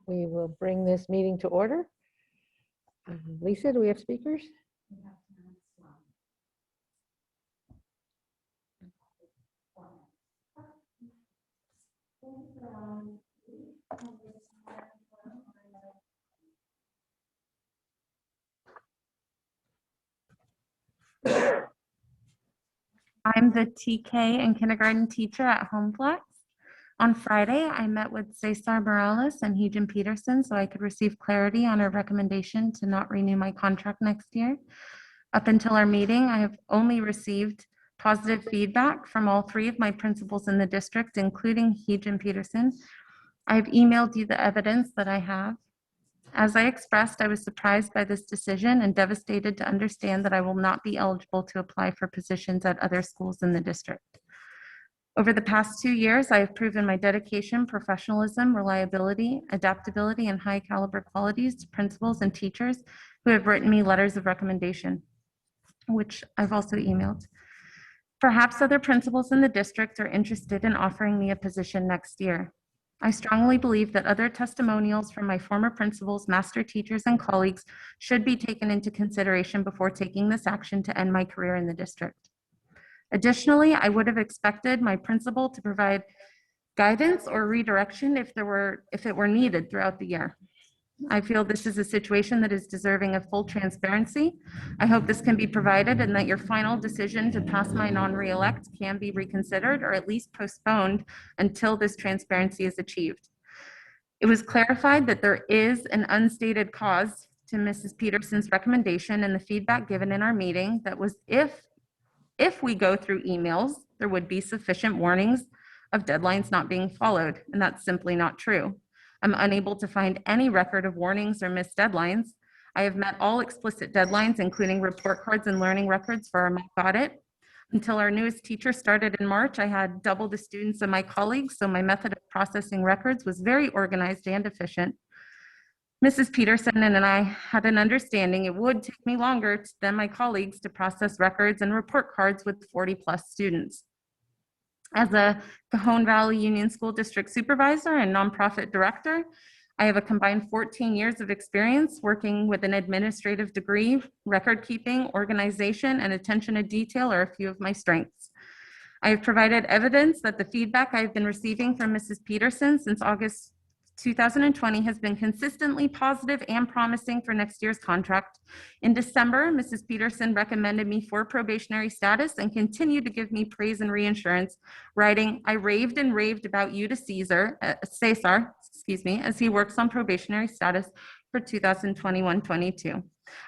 We will bring this meeting to order. Lisa, do we have speakers? I'm the TK and kindergarten teacher at HomeFlex. On Friday, I met with Cesar Morales and Heejin Peterson so I could receive clarity on our recommendation to not renew my contract next year. Up until our meeting, I have only received positive feedback from all three of my principals in the district, including Heejin Peterson. I've emailed you the evidence that I have. As I expressed, I was surprised by this decision and devastated to understand that I will not be eligible to apply for positions at other schools in the district. Over the past 2 years, I have proven my dedication, professionalism, reliability, adaptability, and high caliber qualities to principals and teachers who have written me letters of recommendation, which I've also emailed. Perhaps other principals in the district are interested in offering me a position next year. I strongly believe that other testimonials from my former principals, master teachers, and colleagues should be taken into consideration before taking this action to end my career in the district. Additionally, I would have expected my principal to provide guidance or redirection if it were needed throughout the year. I feel this is a situation that is deserving of full transparency. I hope this can be provided and that your final decision to pass my non-reelect can be reconsidered or at least postponed until this transparency is achieved. It was clarified that there is an unstated cause to Mrs. Peterson's recommendation and the feedback given in our meeting that was if we go through emails, there would be sufficient warnings of deadlines not being followed, and that's simply not true. I'm unable to find any record of warnings or missed deadlines. I have met all explicit deadlines, including report cards and learning records for our mock audit. Until our newest teacher started in March, I had double the students of my colleagues, so my method of processing records was very organized and efficient. Mrs. Peterson and I had an understanding it would take me longer than my colleagues to process records and report cards with 40+ students. As a Cajon Valley Union School District supervisor and nonprofit director, I have a combined 14 years of experience working with an administrative degree. Record keeping, organization, and attention to detail are a few of my strengths. I have provided evidence that the feedback I've been receiving from Mrs. Peterson since August 2020 has been consistently positive and promising for next year's contract. In December, Mrs. Peterson recommended me for probationary status and continued to give me praise and reassurance, writing, "I raved and raved about you to Cesar, as he works on probationary status for 2021-22.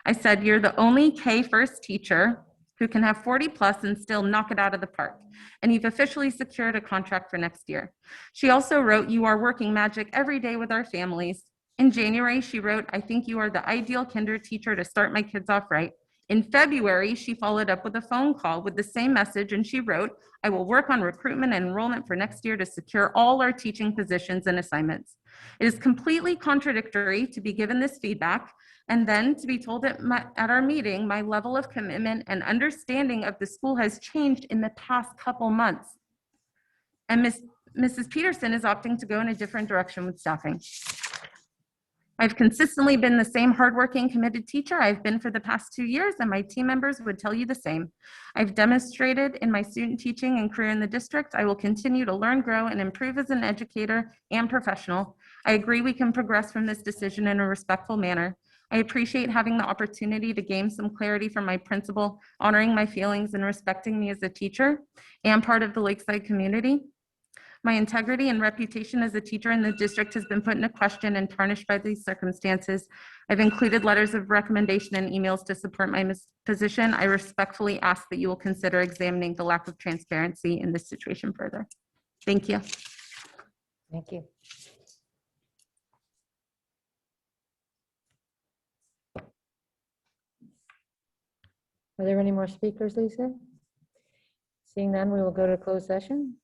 I said, you're the only K-1 teacher who can have 40+ and still knock it out of the park. And you've officially secured a contract for next year." She also wrote, "You are working magic every day with our families." In January, she wrote, "I think you are the ideal kinder teacher to start my kids off right." In February, she followed up with a phone call with the same message, and she wrote, "I will work on recruitment and enrollment for next year to secure all our teaching positions and assignments." It is completely contradictory to be given this feedback and then to be told at our meeting, my level of commitment and understanding of the school has changed in the past couple months. And Mrs. Peterson is opting to go in a different direction with staffing. I've consistently been the same hardworking, committed teacher I've been for the past 2 years, and my team members would tell you the same. I've demonstrated in my student teaching and career in the district, I will continue to learn, grow, and improve as an educator and professional. I agree we can progress from this decision in a respectful manner. I appreciate having the opportunity to gain some clarity from my principal, honoring my feelings and respecting me as a teacher and part of the Lakeside community. My integrity and reputation as a teacher in the district has been put into question and tarnished by these circumstances. I've included letters of recommendation and emails to support my position. I respectfully ask that you will consider examining the lack of transparency in this situation further. Thank you. Thank you. Are there any more speakers, Lisa? Seeing none, we will go to closed session.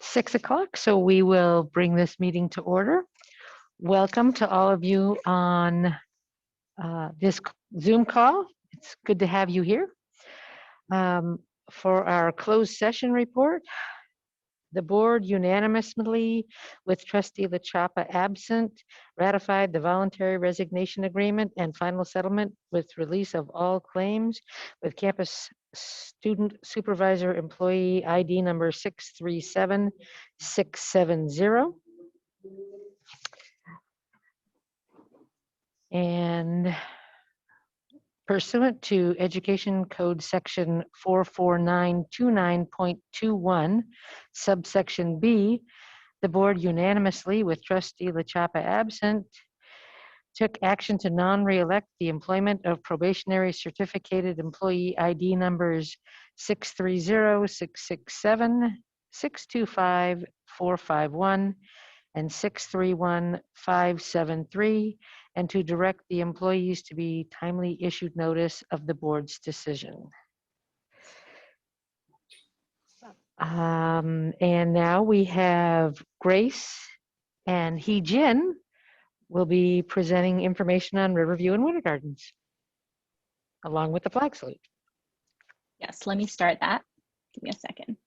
6 o'clock, so we will bring this meeting to order. Welcome to all of you on this Zoom call. It's good to have you here. For our closed session report, the board unanimously, with trustee LaChapa absent, ratified the voluntary resignation agreement and final settlement with release of all claims with campus student supervisor employee ID number 637670. And pursuant to Education Code Section 44929.21, subsection B, the board unanimously, with trustee LaChapa absent, took action to non-reelect the employment of probationary certificated employee ID numbers 630-667, 625-451, and 631-573, and to direct the employees to be timely issued notice of the board's decision. And now we have Grace and Hee Jin will be presenting information on Riverview and Winter Gardens, along with the flag salute. Yes, let me start that. Give me a second.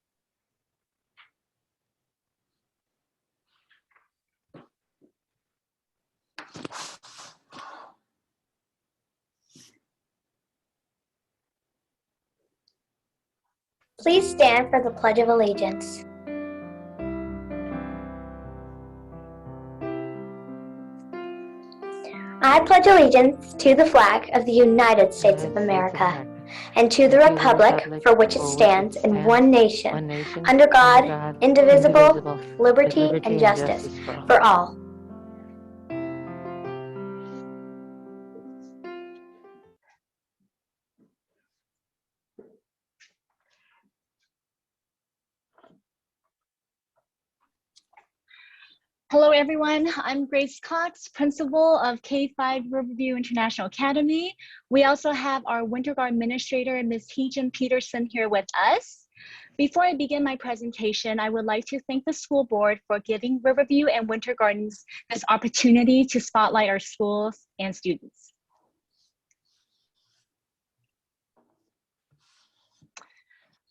Please stand for the Pledge of Allegiance. I pledge allegiance to the flag of the United States of America and to the republic for which it stands, one nation, under God, indivisible, with liberty and justice for all. Hello, everyone. I'm Grace Cox, principal of K-5 Riverview International Academy. We also have our Winter Garden administrator, Ms. Hee Jin Peterson, here with us. Before I begin my presentation, I would like to thank the school board for giving Riverview and Winter Gardens this opportunity to spotlight our schools and students.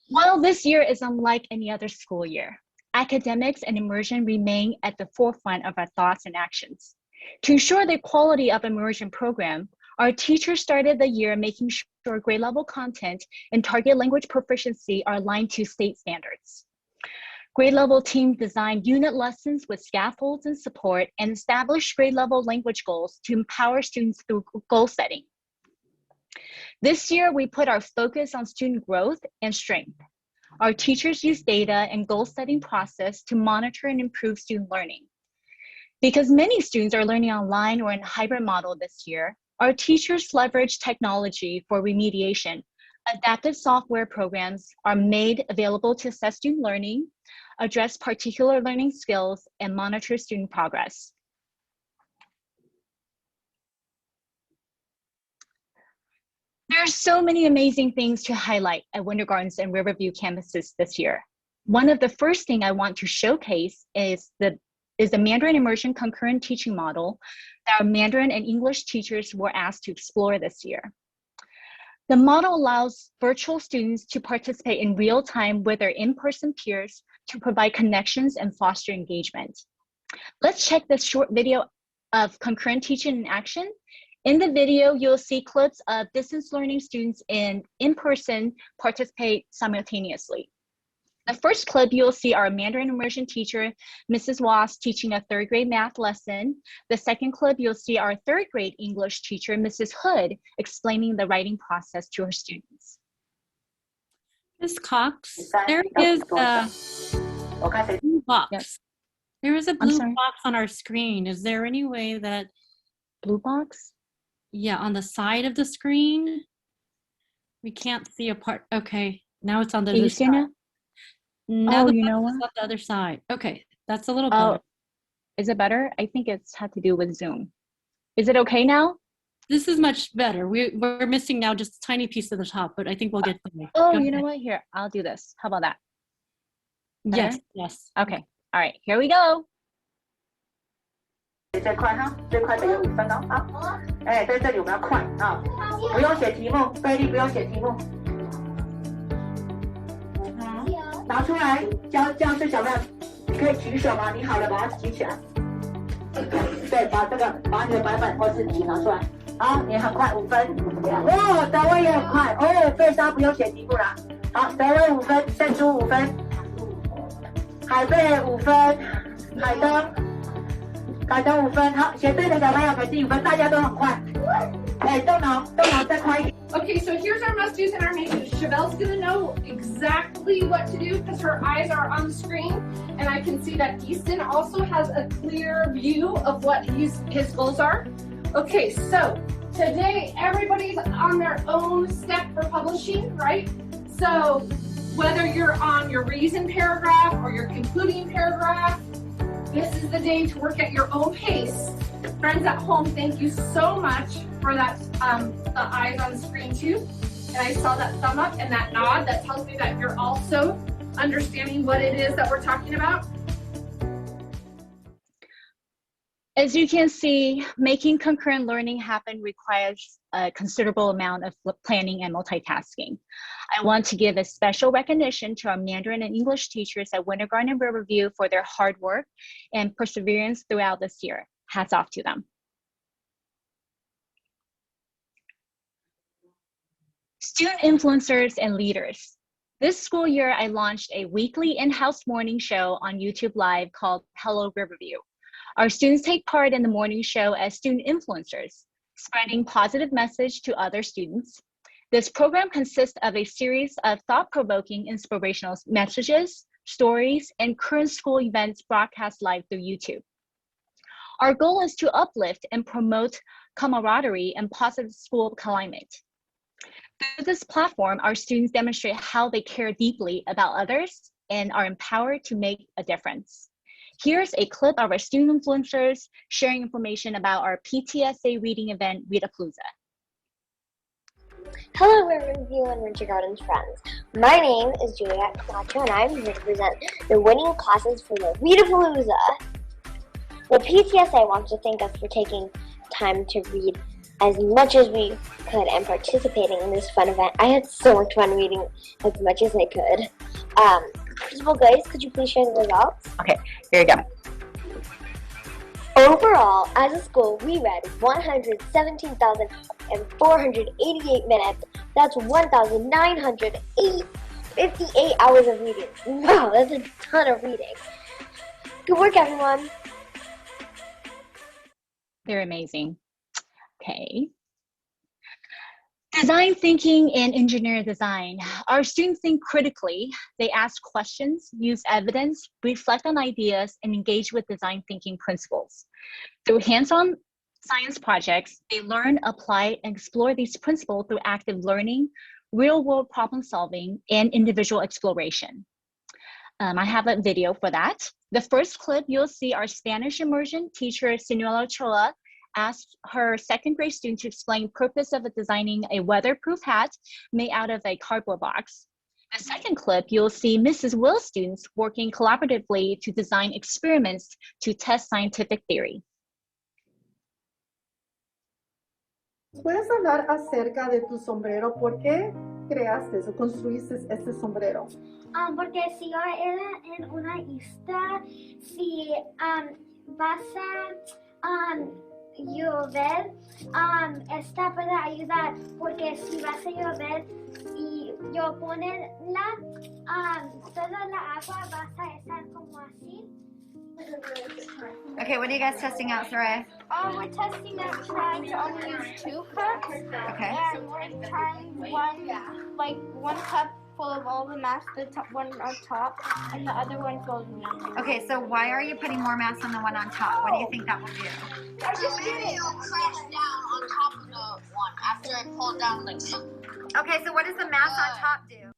While this year is unlike any other school year, academics and immersion remain at the forefront of our thoughts and actions. To ensure the quality of immersion program, our teachers started the year making sure grade level content and target language proficiency are aligned to state standards. Grade level team designed unit lessons with scaffolds and support and established grade level language goals to empower students through goal setting. This year, we put our focus on student growth and strength. Our teachers use data and goal setting process to monitor and improve student learning. Because many students are learning online or in a hybrid model this year, our teachers leverage technology for remediation. Adaptive software programs are made available to assess student learning, address particular learning skills, and monitor student progress. There are so many amazing things to highlight at Winter Gardens and Riverview campuses this year. One of the first thing I want to showcase is the Mandarin immersion concurrent teaching model that our Mandarin and English teachers were asked to explore this year. The model allows virtual students to participate in real time with their in-person peers to provide connections and foster engagement. Let's check this short video of concurrent teaching in action. In the video, you'll see clips of distance learning students in person participate simultaneously. The first clip, you'll see our Mandarin immersion teacher, Mrs. Wass, teaching a third grade math lesson. The second clip, you'll see our third grade English teacher, Mrs. Hood, explaining the writing process to her students. Ms. Cox, there is a blue box. Yes. There is a blue sorry. box on our screen. Is there any way that, Blue box? yeah, on the side of the screen, we can't see a part? Okay, now it's on the Do you other see side. now? Now Oh, the you know box is what? on the other side. Okay, that's a little Oh, better. is it better? I think it's had to do with Zoom. Is it okay now? This is much better. We're missing now just a tiny piece of the top, but I think we'll get there. Oh, Go you know ahead. what? Here, I'll do this. How about that? Yes, Better? yes. Okay. All right. Here we go. 最快哈，最快的有5分哦，好，哎，在这里我们要快啊，不用写题目，贝利不用写题目，拿出来，教室小朋友，你可以举手吗？你好了，把它举起来，对，把你的白板或是题拿出来，好，你很快5分，哦，德威也很快，哦，贝莎不用写题目啦，好，德威5分，胜珠5分，海贝5分，海登。打成5分，好，写对的小朋友给自己5分，大家都很快。哎，动脑，再快一点。 Okay, so here's our must-dos and our may-dos. Chevelle's gonna know exactly what to do because her eyes are on the screen, and I can see that Easton also has a clear view of what his goals are. Okay, so today everybody's on their own step for publishing, right? So whether you're on your reason paragraph or your concluding paragraph, this is the day to work at your own pace. Friends at home, thank you so much for that, the eyes on the screen too. And I saw that thumb up and that nod. That tells me that you're also understanding what it is that we're talking about. As you can see, making concurrent learning happen requires a considerable amount of planning and multitasking. I want to give a special recognition to our Mandarin and English teachers at Wintergarten and Riverview for their hard work and perseverance throughout this year. Hats off to them. Student influencers and leaders. This school year, I launched a weekly in-house morning show on YouTube Live called Hello Riverview. Our students take part in the morning show as student influencers, spreading positive message to other students. This program consists of a series of thought-provoking inspirational messages, stories, and current school events broadcast live through YouTube. Our goal is to uplift and promote camaraderie and positive school climate. Through this platform, our students demonstrate how they care deeply about others and are empowered to make a difference. Here's a clip of our student influencers sharing information about our PTSA reading event, Readapalooza. Hello, Riverview and Winter Gardens friends. My name is Juliet Camacho, and I'm here to present the winning classes for the Readapalooza. The PTSA wants to thank us for taking time to read as much as we could and participating in this fun event. I had so much fun reading as much as I could. Principal Glaze, could you please share the results? Okay, here you go. Overall, as a school, we read 117,488 minutes. That's 1,958 hours of reading. Wow, that's a ton of reading. Good work, everyone. They're amazing. Okay. Design thinking and engineer design. Our students think critically. They ask questions, use evidence, reflect on ideas, and engage with design thinking principles. Through hands-on science projects, they learn, apply, and explore these principles through active learning, real-world problem solving, and individual exploration. I have a video for that. The first clip, you'll see our Spanish immersion teacher, Sinuela Ochoa, asked her second grade student to explain purpose of designing a weatherproof hat made out of a cardboard box. The second clip, you'll see Mrs. Will's students working collaboratively to design experiments to test scientific theory. ¿Puedes hablar acerca de tu sombrero? ¿Por qué creaste o construiste este sombrero? Porque si yo era en una isla, si vas a llover, esta puede ayudar, porque si vas a llover y yo ponerla, toda la agua vas a estar como así. Okay, what are you guys testing out, Sarai? We're testing out trying to only use 2 cups. Okay. And we're trying one cup full of all the mass, the top one on top, and the other one full of nothing. Okay, so why are you putting more mass on the one on top? What do you think that will do? I just did it. It'll crash down on top of the one after I pull down like so. Okay, so what does the mass on top do?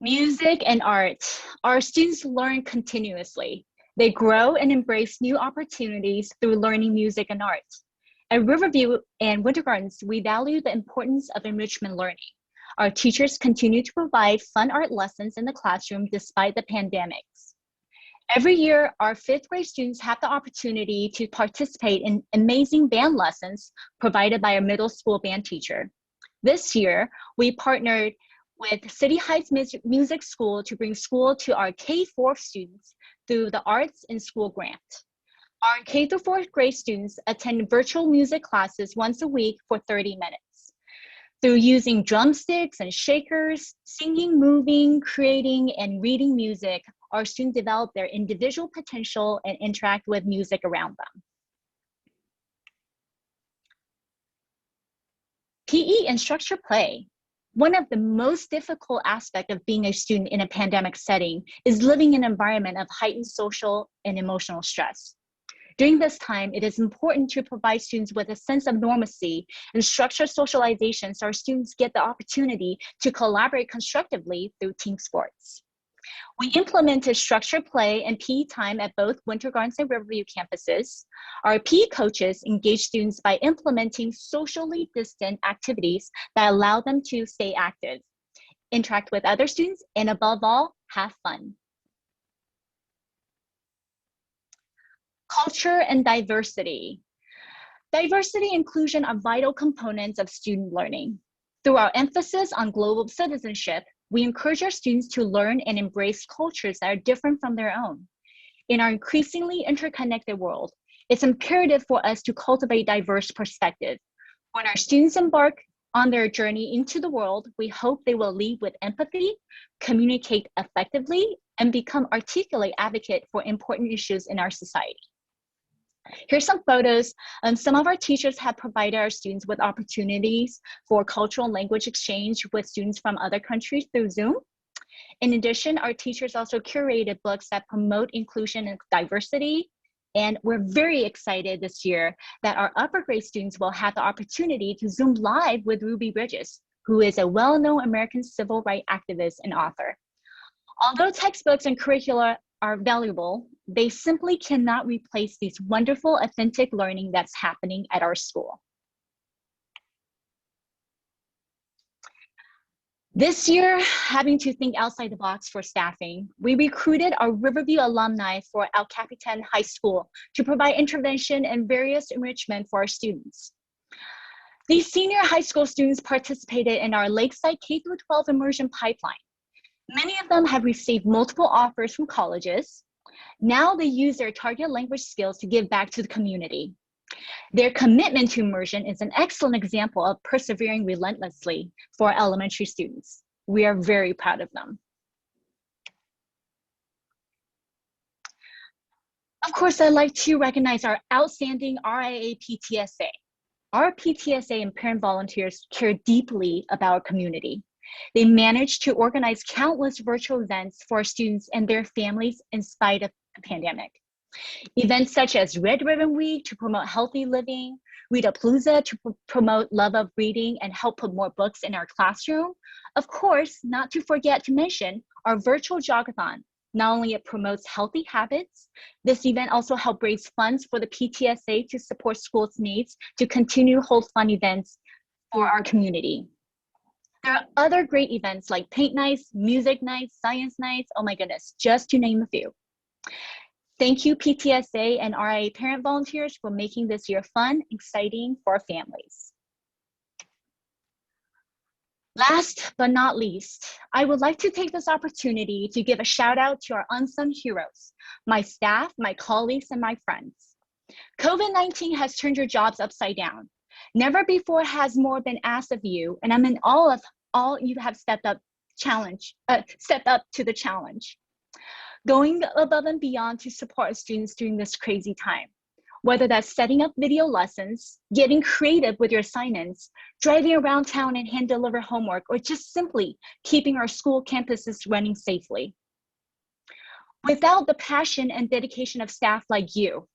Music and art. Our students learn continuously. They grow and embrace new opportunities through learning music and art. At Riverview and Winter Gardens, we value the importance of enrichment learning. Our teachers continue to provide fun art lessons in the classroom despite the pandemics. Every year, our fifth grade students have the opportunity to participate in amazing band lessons provided by our middle school band teacher. This year, we partnered with City Heights Music School to bring school to our K-4 students through the Arts in School grant. Our K through 4th grade students attend virtual music classes once a week for 30 minutes. Through using drumsticks and shakers, singing, moving, creating, and reading music, our students develop their individual potential and interact with music around them. PE and structured play. One of the most difficult aspects of being a student in a pandemic setting is living in an environment of heightened social and emotional stress. During this time, it is important to provide students with a sense of normalcy and structured socialization so our students get the opportunity to collaborate constructively through team sports. We implemented structured play and PE time at both Winter Gardens and Riverview campuses. Our PE coaches engage students by implementing socially distant activities that allow them to stay active, interact with other students, and above all, have fun. Culture and diversity. Diversity and inclusion are vital components of student learning. Through our emphasis on global citizenship, we encourage our students to learn and embrace cultures that are different from their own. In our increasingly interconnected world, it's imperative for us to cultivate diverse perspectives. When our students embark on their journey into the world, we hope they will lead with empathy, communicate effectively, and become articulate advocates for important issues in our society. Here's some photos. Some of our teachers have provided our students with opportunities for cultural and language exchange with students from other countries through Zoom. In addition, our teachers also curated books that promote inclusion and diversity. And we're very excited this year that our upper grade students will have the opportunity to Zoom live with Ruby Bridges, who is a well-known American civil rights activist and author. Although textbooks and curricula are valuable, they simply cannot replace this wonderful, authentic learning that's happening at our school. This year, having to think outside the box for staffing, we recruited our Riverview alumni for El Capitan High School to provide intervention and various enrichment for our students. These senior high school students participated in our Lakeside K-12 immersion pipeline. Many of them have received multiple offers from colleges. Now they use their target language skills to give back to the community. Their commitment to immersion is an excellent example of persevering relentlessly for elementary students. We are very proud of them. Of course, I'd like to recognize our outstanding RIA PTSA. Our PTSA and parent volunteers care deeply about our community. They managed to organize countless virtual events for our students and their families in spite of the pandemic. Events such as Red Ribbon Week to promote healthy living, Readapalooza to promote love of reading and help put more books in our classroom. Of course, not to forget to mention our virtual jogathon. Not only it promotes healthy habits, this event also helped raise funds for the PTSA to support schools' needs to continue to hold fun events for our community. There are other great events like paint nights, music nights, science nights, oh my goodness, just to name a few. Thank you, PTSA and RIA parent volunteers for making this year fun, exciting for our families. Last but not least, I would like to take this opportunity to give a shout out to our unsung heroes, my staff, my colleagues, and my friends. COVID-19 has turned your jobs upside down. Never before has more been asked of you, and I'm in awe of all you have stepped up to the challenge. Going above and beyond to support students during this crazy time. Whether that's setting up video lessons, getting creative with your assignments, driving around town and hand deliver homework, or just simply keeping our school campuses running safely. Without the passion and dedication of staff like you,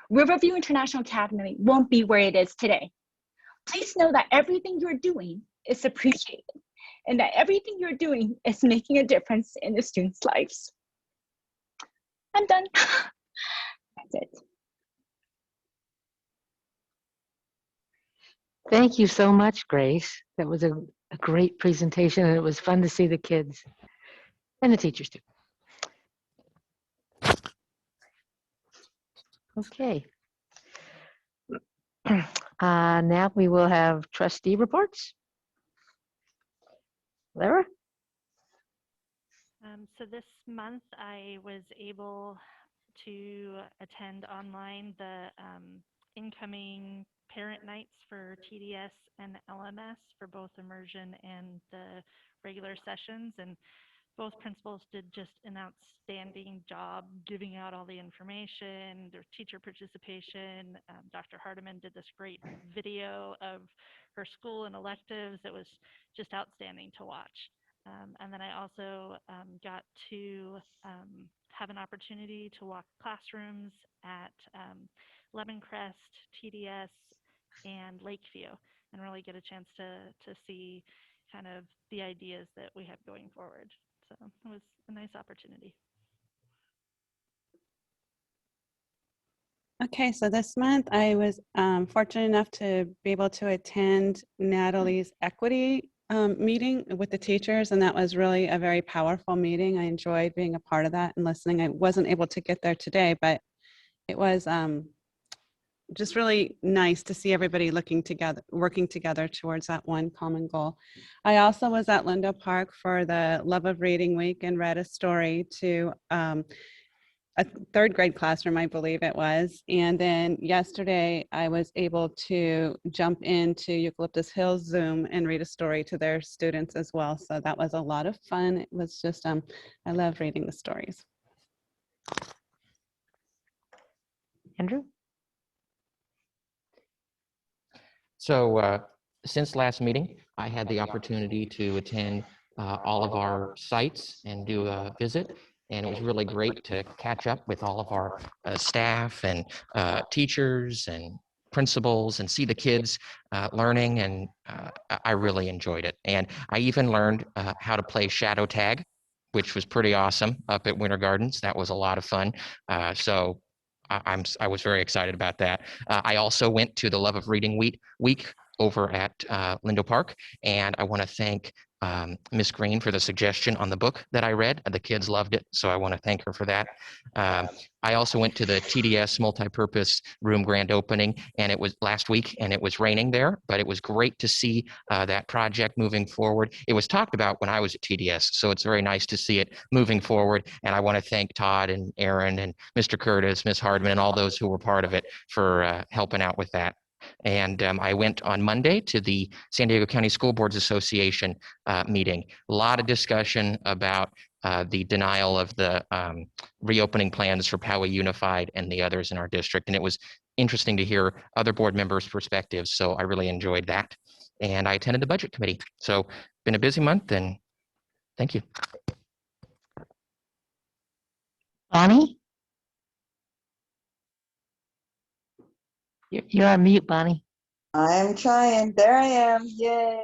Riverview International Academy won't be where it is today. Please know that everything you're doing is appreciated and that everything you're doing is making a difference in the students' lives. I'm done. That's it. Thank you so much, Grace. That was a a great presentation, and it was fun to see the kids and the teachers too. Okay. Now we will have trustee reports. Lara? So this month I was able to attend online the incoming parent nights for TDS and LMS for both immersion and the regular sessions. And both principals did just an outstanding job giving out all the information, their teacher participation. Dr. Hardiman did this great video of her school and electives. It was just outstanding to watch. And then I also got to have an opportunity to walk classrooms at Lemoncrest, TDS, and Lakeview, and really get a chance to see kind of the ideas that we have going forward. So it was a nice opportunity. Okay, so this month I was fortunate enough to be able to attend Natalie's equity meeting with the teachers, and that was really a very powerful meeting. I enjoyed being a part of that and listening. I wasn't able to get there today, but it was just really nice to see everybody working together towards that one common goal. I also was at Lindo Park for the Love of Reading Week and read a story to a third grade classroom, I believe it was. And then yesterday I was able to jump into Eucalyptus Hills Zoom and read a story to their students as well. So that was a lot of fun. It was just, I love reading the stories. Andrew? So since last meeting, I had the opportunity to attend all of our sites and do a visit. And it was really great to catch up with all of our staff and teachers and principals and see the kids learning. And I really enjoyed it. And I even learned how to play shadow tag, which was pretty awesome up at Winter Gardens. That was a lot of fun. So I was very excited about that. I also went to the Love of Reading Week over at Lindo Park, and I want to thank Miss Green for the suggestion on the book that I read. The kids loved it, so I want to thank her for that. I also went to the TDS multipurpose room grand opening, and it was last week, and it was raining there, but it was great to see that project moving forward. It was talked about when I was at TDS, so it's very nice to see it moving forward, and I want to thank Todd and Aaron and Mr. Curtis, Ms. Hardman, and all those who were part of it for helping out with that. And I went on Monday to the San Diego County School Boards Association meeting. A lot of discussion about the denial of the reopening plans for Poway Unified and the others in our district. And it was interesting to hear other board members' perspectives. So I really enjoyed that. And I attended the budget committee. So been a busy month, and thank you. Bonnie? You're on mute, Bonnie. I'm trying. There I am. Yay.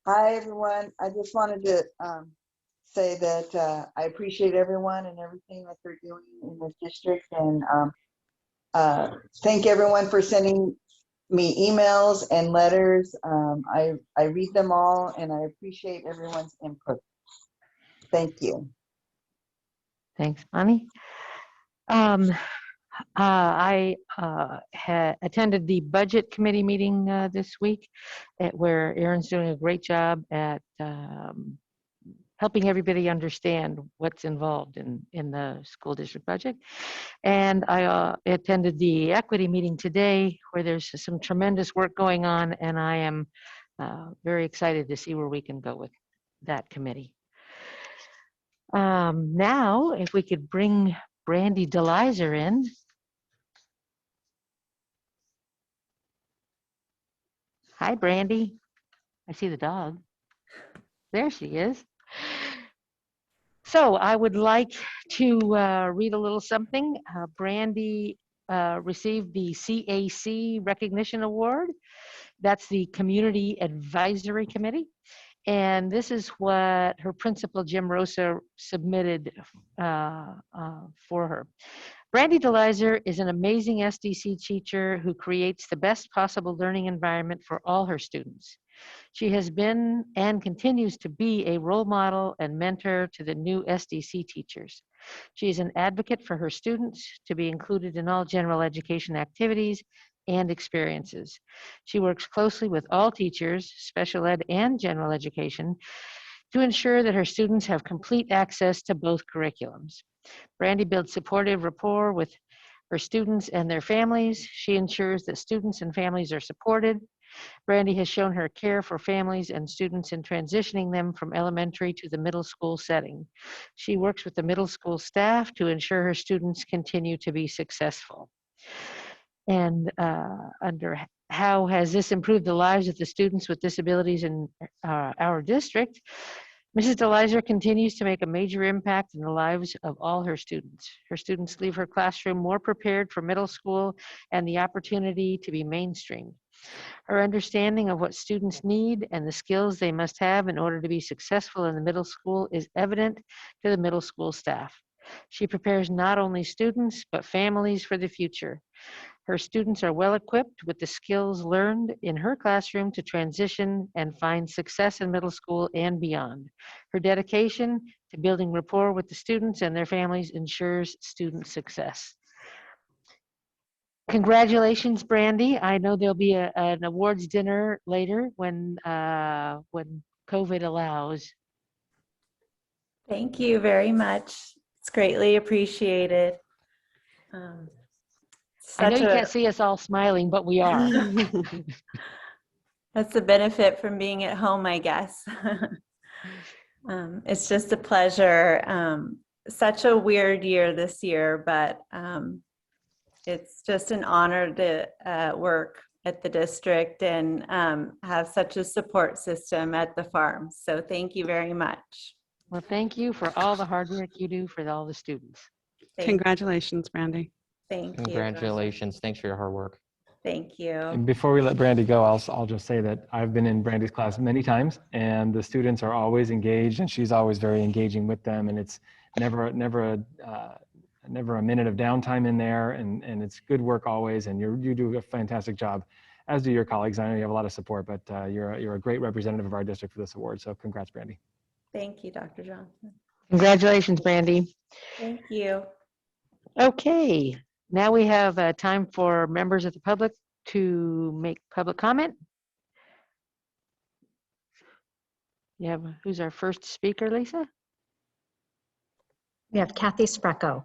Hi, everyone. I just wanted to say that I appreciate everyone and everything that they're doing in this district. And thank everyone for sending me emails and letters. I read them all, and I appreciate everyone's input. Thank you. Thanks, Bonnie. I had attended the budget committee meeting this week, where Aaron's doing a great job at helping everybody understand what's involved in the school district budget. And I attended the equity meeting today, where there's some tremendous work going on, and I am very excited to see where we can go with that committee. Now, if we could bring Brandy DeLizer in. Hi, Brandy. I see the dog. There she is. So I would like to read a little something. Brandy received the CAC Recognition Award. That's the Community Advisory Committee. And this is what her principal, Jim Rosa, submitted for her. Brandy DeLizer is an amazing SDC teacher who creates the best possible learning environment for all her students. She has been and continues to be a role model and mentor to the new SDC teachers. She is an advocate for her students to be included in all general education activities and experiences. She works closely with all teachers, special ed and general education, to ensure that her students have complete access to both curriculums. Brandy builds supportive rapport with her students and their families. She ensures that students and families are supported. Brandy has shown her care for families and students in transitioning them from elementary to the middle school setting. She works with the middle school staff to ensure her students continue to be successful. And under how has this improved the lives of the students with disabilities in our district? Mrs. DeLizer continues to make a major impact in the lives of all her students. Her students leave her classroom more prepared for middle school and the opportunity to be mainstreamed. Her understanding of what students need and the skills they must have in order to be successful in the middle school is evident to the middle school staff. She prepares not only students, but families for the future. Her students are well equipped with the skills learned in her classroom to transition and find success in middle school and beyond. Her dedication to building rapport with the students and their families ensures student success. Congratulations, Brandy. I know there'll be an awards dinner later when COVID allows. Thank you very much. It's greatly appreciated. I know you can't see us all smiling, but we are. That's the benefit from being at home, I guess. It's just a pleasure. Such a weird year this year, but it's just an honor to work at the district and have such a support system at the farm. So thank you very much. Well, thank you for all the hard work you do for all the students. Congratulations, Brandy. Thank you. Congratulations. Thanks for your hard work. Thank you. And before we let Brandy go, I'll just say that I've been in Brandy's class many times, and the students are always engaged, and she's always very engaging with them, and it's never a minute of downtime in there, and it's good work always, and you do a fantastic job, as do your colleagues. I know you have a lot of support, but you're a great representative of our district for this award, so congrats, Brandy. Thank you, Dr. Johnson. Congratulations, Brandy. Thank you. Okay, now we have time for members of the public to make public comment. Who's our first speaker, Lisa? We have Kathy Sprecko.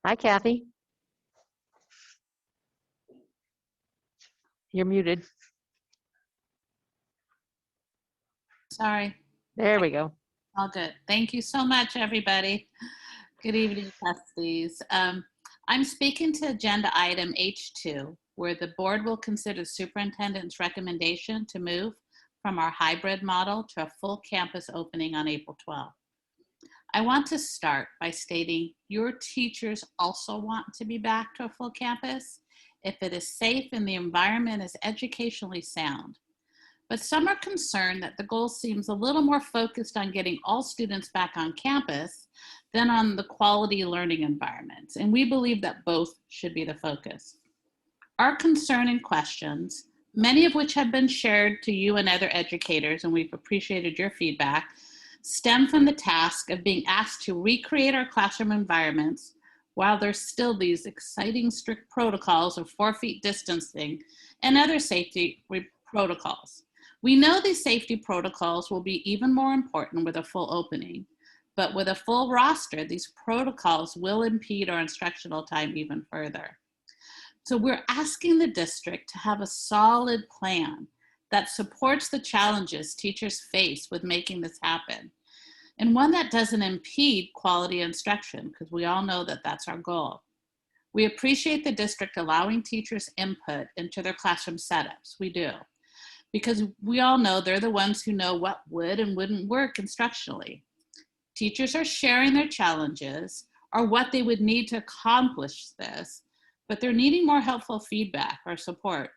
Hi, Kathy. You're muted. Sorry. There we go. All good. Thank you so much, everybody. Good evening, trustees. I'm speaking to agenda item H2, where the board will consider superintendent's recommendation to move from our hybrid model to a full campus opening on April 12th. I want to start by stating your teachers also want to be back to a full campus if it is safe and the environment is educationally sound. But some are concerned that the goal seems a little more focused on getting all students back on campus than on the quality learning environments, and we believe that both should be the focus. Our concern and questions, many of which have been shared to you and other educators, and we've appreciated your feedback, stem from the task of being asked to recreate our classroom environments while there's still these exciting strict protocols of 4 feet distancing and other safety protocols. We know these safety protocols will be even more important with a full opening, but with a full roster, these protocols will impede our instructional time even further. So we're asking the district to have a solid plan that supports the challenges teachers face with making this happen, and one that doesn't impede quality instruction, because we all know that that's our goal. We appreciate the district allowing teachers input into their classroom setups. We do, because we all know they're the ones who know what would and wouldn't work instructionally. Teachers are sharing their challenges or what they would need to accomplish this, but they're needing more helpful feedback or support.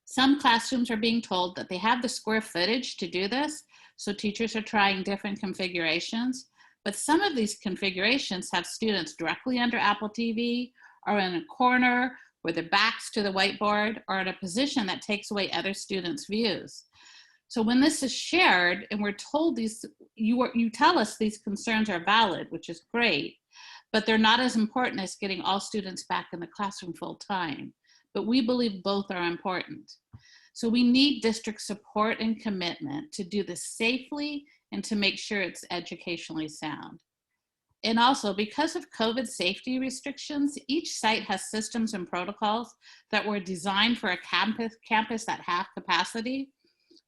Some classrooms are being told that they have the square footage to do this, so teachers are trying different configurations, But some of these configurations have students directly under Apple TV or in a corner with their backs to the whiteboard or in a position that takes away other students' views. So when this is shared and we're told you tell us these concerns are valid, which is great, but they're not as important as getting all students back in the classroom full time. But we believe both are important. So we need district support and commitment to do this safely and to make sure it's educationally sound. And also, because of COVID safety restrictions, each site has systems and protocols that were designed for a campus at half capacity.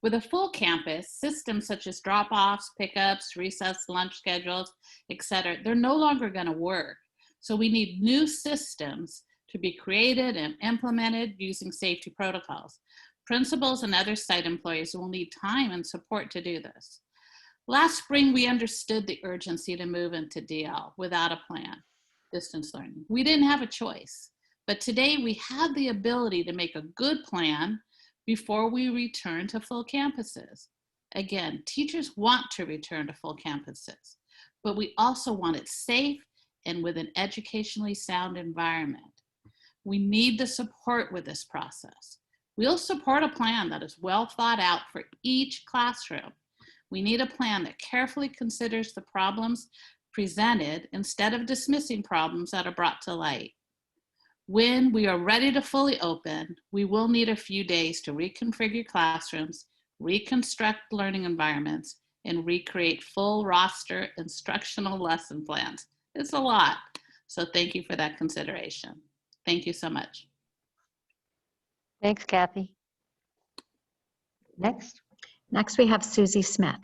With a full campus, systems such as drop-offs, pickups, recess, lunch schedules, etc., they're no longer going to work. So we need new systems to be created and implemented using safety protocols. Principals and other site employees will need time and support to do this. Last spring, we understood the urgency to move into DL without a plan, distance learning. We didn't have a choice, but today we have the ability to make a good plan before we return to full campuses. Again, teachers want to return to full campuses, but we also want it safe and with an educationally sound environment. We need the support with this process. We'll support a plan that is well thought out for each classroom. We need a plan that carefully considers the problems presented instead of dismissing problems that are brought to light. When we are ready to fully open, we will need a few days to reconfigure classrooms, reconstruct learning environments, and recreate full roster instructional lesson plans. It's a lot, so thank you for that consideration. Thank you so much. Thanks, Kathy. Next. Next, we have Susie Smith.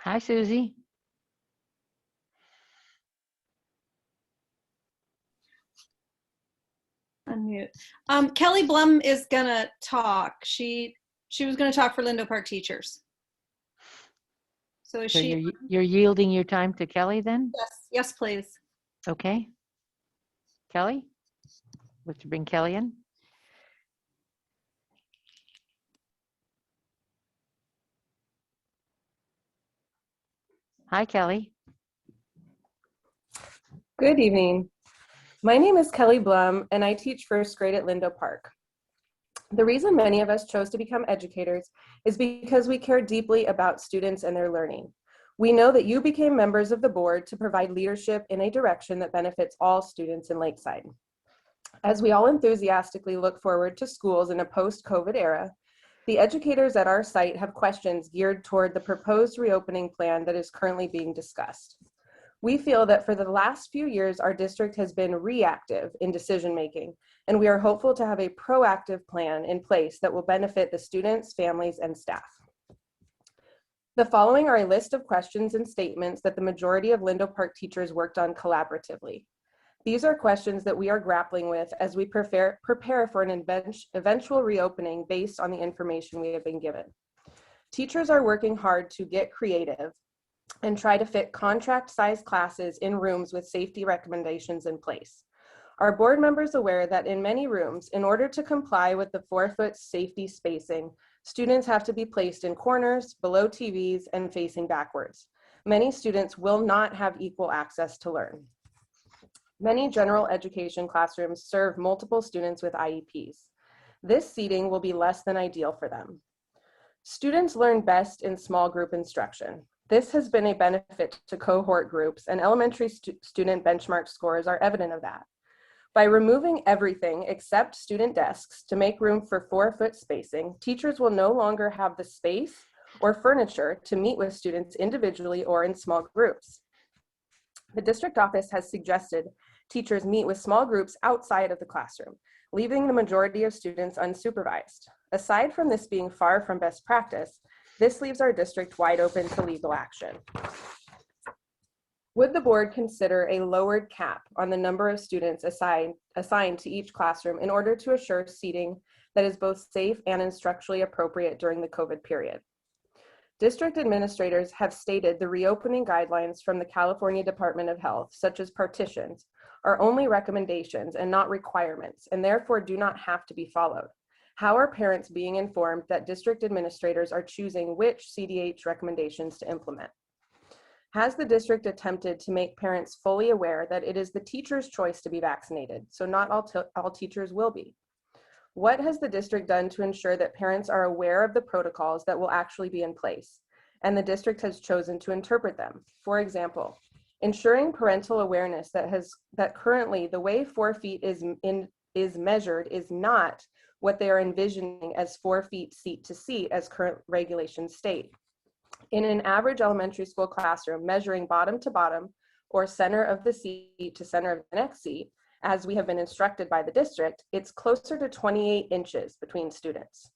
Hi, Susie. Unmute. Kelly Blum is gonna talk. She was gonna talk for Lindo Park teachers. So is So she? you're yielding your time to Kelly then? Yes, please. Okay. Kelly, would you bring Kelly in? Hi, Kelly. Good evening. My name is Kelly Blum, and I teach first grade at Lindo Park. The reason many of us chose to become educators is because we care deeply about students and their learning. We know that you became members of the board to provide leadership in a direction that benefits all students in Lakeside. As we all enthusiastically look forward to schools in a post-COVID era, the educators at our site have questions geared toward the proposed reopening plan that is currently being discussed. We feel that for the last few years, our district has been reactive in decision-making, and we are hopeful to have a proactive plan in place that will benefit the students, families, and staff. The following are a list of questions and statements that the majority of Lindo Park teachers worked on collaboratively. These are questions that we are grappling with as we prepare for an eventual reopening based on the information we have been given. Teachers are working hard to get creative and try to fit contract-sized classes in rooms with safety recommendations in place. Are board members aware that in many rooms, in order to comply with the 4-foot safety spacing, students have to be placed in corners, below TVs, and facing backwards? Many students will not have equal access to learn. Many general education classrooms serve multiple students with IEPs. This seating will be less than ideal for them. Students learn best in small group instruction. This has been a benefit to cohort groups, and elementary student benchmark scores are evident of that. By removing everything except student desks to make room for 4-foot spacing, teachers will no longer have the space or furniture to meet with students individually or in small groups. The district office has suggested teachers meet with small groups outside of the classroom, leaving the majority of students unsupervised. Aside from this being far from best practice, this leaves our district wide open to legal action. Would the board consider a lowered cap on the number of students assigned to each classroom in order to assure seating that is both safe and instructionally appropriate during the COVID period? District administrators have stated the reopening guidelines from the California Department of Health, such as partitions, are only recommendations and not requirements, and therefore do not have to be followed. How are parents being informed that district administrators are choosing which CDH recommendations to implement? Has the district attempted to make parents fully aware that it is the teacher's choice to be vaccinated, so not all teachers will be? What has the district done to ensure that parents are aware of the protocols that will actually be in place, and the district has chosen to interpret them? For example, ensuring parental awareness that currently the way 4 feet is measured is not what they are envisioning as 4 feet seat to seat as current regulations state. In an average elementary school classroom, measuring bottom to bottom or center of the seat to center of the next seat, as we have been instructed by the district, it's closer to 28 inches between students.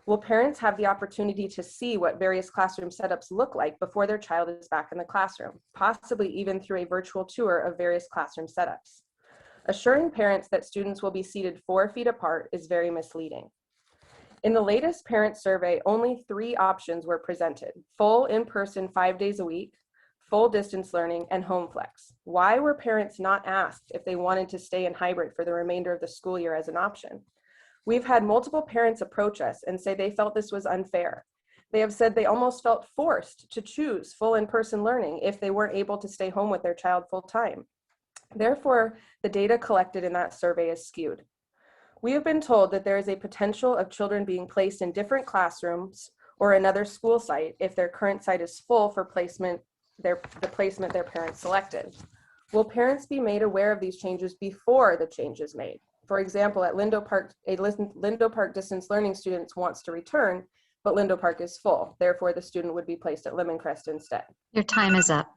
Will parents have the opportunity to see what various classroom setups look like before their child is back in the classroom, possibly even through a virtual tour of various classroom setups? Assuring parents that students will be seated 4 feet apart is very misleading. In the latest parent survey, only 3 options were presented: full in-person 5 days a week, full distance learning, and home flex. Why were parents not asked if they wanted to stay in hybrid for the remainder of the school year as an option? We've had multiple parents approach us and say they felt this was unfair. They have said they almost felt forced to choose full in-person learning if they weren't able to stay home with their child full time. Therefore, the data collected in that survey is skewed. We have been told that there is a potential of children being placed in different classrooms or another school site if their current site is full for the placement their parents selected. Will parents be made aware of these changes before the change is made? For example, at Lindo Park, a Lindo Park distance learning student wants to return, but Lindo Park is full. Therefore, the student would be placed at Lemoncrest instead. Your time is up.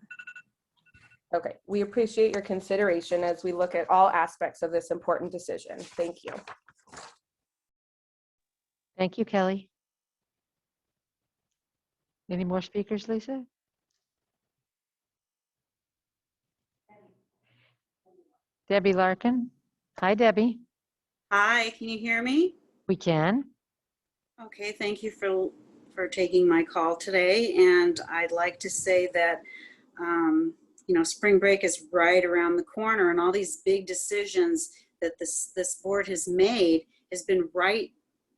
Okay, we appreciate your consideration as we look at all aspects of this important decision. Thank you. Thank you, Kelly. Any more speakers, Lisa? Debbie Larkin. Hi, Debbie. Hi, can you hear me? We can. Okay, thank you for taking my call today. And I'd like to say that, spring break is right around the corner, and all these big decisions that this board has made has been right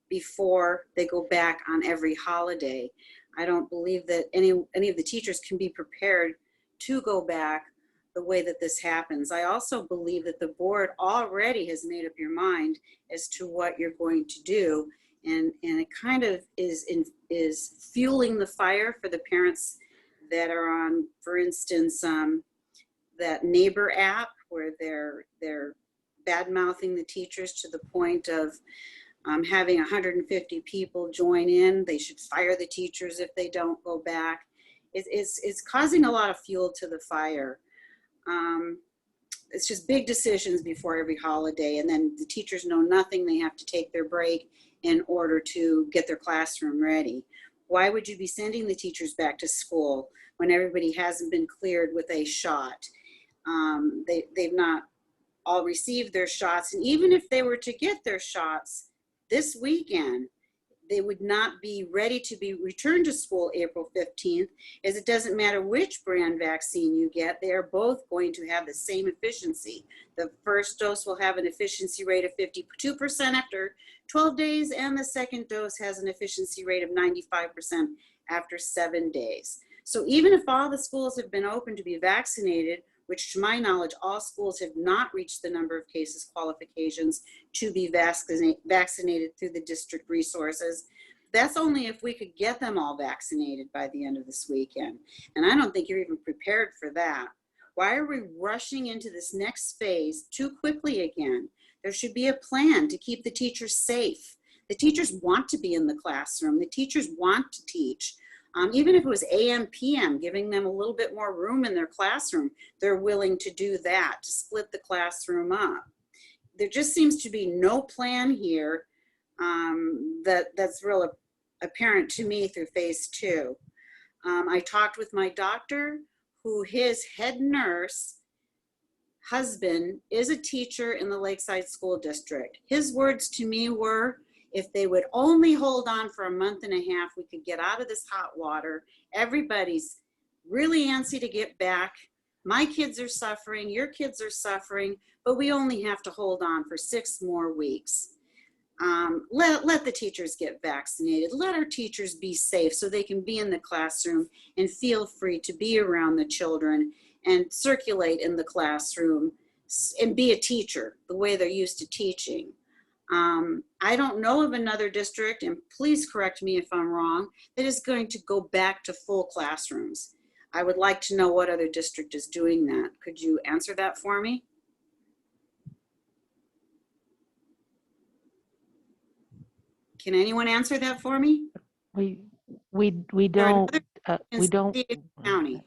before they go back on every holiday. I don't believe that any of the teachers can be prepared to go back the way that this happens. I also believe that the board already has made up your mind as to what you're going to do, and it kind of is fueling the fire for the parents that are on, for instance, that neighbor app where they're bad-mouthing the teachers to the point of having 150 people join in. They should fire the teachers if they don't go back. It's causing a lot of fuel to the fire. It's just big decisions before every holiday, and then the teachers know nothing. They have to take their break in order to get their classroom ready. Why would you be sending the teachers back to school when everybody hasn't been cleared with a shot? They've not all received their shots, and even if they were to get their shots this weekend, they would not be ready to be returned to school April 15th, as it doesn't matter which brand vaccine you get, they are both going to have the same efficiency. The first dose will have an efficiency rate of 52% after 12 days, and the second dose has an efficiency rate of 95% after 7 days. So even if all the schools have been open to be vaccinated, which to my knowledge, all schools have not reached the number of cases qualifications to be vaccinated through the district resources. That's only if we could get them all vaccinated by the end of this weekend. And I don't think you're even prepared for that. Why are we rushing into this next phase too quickly again? There should be a plan to keep the teachers safe. The teachers want to be in the classroom. The teachers want to teach. Even if it was AM, PM, giving them a little bit more room in their classroom, they're willing to do that, to split the classroom up. There just seems to be no plan here that's real apparent to me through phase 2. I talked with my doctor, who his head nurse husband is a teacher in the Lakeside School District. His words to me were, if they would only hold on for a month and a half, we could get out of this hot water. Everybody's really antsy to get back. My kids are suffering, your kids are suffering, but we only have to hold on for 6 more weeks. Let the teachers get vaccinated. Let our teachers be safe so they can be in the classroom and feel free to be around the children and circulate in the classroom and be a teacher the way they're used to teaching. I don't know of another district, and please correct me if I'm wrong, that is going to go back to full classrooms. I would like to know what other district is doing that. Could you answer that for me? Can anyone answer that for me? We There are don't another in San County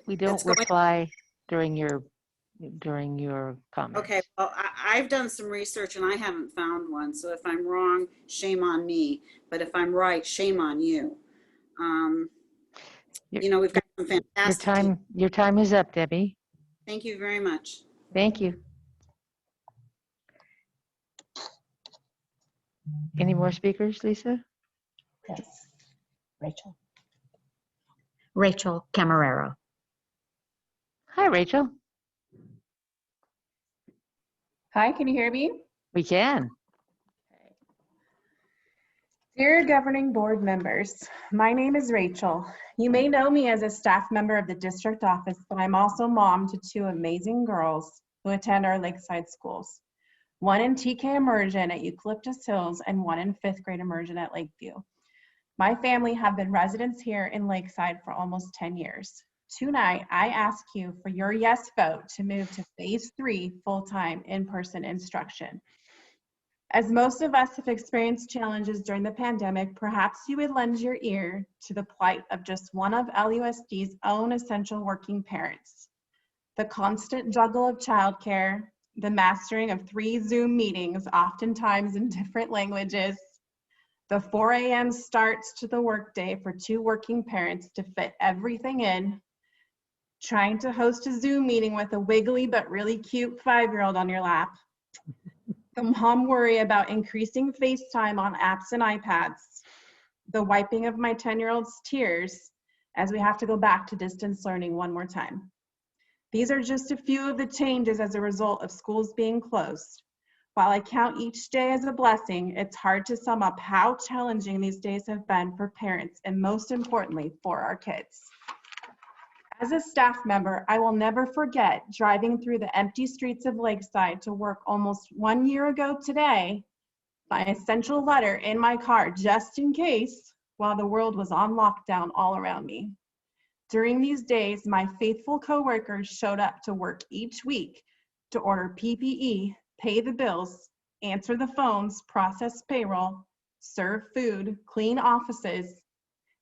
we don't reply during your comments. Okay, well, I've done some research and I haven't found one. So if I'm wrong, shame on me. But if I'm right, shame on you. You know, we've got some fantastic. Your time is up, Debbie. Thank you very much. Thank you. Any more speakers, Lisa? Yes. Rachel Camarero. Hi, Rachel. Hi, can you hear me? We can. Dear governing board members, my name is Rachel. You may know me as a staff member of the district office, but I'm also mom to two amazing girls who attend our Lakeside schools. One in TK Immersion at Eucalyptus Hills and one in 5th grade immersion at Lakeview. My family have been residents here in Lakeside for almost 10 years. Tonight, I ask you for your yes vote to move to phase 3 full-time in-person instruction. As most of us have experienced challenges during the pandemic, perhaps you would lend your ear to the plight of just one of LUSD's own essential working parents. The constant juggle of childcare, the mastering of 3 Zoom meetings, oftentimes in different languages, the 4 a.m. starts to the workday for 2 working parents to fit everything in, trying to host a Zoom meeting with a wiggly but really cute 5-year-old on your lap, the mom worry about increasing FaceTime on apps and iPads, the wiping of my 10-year-old's tears as we have to go back to distance learning one more time. These are just a few of the changes as a result of schools being closed. While I count each day as a blessing, it's hard to sum up how challenging these days have been for parents and most importantly, for our kids. As a staff member, I will never forget driving through the empty streets of Lakeside to work almost 1 year ago today, my essential letter in my car just in case, while the world was on lockdown all around me. During these days, my faithful coworkers showed up to work each week to order PPE, pay the bills, answer the phones, process payroll, serve food, clean offices,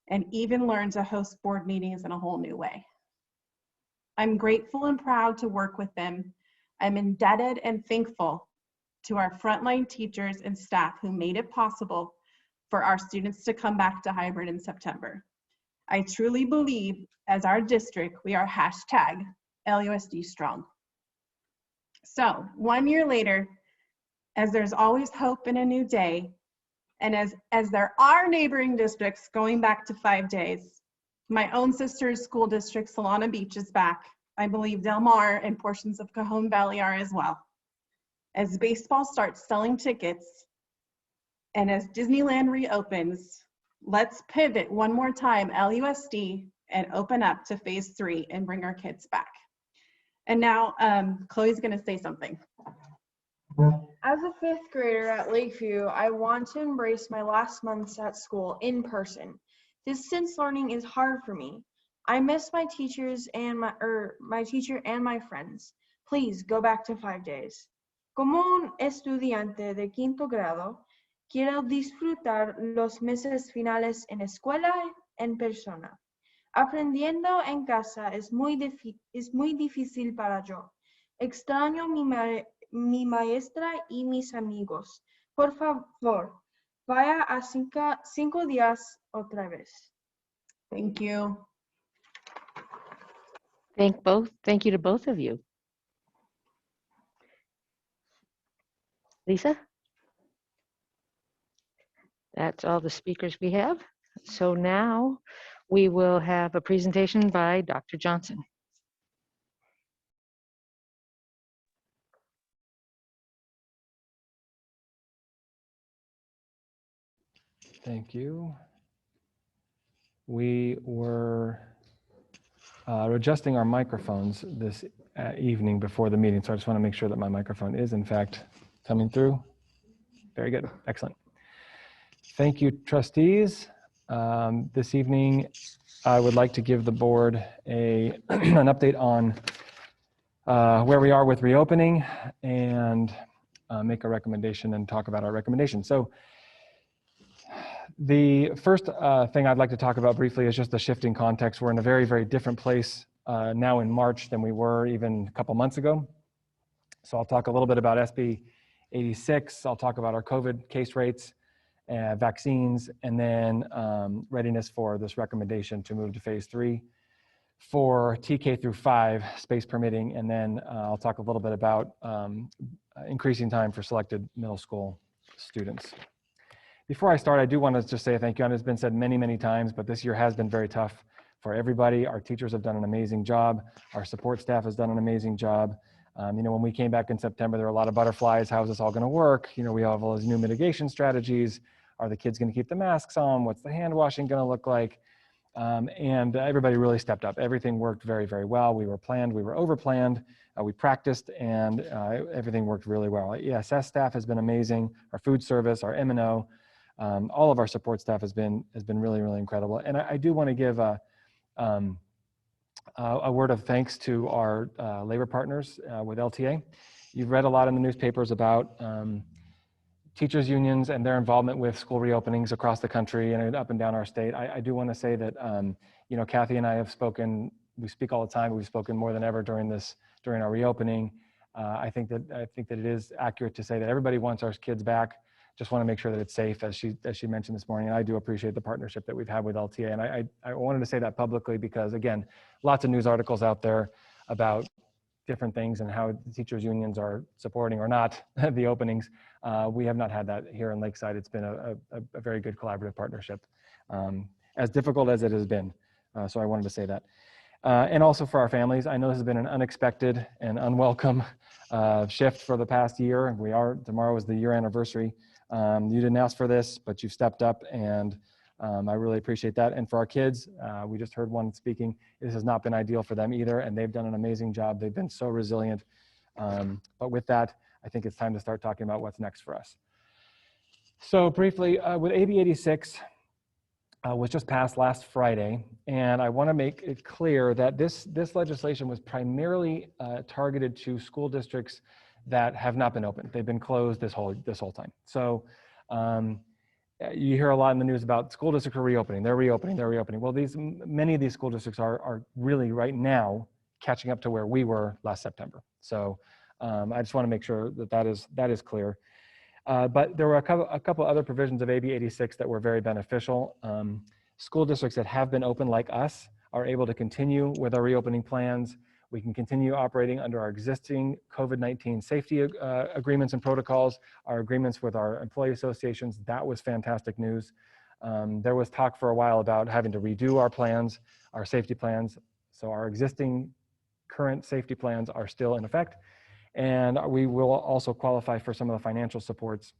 and even learn to host board meetings in a whole new way. I'm grateful and proud to work with them. I'm indebted and thankful to our frontline teachers and staff who made it possible for our students to come back to hybrid in September. I truly believe as our district, we are #LUSD strong. So 1 year later, as there's always hope in a new day, and as there are neighboring districts going back to 5 days, my own sister's school district, Solana Beach, is back. I believe Del Mar and portions of Cajon Valley are as well. As baseball starts selling tickets, and as Disneyland reopens, let's pivot one more time, LUSD, and open up to phase 3 and bring our kids back. And now, Chloe's gonna say something. As a 5th grader at Lakeview, I want to embrace my last months at school in person. Distance learning is hard for me. I miss my teachers and my teacher and my friends. Please go back to 5 days. Como un estudiante de 5º grado, quiero disfrutar los meses finales en escuela en persona. Aprendiendo en casa es muy difícil para yo. Extraño mi maestra y mis amigos. Por favor, vaya a 5 días otra vez. Thank you. Thank you to both of you. Lisa? That's all the speakers we have. So now we will have a presentation by Dr. Johnson. Thank you. We were adjusting our microphones this evening before the meeting, so I just want to make sure that my microphone is in fact coming through. Very good, excellent. Thank you, trustees. This evening, I would like to give the board an update on where we are with reopening and make a recommendation and talk about our recommendation. So the first thing I'd like to talk about briefly is just the shifting context. We're in a very, very different place now in March than we were even a couple months ago. So I'll talk a little bit about SB 86. I'll talk about our COVID case rates, vaccines, and then readiness for this recommendation to move to phase 3 for TK through 5, space permitting, and then I'll talk a little bit about increasing time for selected middle school students. Before I start, I do want to just say thank you, and it's been said many, many times, but this year has been very tough for everybody. Our teachers have done an amazing job. Our support staff has done an amazing job. You know, when we came back in September, there were a lot of butterflies. How is this all going to work? You know, we have all those new mitigation strategies. Are the kids going to keep the masks on? What's the hand washing going to look like? And everybody really stepped up. Everything worked very, very well. We were planned, we were over-planned, we practiced, and everything worked really well. Our ESS staff has been amazing. Our food service, our M&O, all of our support staff has been really, really incredible. And I do want to give a word of thanks to our labor partners with LTA. You've read a lot in the newspapers about teachers unions and their involvement with school reopenings across the country and up and down our state. I do want to say that, you know, Kathy and I have spoken, we speak all the time, but we've spoken more than ever during our reopening. I think that it is accurate to say that everybody wants our kids back. Just want to make sure that it's safe, as she mentioned this morning. And I do appreciate the partnership that we've had with LTA. And I wanted to say that publicly because, again, lots of news articles out there about different things and how the teachers unions are supporting or not the openings. We have not had that here in Lakeside. It's been a very good collaborative partnership, as difficult as it has been. So I wanted to say that. And also for our families, I know this has been an unexpected and unwelcome shift for the past year. Tomorrow is the year anniversary. You didn't ask for this, but you've stepped up, and I really appreciate that. And for our kids, we just heard one speaking. This has not been ideal for them either, and they've done an amazing job. They've been so resilient. But with that, I think it's time to start talking about what's next for us. So briefly, with AB 86, was just passed last Friday, and I want to make it clear that this legislation was primarily targeted to school districts that have not been open. They've been closed this whole time. So you hear a lot in the news about school districts are reopening. They're reopening. Well, many of these school districts are really right now catching up to where we were last September. So I just want to make sure that is clear. But there were a couple other provisions of AB 86 that were very beneficial. School districts that have been open like us are able to continue with our reopening plans. We can continue operating under our existing COVID-19 safety agreements and protocols, our agreements with our employee associations. That was fantastic news. There was talk for a while about having to redo our plans, our safety plans. So our existing current safety plans are still in effect. And we will also qualify for some of the financial supports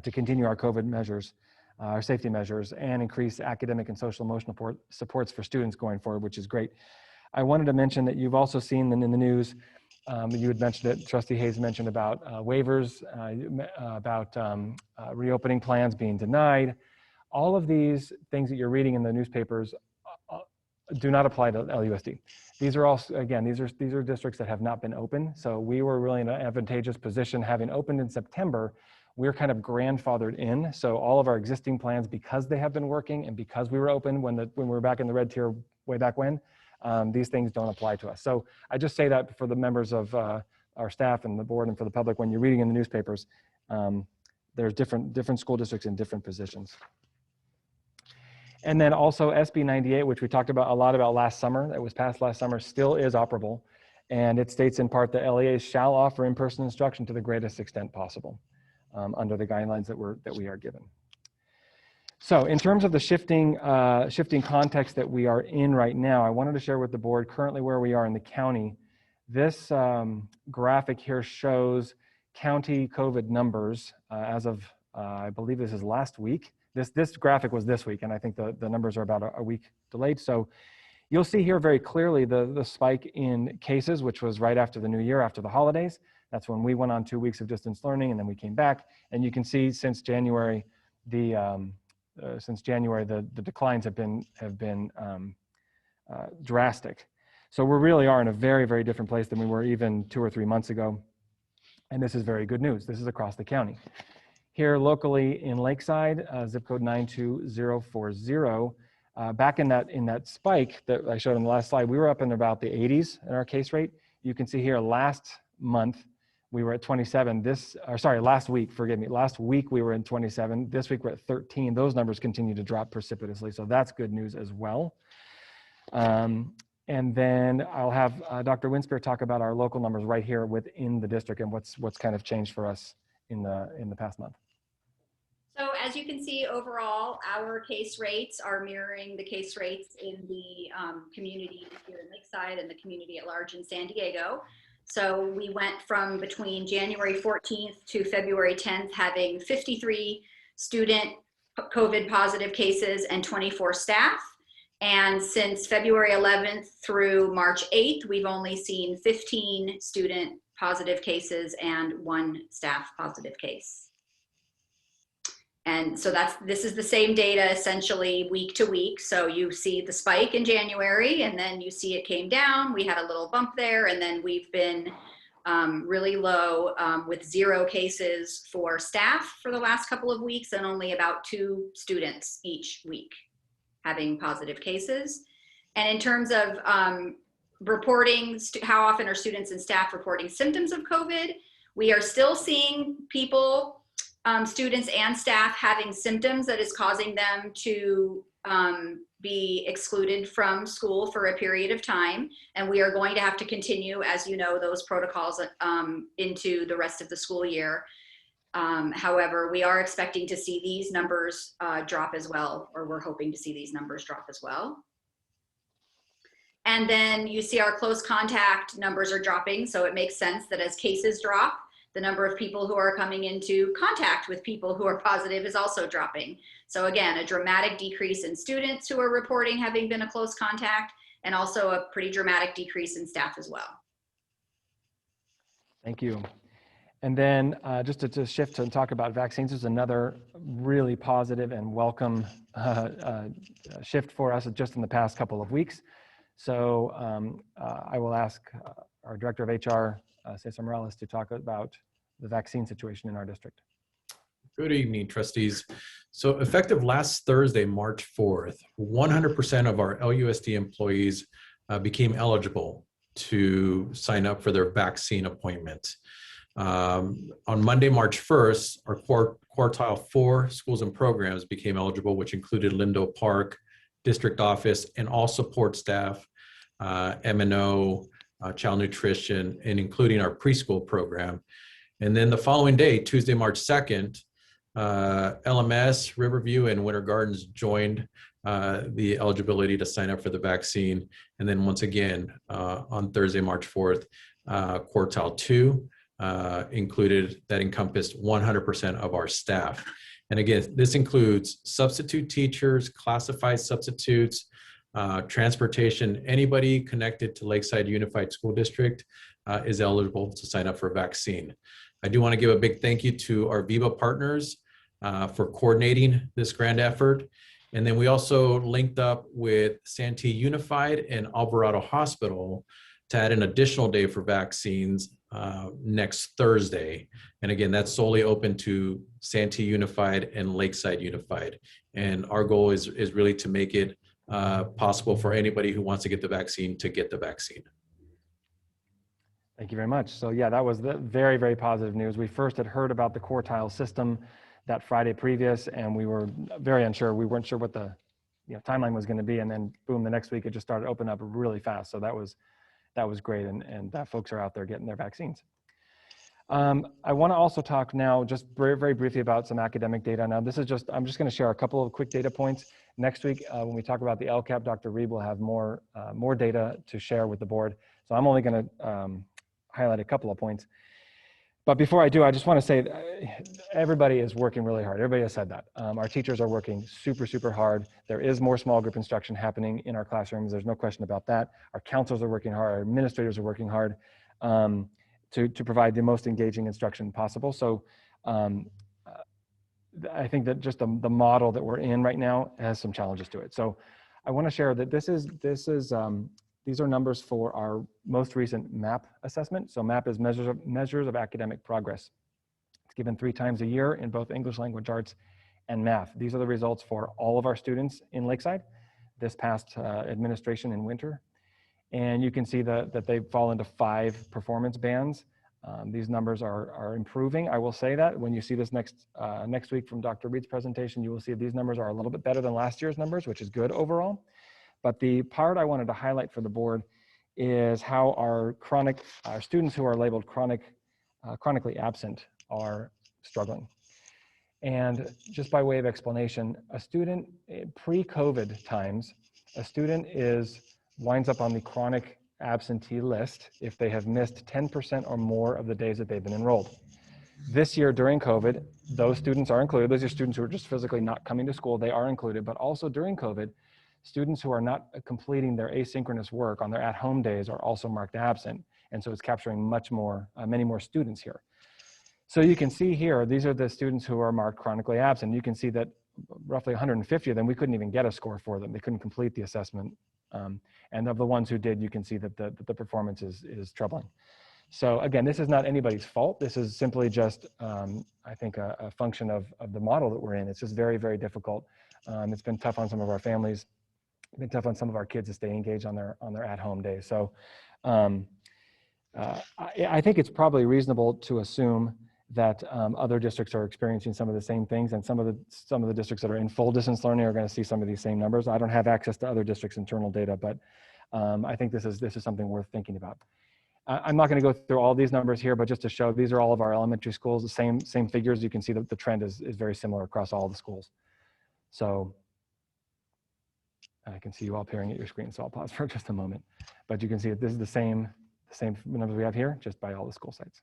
to continue our COVID measures, our safety measures, and increase academic and social emotional supports for students going forward, which is great. I wanted to mention that you've also seen in the news, you had mentioned it, Trustee Hayes mentioned about waivers, about reopening plans being denied. All of these things that you're reading in the newspapers do not apply to LUSD. These are also, again, these are districts that have not been open. So we were really in an advantageous position having opened in September. We're kind of grandfathered in. So all of our existing plans, because they have been working and because we were open when we were back in the red tier way back when, these things don't apply to us. So I just say that for the members of our staff and the board and for the public, when you're reading in the newspapers, there's different school districts in different positions. And then also SB 98, which we talked about a lot about last summer, that was passed last summer, still is operable. And it states in part that LEAs shall offer in-person instruction to the greatest extent possible under the guidelines that we are given. So in terms of the shifting context that we are in right now, I wanted to share with the board currently where we are in the county. This graphic here shows county COVID numbers as of, I believe this is last week. This graphic was this week, and I think the numbers are about a week delayed. So you'll see here very clearly the spike in cases, which was right after the new year, after the holidays. That's when we went on 2 weeks of distance learning, and then we came back. And you can see since January, the declines have been drastic. So we really are in a very, very different place than we were even 2 or 3 months ago. And this is very good news. This is across the county. Here locally in Lakeside, zip code 92040, back in that spike that I showed on the last slide, we were up in about the 80s in our case rate. You can see here last month, we were at 27. Last week, forgive me. Last week we were in 27. This week we're at 13. Those numbers continue to drop precipitously. So that's good news as well. And then I'll have Dr. Winspear talk about our local numbers right here within the district and what's kind of changed for us in the past month. So as you can see, overall, our case rates are mirroring the case rates in the community here in Lakeside and the community at large in San Diego. So we went from between January 14th to February 10th having 53 student COVID positive cases and 24 staff. And since February 11th through March 8th, we've only seen 15 student positive cases and 1 staff positive case. And so this is the same data essentially week to week. So you see the spike in January and then you see it came down. We had a little bump there and then we've been really low with 0 cases for staff for the last couple of weeks and only about 2 students each week having positive cases. And in terms of reporting, how often are students and staff reporting symptoms of COVID? We are still seeing people, students and staff having symptoms that is causing them to be excluded from school for a period of time. And we are going to have to continue, as you know, those protocols into the rest of the school year. However, we are expecting to see these numbers drop as well, or we're hoping to see these numbers drop as well. And then you see our close contact numbers are dropping. So it makes sense that as cases drop, the number of people who are coming into contact with people who are positive is also dropping. So again, a dramatic decrease in students who are reporting having been a close contact, and also a pretty dramatic decrease in staff as well. Thank you. And then just to shift to talk about vaccines, is another really positive and welcome shift for us just in the past couple of weeks. So I will ask our Director of HR, Cesar Morales, to talk about the vaccine situation in our district. Good evening, trustees. So effective last Thursday, March 4th, 100% of our LUSD employees became eligible to sign up for their vaccine appointment. On Monday, March 1st, our quartile 4 schools and programs became eligible, which included Lindo Park, district office, and all support staff, M&O, child nutrition, and including our preschool program. And then the following day, Tuesday, March 2nd, LMS, Riverview, and Winter Gardens joined the eligibility to sign up for the vaccine. And then once again, on Thursday, March 4th, quartile 2 included, that encompassed 100% of our staff. And again, this includes substitute teachers, classified substitutes, transportation. Anybody connected to Lakeside Unified School District is eligible to sign up for a vaccine. I do want to give a big thank you to our Viva partners for coordinating this grand effort. And then we also linked up with Santee Unified and Alvarado Hospital to add an additional day for vaccines next Thursday. And again, that's solely open to Santee Unified and Lakeside Unified. And our goal is really to make it possible for anybody who wants to get the vaccine to get the vaccine. Thank you very much. So yeah, that was the very, very positive news. We first had heard about the quartile system that Friday previous, and we were very unsure. We weren't sure what the timeline was going to be, and then boom, the next week it just started opening up really fast. So that was great, and that folks are out there getting their vaccines. I want to also talk now just very, very briefly about some academic data. Now, this is I'm just going to share a couple of quick data points. Next week, when we talk about the LCAP, Dr. Reed will have more data to share with the board. So I'm only going to highlight a couple of points. But before I do, I just want to say everybody is working really hard. Everybody has said that. Our teachers are working super, super hard. There is more small group instruction happening in our classrooms. There's no question about that. Our counselors are working hard. Our administrators are working hard to provide the most engaging instruction possible. So I think that just the model that we're in right now has some challenges to it. So I want to share that these are numbers for our most recent MAP assessment. So MAP is measures of academic progress. It's given 3 times a year in both English language arts and math. These are the results for all of our students in Lakeside this past administration in winter. And you can see that they fall into 5 performance bands. These numbers are improving. I will say that when you see this next week from Dr. Reed's presentation, you will see these numbers are a little bit better than last year's numbers, which is good overall. But the part I wanted to highlight for the board is how our students who are labeled chronically absent are struggling. And just by way of explanation, a student pre-COVID times, a student winds up on the chronic absentee list if they have missed 10% or more of the days that they've been enrolled. This year during COVID, those students are included. Those are students who are just physically not coming to school. They are included, but also during COVID, students who are not completing their asynchronous work on their at-home days are also marked absent. And so it's capturing many more students here. So you can see here, these are the students who are marked chronically absent. You can see that roughly 150 of them, we couldn't even get a score for them. They couldn't complete the assessment. And of the ones who did, you can see that the performance is troubling. So again, this is not anybody's fault. This is simply just, I think, a function of the model that we're in. It's just very, very difficult. It's been tough on some of our families. It's been tough on some of our kids to stay engaged on their at-home days. So I think it's probably reasonable to assume that other districts are experiencing some of the same things, and some of the districts that are in full distance learning are going to see some of these same numbers. I don't have access to other districts' internal data, but I think this is something worth thinking about. I'm not going to go through all these numbers here, but just to show, these are all of our elementary schools, the same figures. You can see that the trend is very similar across all the schools. So I can see you all peering at your screen, so I'll pause for just a moment. But you can see that this is the same numbers we have here, just by all the school sites.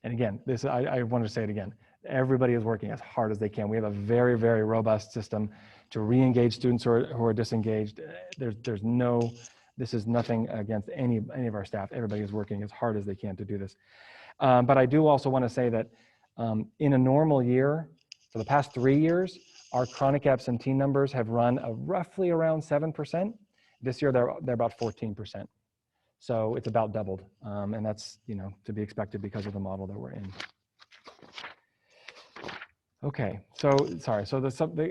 And again, I wanted to say it again. Everybody is working as hard as they can. We have a very, very robust system to re-engage students who are disengaged. This is nothing against any of our staff. Everybody is working as hard as they can to do this. But I do also want to say that in a normal year, for the past 3 years, our chronic absentee numbers have run roughly around 7%. This year, they're about 14%. So it's about doubled, and that's to be expected because of the model that we're in. Okay, so sorry. So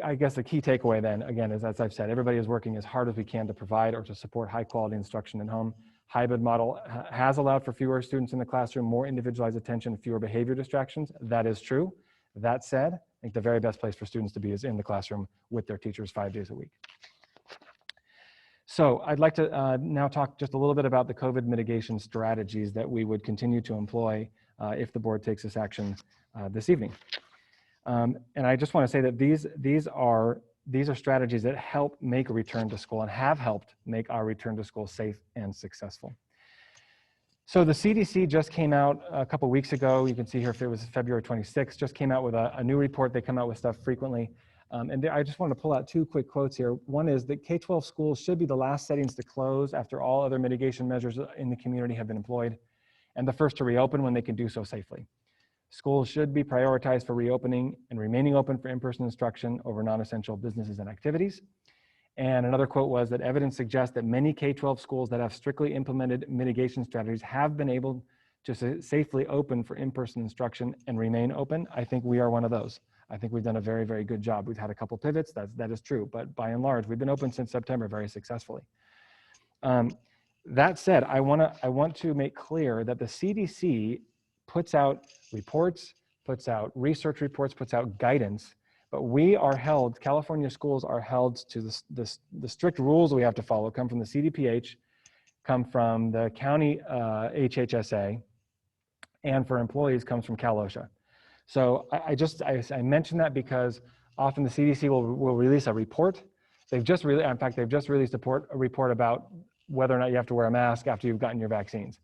I guess the key takeaway then, again, is as I've said, everybody is working as hard as we can to provide or to support high quality instruction at home. Hybrid model has allowed for fewer students in the classroom, more individualized attention, fewer behavior distractions. That is true. That said, I think the very best place for students to be is in the classroom with their teachers 5 days a week. So I'd like to now talk just a little bit about the COVID mitigation strategies that we would continue to employ if the board takes this action this evening. And I just want to say that these are strategies that help make a return to school and have helped make our return to school safe and successful. So the CDC just came out a couple weeks ago. You can see here if it was February 26th, just came out with a new report. They come out with stuff frequently. And I just want to pull out 2 quick quotes here. One is that K-12 schools should be the last settings to close after all other mitigation measures in the community have been employed, and the first to reopen when they can do so safely. Schools should be prioritized for reopening and remaining open for in-person instruction over non-essential businesses and activities. And another quote was that evidence suggests that many K-12 schools that have strictly implemented mitigation strategies have been able to safely open for in-person instruction and remain open. I think we are one of those. I think we've done a very, very good job. We've had a couple pivots, that is true, but by and large, we've been open since September very successfully. That said, I want to make clear that the CDC puts out reports, puts out research reports, puts out guidance, but we are held, California schools are held to the strict rules we have to follow, come from the CDPH, come from the county HHSA, and for employees comes from Cal OSHA. So I mention that because often the CDC will release a report. In fact, they've just released a report about whether or not you have to wear a mask after you've gotten your vaccines.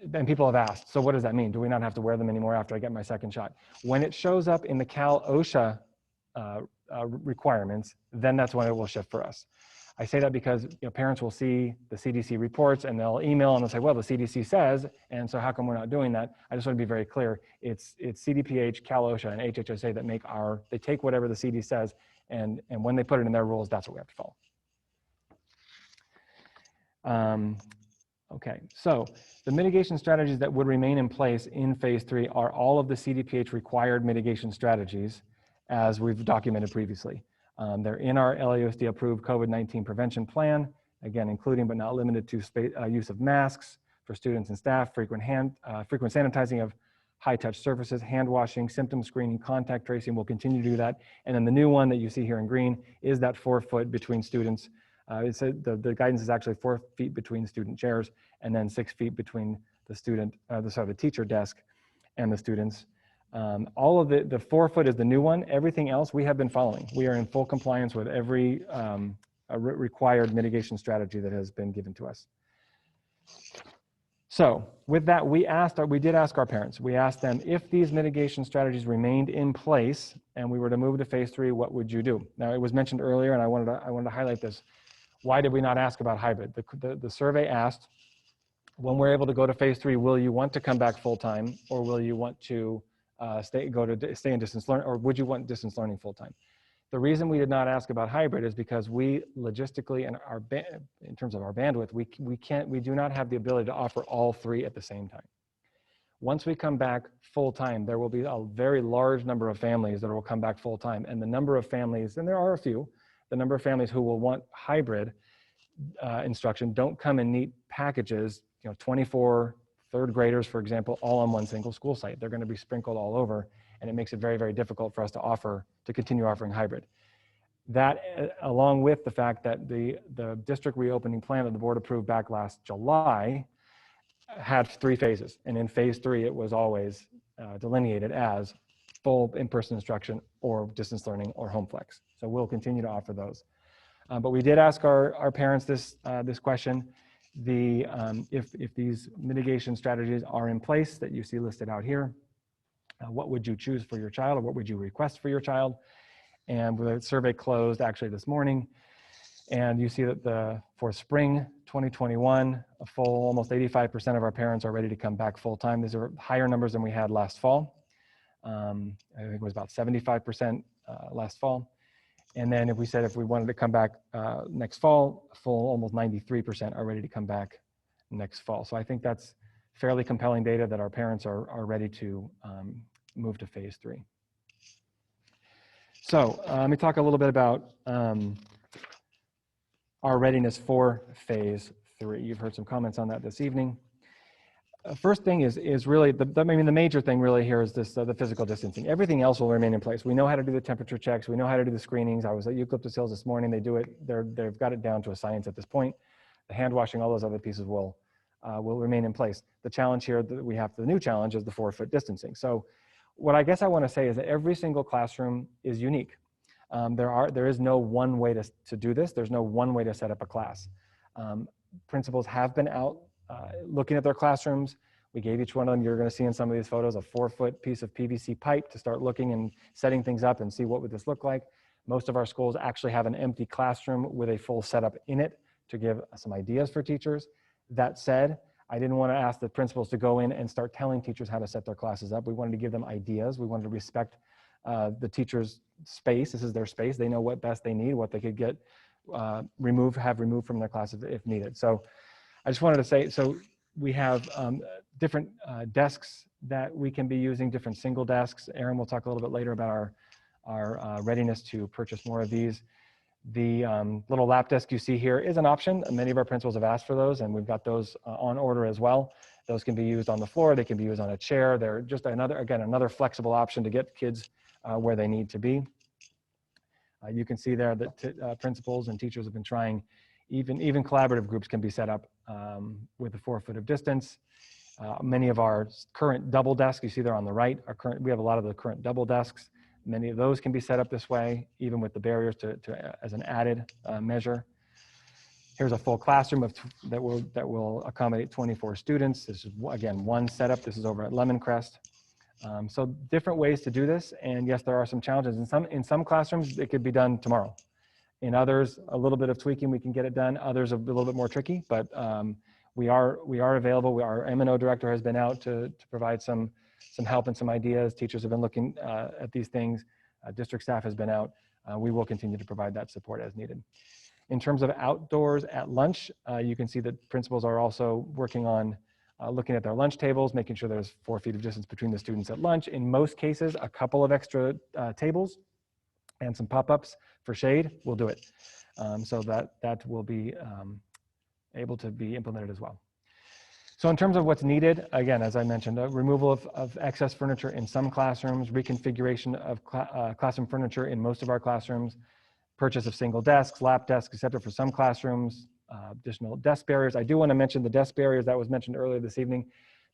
then people have asked, so what does that mean? Do we not have to wear them anymore after I get my second shot? When it shows up in the Cal OSHA requirements, then that's when it will shift for us. I say that because parents will see the CDC reports and they'll email and they'll say, well, the CDC says, and so how come we're not doing that? I just want to be very clear. It's CDPH, Cal OSHA, and HHSA that they take whatever the CD says, and when they put it in their rules, that's what we have to follow. Okay, so the mitigation strategies that would remain in place in phase 3 are all of the CDPH required mitigation strategies as we've documented previously. They're in our LUSD approved COVID-19 prevention plan, again, including but not limited to use of masks for students and staff, frequent sanitizing of high touch surfaces, hand washing, symptom screening, contact tracing. We'll continue to do that. And then the new one that you see here in green is that 4 foot between students. The guidance is actually 4 feet between student chairs and then 6 feet between the teacher desk and the students. All of the 4 foot is the new one. Everything else we have been following. We are in full compliance with every required mitigation strategy that has been given to us. So with that, we did ask our parents. We asked them, if these mitigation strategies remained in place and we were to move to phase 3, what would you do? Now, it was mentioned earlier, and I wanted to highlight this. Why did we not ask about hybrid? The survey asked, when we're able to go to phase 3, will you want to come back full-time, or will you want to stay in distance learning, or would you want distance learning full-time? The reason we did not ask about hybrid is because we logistically and in terms of our bandwidth, we do not have the ability to offer all 3 at the same time. Once we come back full-time, there will be a very large number of families that will come back full-time, and the number of families, and there are a few, the number of families who will want hybrid instruction don't come in neat packages, 24 third graders, for example, all on one single school site. They're going to be sprinkled all over, and it makes it very, very difficult for us to continue offering hybrid. That, along with the fact that the district reopening plan that the board approved back last July had 3 phases, and in phase 3, it was always delineated as full in-person instruction or distance learning or home flex. So we'll continue to offer those. But we did ask our parents this question. If these mitigation strategies are in place that you see listed out here, what would you choose for your child, or what would you request for your child? And the survey closed actually this morning. And you see that for spring 2021, almost 85% of our parents are ready to come back full time. These are higher numbers than we had last fall. I think it was about 75% last fall. And then if we wanted to come back next fall, almost 93% are ready to come back next fall. So I think that's fairly compelling data that our parents are ready to move to phase 3. So let me talk a little bit about our readiness for phase 3. You've heard some comments on that this evening. First thing is really, the major thing really here is this, the physical distancing. Everything else will remain in place. We know how to do the temperature checks. We know how to do the screenings. I was at Eucalyptus Hills this morning. They do it, they've got it down to a science at this point. The hand washing, all those other pieces will remain in place. The challenge here that we have, the new challenge, is the 4 foot distancing. So what I guess I want to say is that every single classroom is unique. There is no one way to do this. There's no one way to set up a class. Principals have been out looking at their classrooms. We gave each one of them, you're going to see in some of these photos, a 4 foot piece of PVC pipe to start looking and setting things up and see what would this look like. Most of our schools actually have an empty classroom with a full setup in it to give some ideas for teachers. That said, I didn't want to ask the principals to go in and start telling teachers how to set their classes up. We wanted to give them ideas. We wanted to respect the teachers' space. This is their space. They know what best they need, what they could get have removed from their classes if needed. So I just wanted to say, so we have different desks that we can be using, different single desks. Aaron will talk a little bit later about our readiness to purchase more of these. The little lap desk you see here is an option. Many of our principals have asked for those, and we've got those on order as well. Those can be used on the floor. They can be used on a chair. They're just another flexible option to get kids where they need to be. You can see there that principals and teachers have been trying. Even collaborative groups can be set up with a 4 foot of distance. Many of our current double desks, you see there on the right, we have a lot of the current double desks. Many of those can be set up this way, even with the barriers as an added measure. Here's a full classroom that will accommodate 24 students. This is, again, one setup. This is over at Lemoncrest. So different ways to do this. And yes, there are some challenges. In some classrooms, it could be done tomorrow. In others, a little bit of tweaking, we can get it done. Others are a little bit more tricky, but we are available. Our M&O director has been out to provide some help and some ideas. Teachers have been looking at these things. District staff has been out. We will continue to provide that support as needed. In terms of outdoors at lunch, you can see that principals are also working on looking at their lunch tables, making sure there's 4 feet of distance between the students at lunch. In most cases, a couple of extra tables and some pop-ups for shade will do it. So that will be able to be implemented as well. So in terms of what's needed, again, as I mentioned, removal of excess furniture in some classrooms, reconfiguration of classroom furniture in most of our classrooms, purchase of single desks, lap desks, et cetera, for some classrooms, additional desk barriers. I do want to mention the desk barriers that was mentioned earlier this evening.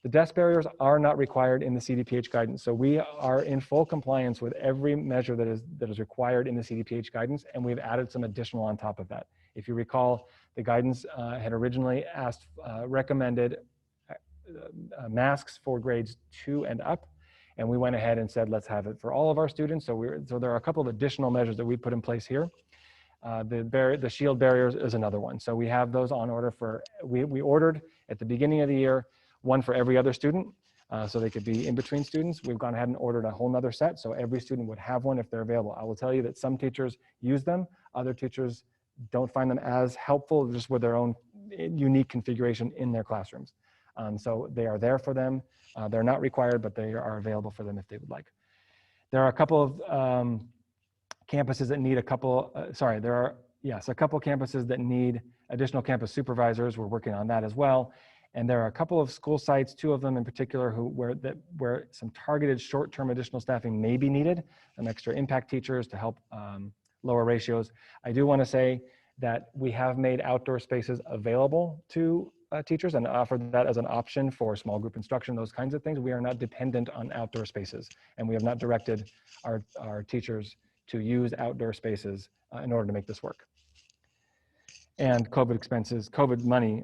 The desk barriers are not required in the CDPH guidance. So we are in full compliance with every measure that is required in the CDPH guidance, and we've added some additional on top of that. If you recall, the guidance had originally recommended masks for grades 2 and up, and we went ahead and said, let's have it for all of our students. So there are a couple of additional measures that we put in place here. The shield barriers is another one. So we have those on order for, we ordered at the beginning of the year, one for every other student, so they could be in between students. We've gone ahead and ordered a whole nother set, so every student would have one if they're available. I will tell you that some teachers use them, other teachers don't find them as helpful, just with their own unique configuration in their classrooms. So they are there for them. They're not required, but they are available for them if they would like. There are a couple of campuses that need a couple, there are, yes, a couple campuses that need additional campus supervisors. We're working on that as well. And there are a couple of school sites, 2 of them in particular, where some targeted short-term additional staffing may be needed, some extra impact teachers to help lower ratios. I do want to say that we have made outdoor spaces available to teachers and offered that as an option for small group instruction, those kinds of things. We are not dependent on outdoor spaces, and we have not directed our teachers to use outdoor spaces in order to make this work. And COVID money,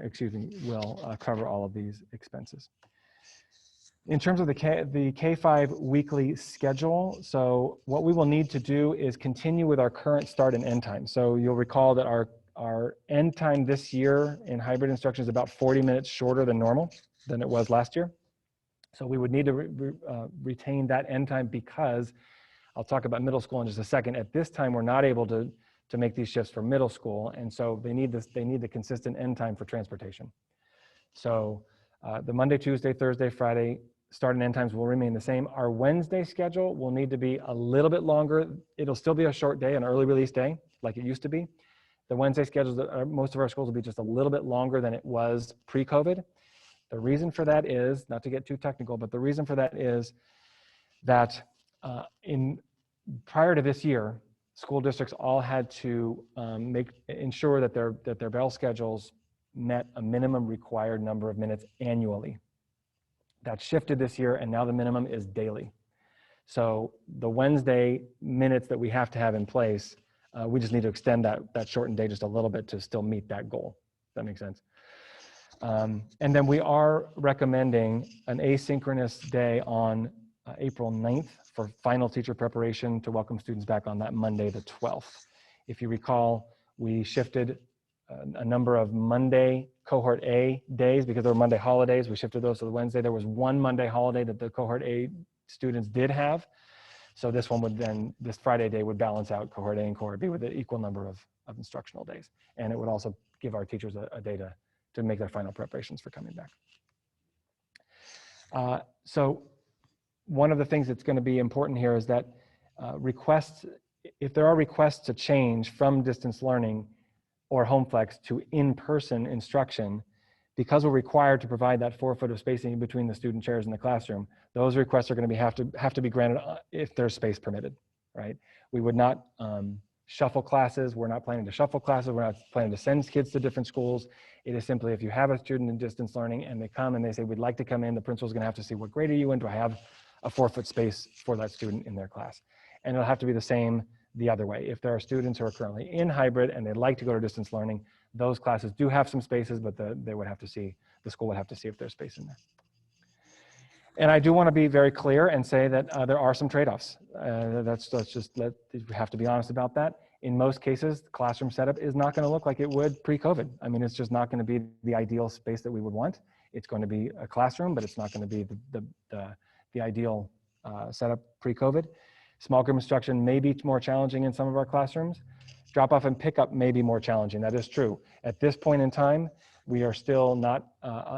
will cover all of these expenses. In terms of the K-5 weekly schedule, so what we will need to do is continue with our current start and end time. So you'll recall that our end time this year in hybrid instruction is about 40 minutes shorter than normal than it was last year. So we would need to retain that end time because I'll talk about middle school in just a second. At this time, we're not able to make these shifts for middle school. And so they need the consistent end time for transportation. So the Monday, Tuesday, Thursday, Friday start and end times will remain the same. Our Wednesday schedule will need to be a little bit longer. It'll still be a short day, an early release day, like it used to be. The Wednesday schedules, most of our schools will be just a little bit longer than it was pre-COVID. The reason for that is, not to get too technical, but the reason for that is that prior to this year, school districts all had to ensure that their bell schedules met a minimum required number of minutes annually. That shifted this year, and now the minimum is daily. So the Wednesday minutes that we have to have in place, we just need to extend that shortened day just a little bit to still meet that goal. Does that make sense? And then we are recommending an asynchronous day on April 9th for final teacher preparation to welcome students back on that Monday, the 12th. If you recall, we shifted a number of Monday cohort A days because there were Monday holidays. We shifted those to the Wednesday. There was one Monday holiday that the cohort A students did have. So this Friday day would balance out cohort A and cohort B with an equal number of instructional days. And it would also give our teachers a day to make their final preparations for coming back. So one of the things that's going to be important here is that if there are requests to change from distance learning or HomeFlex to in-person instruction, because we're required to provide that 4 foot of spacing between the student chairs in the classroom, those requests are going to have to be granted if there's space permitted, right? We would not shuffle classes. We're not planning to shuffle classes. We're not planning to send kids to different schools. It is simply if you have a student in distance learning and they come and they say, we'd like to come in, the principal's going to have to see what grade are you in? Do I have a 4 foot space for that student in their class? And it'll have to be the same the other way. If there are students who are currently in hybrid and they'd like to go to distance learning, Those classes do have some spaces, but they would have to see, the school would have to see if there's space in there. And I do want to be very clear and say that there are some trade-offs. We have to be honest about that. In most cases, the classroom setup is not going to look like it would pre-COVID. I mean, it's just not going to be the ideal space that we would want. It's going to be a classroom, but it's not going to be the ideal setup pre-COVID. Small group instruction may be more challenging in some of our classrooms. Drop-off and pickup may be more challenging. That is true. At this point in time, we are still not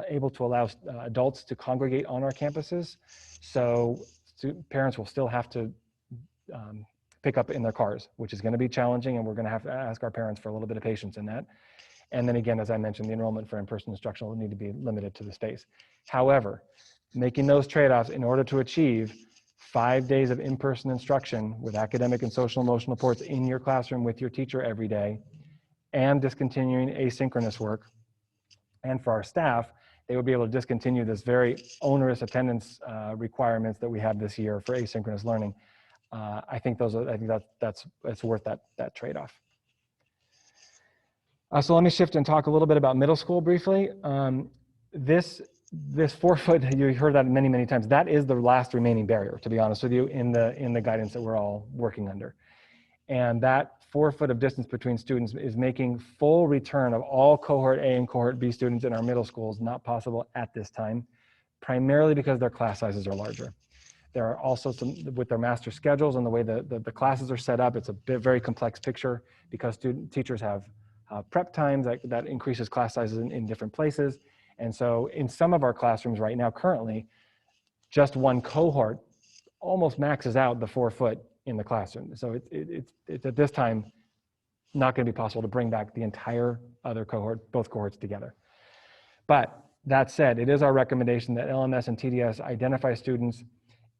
able to allow adults to congregate on our campuses. So parents will still have to pick up in their cars, which is going to be challenging, and we're going to have to ask our parents for a little bit of patience in that. And then again, as I mentioned, the enrollment for in-person instruction will need to be limited to the space. However, making those trade-offs in order to achieve 5 days of in-person instruction with academic and social emotional supports in your classroom with your teacher every day, and discontinuing asynchronous work, and for our staff, they would be able to discontinue this very onerous attendance requirements that we have this year for asynchronous learning. I think that's worth that trade-off. So let me shift and talk a little bit about middle school briefly. This 4 foot, you heard that many times. That is the last remaining barrier, to be honest with you, in the guidance that we're all working under. And that 4 foot of distance between students is making full return of all cohort A and cohort B students in our middle schools not possible at this time, primarily because their class sizes are larger. There are also some, with their master schedules and the way the classes are set up, it's a very complex picture because teachers have prep times that increases class sizes in different places. And so in some of our classrooms right now, currently, just one cohort almost maxes out the 4 foot in the classroom. So it's at this time not going to be possible to bring back the entire other cohort, both cohorts together. But that said, it is our recommendation that LMS and TDS identify students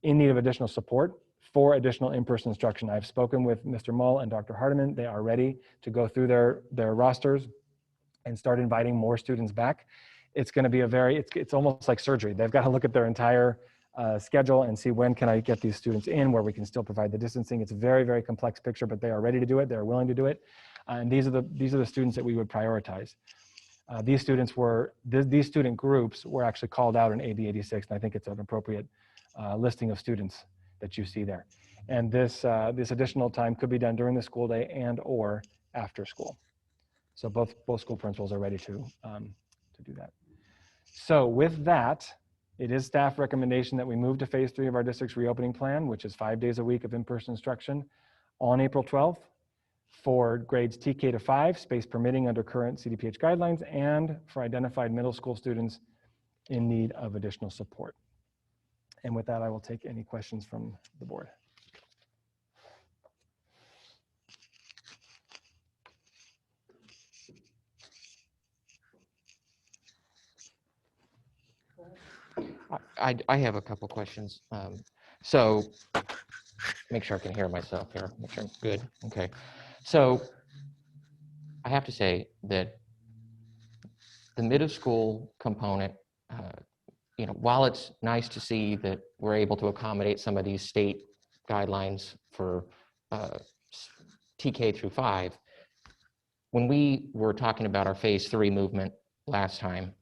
in need of additional support for additional in-person instruction. I've spoken with Mr. Mull and Dr. Hardiman. They are ready to go through their rosters and start inviting more students back. It's going to be it's almost like surgery. They've got to look at their entire schedule and see when can I get these students in where we can still provide the distancing. It's a very complex picture, but they are ready to do it. They're willing to do it. And these are the students that we would prioritize. These student groups were actually called out in AB 86, and I think it's an appropriate listing of students that you see there. And this additional time could be done during the school day and or after school. So both school principals are ready to do that. So with that, it is staff recommendation that we move to phase 3 of our district's reopening plan, which is 5 days a week of in-person instruction on April 12th for grades TK to 5, space permitting under current CDPH guidelines, and for identified middle school students in need of additional support. And with that, I will take any questions from the board. I have a couple questions. So make sure I can hear myself here. Make sure I'm good. Okay. So I have to say that the middle school component, while it's nice to see that we're able to accommodate some of these state guidelines for TK through 5, when we were talking about our phase 3 movement last time,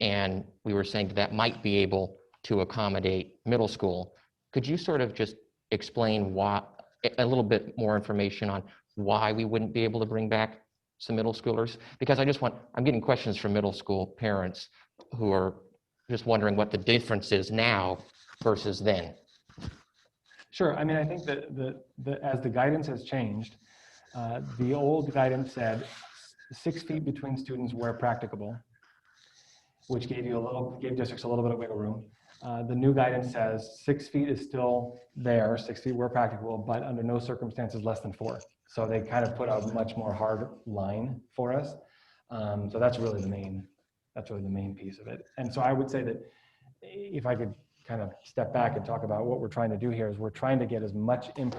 and we were saying that might be able to accommodate middle school, could you sort of just explain why, a little bit more information on why we wouldn't be able to bring back some middle schoolers? Because I'm getting questions from middle school parents who are just wondering what the difference is now versus then. Sure. I mean, I think that as the guidance has changed, the old guidance said 6 feet between students where practicable, which gave districts a little bit of wiggle room. The new guidance says 6 feet is still there, 6 feet where practicable, but under no circumstances less than 4. So they kind of put a much more hard line for us. So that's really the main piece of it. And so I would say that if I could kind of step back and talk about what we're trying to do here is we're trying to get as much in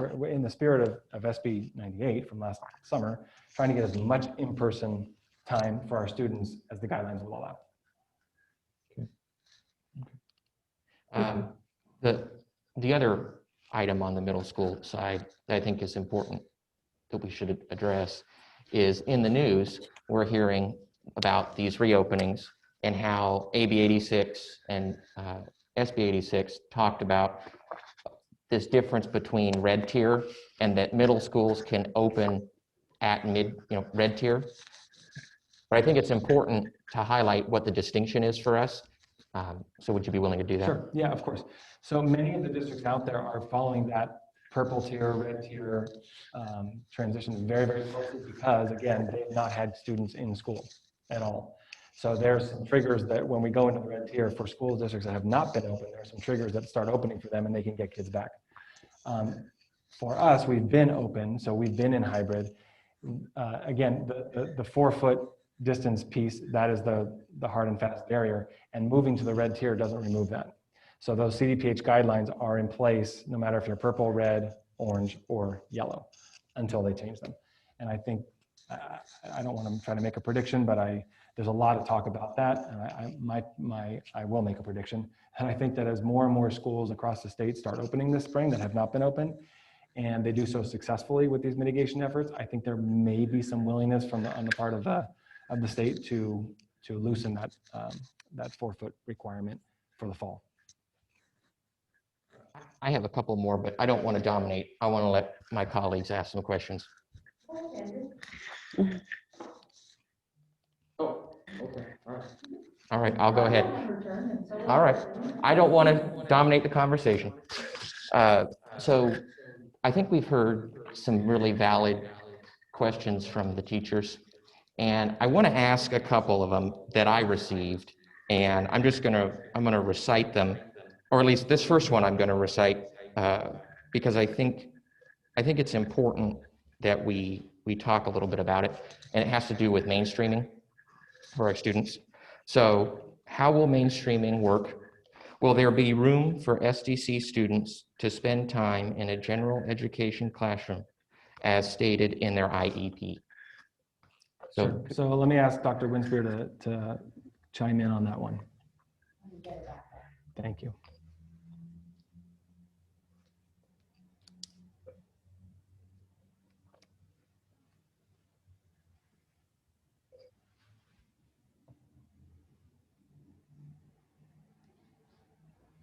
the spirit of SB 98 from last summer, trying to get as much in-person time for our students as the guidelines will allow. The other item on the middle school side that I think is important that we should address is in the news, we're hearing about these reopenings and how AB 86 and SB 86 talked about this difference between red tier and that middle schools can open at red tier. But I think it's important to highlight what the distinction is for us. So would you be willing to do that? Sure, yeah, of course. So many of the districts out there are following that purple tier, red tier transition very, very closely because, again, they've not had students in school at all. So there's some triggers that when we go into the red tier for school districts that have not been open, there are some triggers that start opening for them and they can get kids back. For us, we've been open, so we've been in hybrid. Again, the 4 foot distance piece, that is the hard and fast barrier, and moving to the red tier doesn't remove that. So those CDPH guidelines are in place no matter if you're purple, red, orange, or yellow until they change them. And I think, I don't want to try to make a prediction, but there's a lot of talk about that. And I will make a prediction. And I think that as more and more schools across the state start opening this spring that have not been open, and they do so successfully with these mitigation efforts, I think there may be some willingness on the part of the state to loosen that 4 foot requirement for the fall. I have a couple more, but I don't want to dominate. I want to let my colleagues ask some questions. Oh, okay, all right. All right, I'll go ahead. All right, I don't want to dominate the conversation. So I think we've heard some really valid questions from the teachers, and I want to ask a couple of them that I received, and I'm going to recite them, or at least this first one I'm going to recite because I think it's important that we talk a little bit about it, and it has to do with mainstreaming for our students. So how will mainstreaming work? Will there be room for SDC students to spend time in a general education classroom as stated in their IEP? So let me ask Dr. Winspear to chime in on that one. Thank you.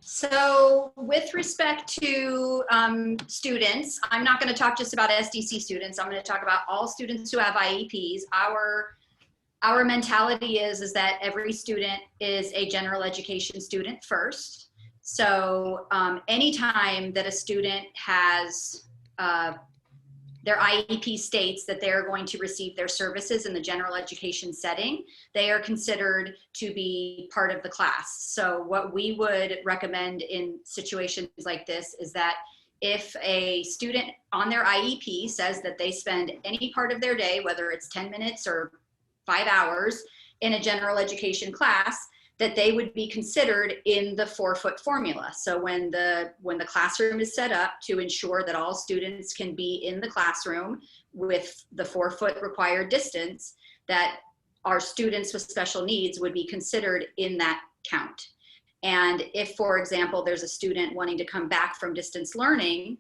So with respect to students, I'm not going to talk just about SDC students. I'm going to talk about all students who have IEPs. Our mentality is that every student is a general education student first. So anytime that a student has their IEP states that they're going to receive their services in the general education setting, they are considered to be part of the class. So what we would recommend in situations like this is that if a student on their IEP says that they spend any part of their day, whether it's 10 minutes or 5 hours in a general education class, that they would be considered in the 4 foot formula. So when the classroom is set up to ensure that all students can be in the classroom with the 4 foot required distance, that our students with special needs would be considered in that count. And if, for example, there's a student wanting to come back from distance learning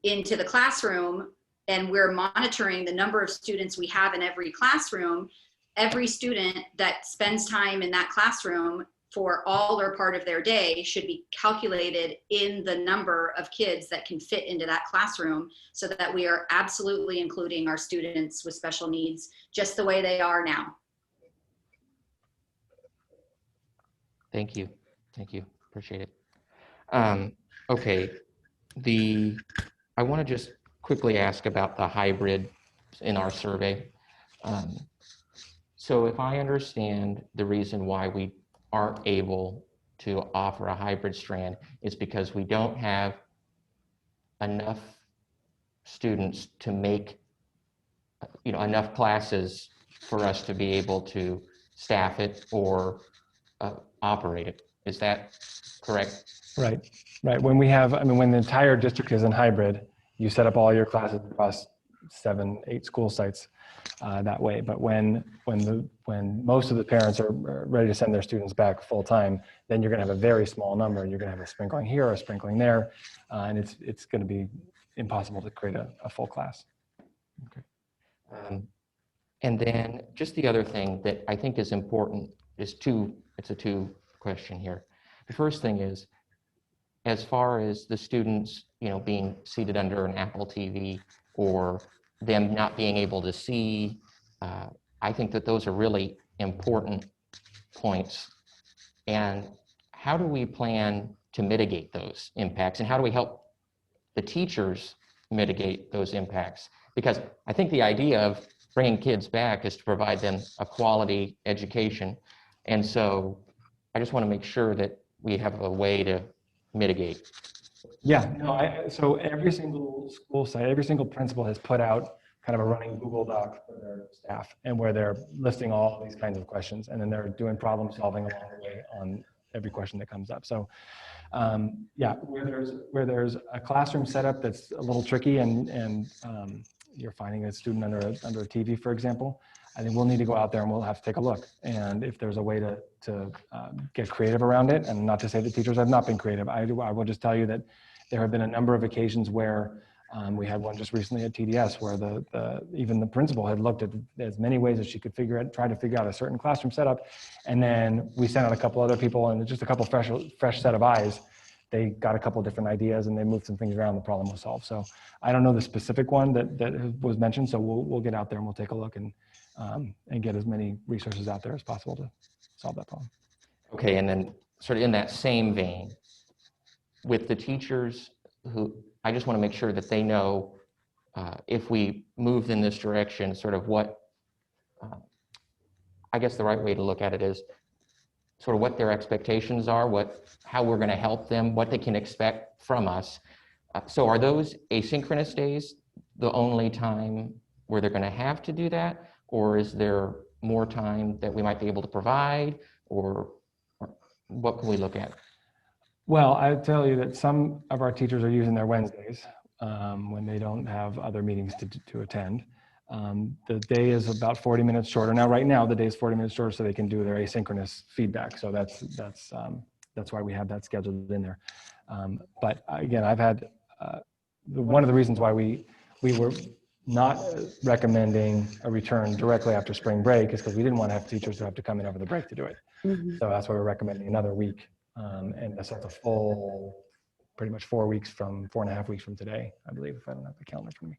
into the classroom, and we're monitoring the number of students we have in every classroom, every student that spends time in that classroom for all or part of their day should be calculated in the number of kids that can fit into that classroom, so that we are absolutely including our students with special needs just the way they are now. Thank you. Thank you. Appreciate it. Okay. I want to just quickly ask about the hybrid in our survey. So if I understand the reason why we aren't able to offer a hybrid strand is because we don't have enough students to make enough classes for us to be able to staff it or operate it. Is that correct? Right. When when the entire district is in hybrid, you set up all your classes across 7, 8 school sites that way. But when most of the parents are ready to send their students back full time, then you're going to have a very small number. You're going to have a sprinkling here, a sprinkling there, and it's going to be impossible to create a full class. Okay. And then just the other thing that I think is important is it's a two question here. The first thing is, as far as the students, being seated under an Apple TV or them not being able to see, I think that those are really important points. And how do we plan to mitigate those impacts? And how do we help the teachers mitigate those impacts? Because I think the idea of bringing kids back is to provide them a quality education. And so I just want to make sure that we have a way to mitigate. Yeah, no, so every single school site, every single principal has put out kind of a running Google Doc for their staff, and where they're listing all these kinds of questions, and then they're doing problem solving along the way on every question that comes up. So yeah, where there's a classroom setup that's a little tricky and you're finding a student under a TV, for example, I think we'll need to go out there and we'll have to take a look. And if there's a way to get creative around it, and not to say that teachers have not been creative, I will just tell you that there have been a number of occasions where we had one just recently at TDS where even the principal had looked at as many ways as she could try to figure out a certain classroom setup. And then we sent out a couple other people and just a couple fresh set of eyes. They got a couple of different ideas and they moved some things around, the problem was solved. So I don't know the specific one that was mentioned, so we'll get out there and we'll take a look and get as many resources out there as possible to solve that problem. Okay, and then sort of in that same vein, with the teachers I just want to make sure that they know if we moved in this direction, sort of what, I guess the right way to look at it is sort of what their expectations are, how we're going to help them, what they can expect from us. So are those asynchronous days the only time where they're going to have to do that? Or is there more time that we might be able to provide? Or what can we look at? Well, I tell you that some of our teachers are using their Wednesdays when they don't have other meetings to attend. The day is about 40 minutes shorter. Now, right now, the day is 40 minutes shorter so they can do their asynchronous feedback. So that's why we have that scheduled in there. But again, I've had, one of the reasons why we were not recommending a return directly after spring break is because we didn't want to have teachers who have to come in over the break to do it. Mm-hmm. So that's why we're recommending another week. And that's a full, pretty much 4.5 weeks from today, I believe, if I don't have the calendar for me.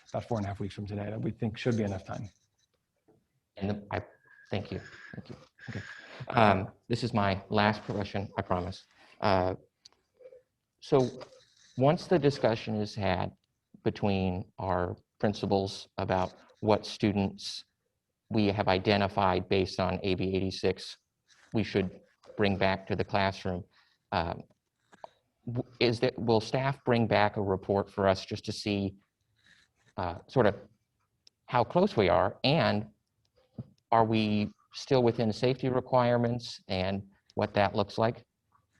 About 4.5 weeks from today that we think should be enough time. And thank you. Okay. This is my last question, I promise. So once the discussion is had between our principals about what students we have identified based on AB 86 we should bring back to the classroom, will staff bring back a report for us just to see sort of how close we are, and are we still within safety requirements and what that looks like?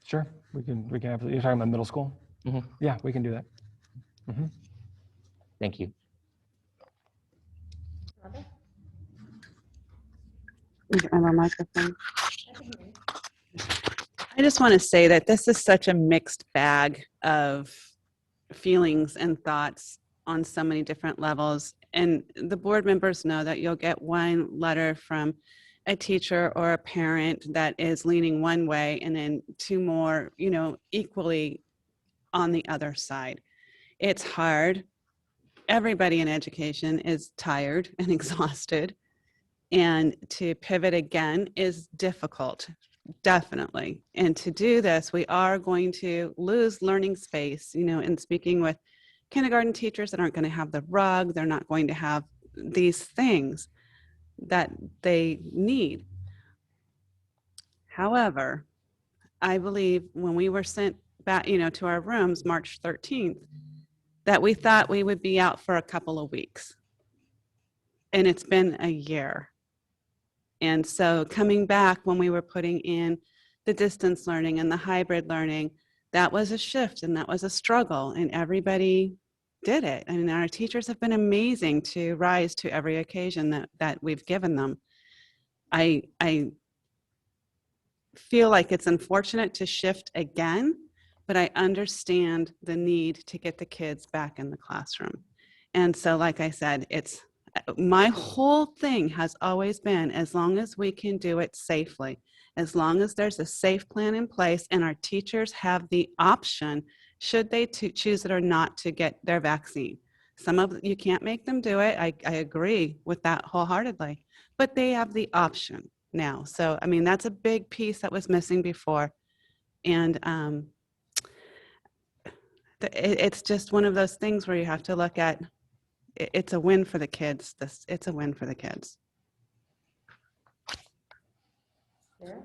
Sure, we can have, you're talking about middle school? Mm-hmm. Yeah, we can do that. Mm-hmm. Thank you. Microphone. I just want to say that this is such a mixed bag of feelings and thoughts on so many different levels. And the board members know that you'll get one letter from a teacher or a parent that is leaning one way, and then two more, equally on the other side. It's hard. Everybody in education is tired and exhausted. And to pivot again is difficult, definitely. And to do this, we are going to lose learning space, in speaking with kindergarten teachers that aren't going to have the rug, they're not going to have these things that they need. However, I believe when we were sent back, to our rooms March 13th, that we thought we would be out for a couple of weeks. And it's been a year. And so coming back when we were putting in the distance learning and the hybrid learning, that was a shift and that was a struggle, and everybody did it. I mean, our teachers have been amazing to rise to every occasion that we've given them. I feel like it's unfortunate to shift again, but I understand the need to get the kids back in the classroom. And so, like I said, my whole thing has always been, as long as we can do it safely, as long as there's a safe plan in place and our teachers have the option, should they to choose it or not, to get their vaccine. Some of you can't make them do it. I agree with that wholeheartedly, but they have the option now. So, I mean, that's a big piece that was missing before. And it's just one of those things where you have to look at, it's a win for the kids. It's a win for the kids. Sarah?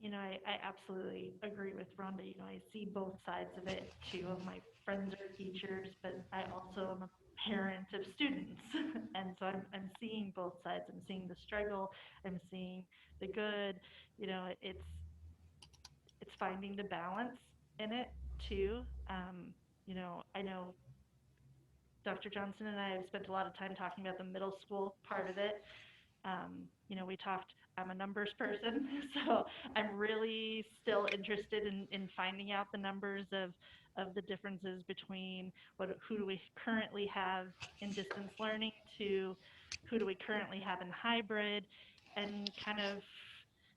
You know, I absolutely agree with Rhonda. You know, I see both sides of it. Two of my friends are teachers, but I also am a parent of students. And so I'm seeing both sides. I'm seeing the struggle. I'm seeing the good. You know, it's finding the balance in it too. You know, I know Dr. Johnson and I have spent a lot of time talking about the middle school part of it. You know, we talked, I'm a numbers person, so I'm really still interested in finding out the numbers of the differences between who do we currently have in distance learning to who do we currently have in hybrid, and kind of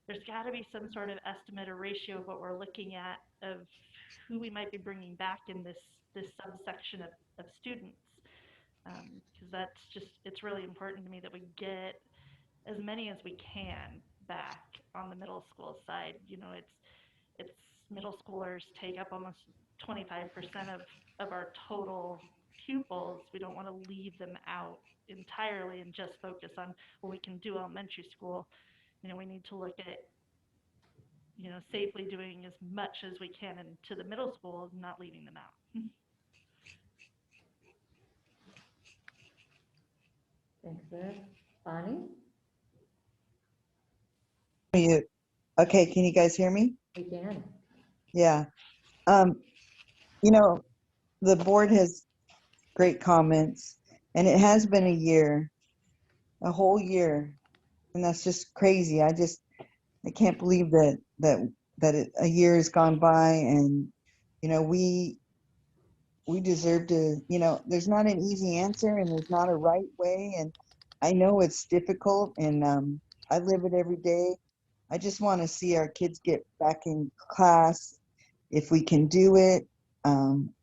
there's got to be some sort of estimate or ratio of what we're looking at of who we might be bringing back in this subsection of students, because that's just, it's really important to me that we get as many as we can back on the middle school side. You know, it's middle schoolers take up almost 25% of our total pupils. We don't want to leave them out entirely and just focus on what we can do elementary school. You know, we need to look at, you know, safely doing as much as we can into the middle school, not leaving them out. Thanks, Sarah. Bonnie? Okay, can you guys hear me? We can. Yeah. You know, the board has great comments, and it has been a year, a whole year, and that's just crazy. I can't believe a year has gone by, and you know, we deserve to, you know, there's not an easy answer and there's not a right way, and I know it's difficult, and I live it every day. I just want to see our kids get back in class if we can do it.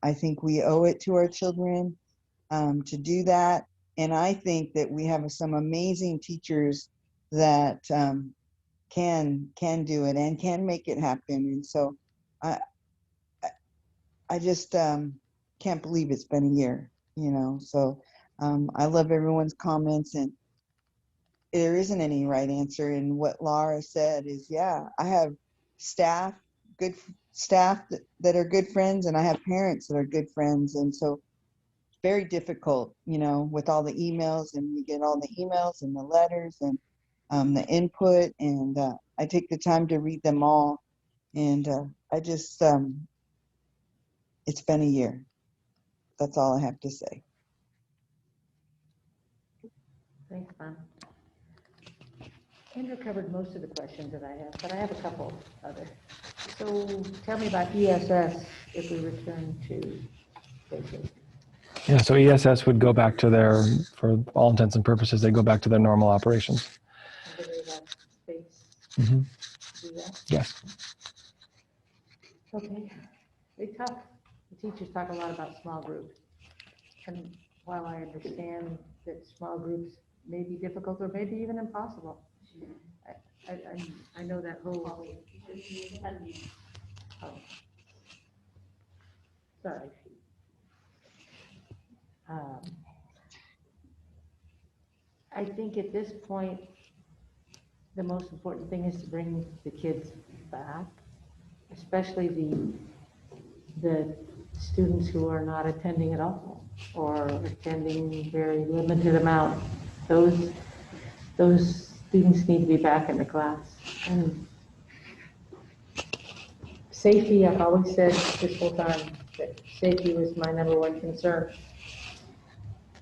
I think we owe it to our children to do that, and I think that we have some amazing teachers that can do it and can make it happen. And so I just can't believe it's been a year, you know. So I love everyone's comments, and there isn't any right answer. And what Laura said is, yeah, I have staff, good staff that are good friends, and I have parents that are good friends. And so it's very difficult, you know, with all the emails, and we get all the emails and the letters and the input, and I take the time to read them all. And I just, it's been a year. That's all I have to say. Thanks, Bon. Kendra covered most of the questions that I have, but I have a couple other. So tell me about ESS if we return to basic. Yeah, so ESS would go back to their, for all intents and purposes, they go back to their normal operations. Do they have space Mm-hmm. to do that? Yes. Okay. It's tough. The teachers talk a lot about small groups. And while I understand that small groups may be difficult or maybe even impossible, I know that whole. Oh. Sorry. I think at this point, the most important thing is to bring the kids back, especially the students who are not attending at all or attending very limited amount. Those students need to be back in the class. And safety, I've always said this whole time that safety was my number one concern.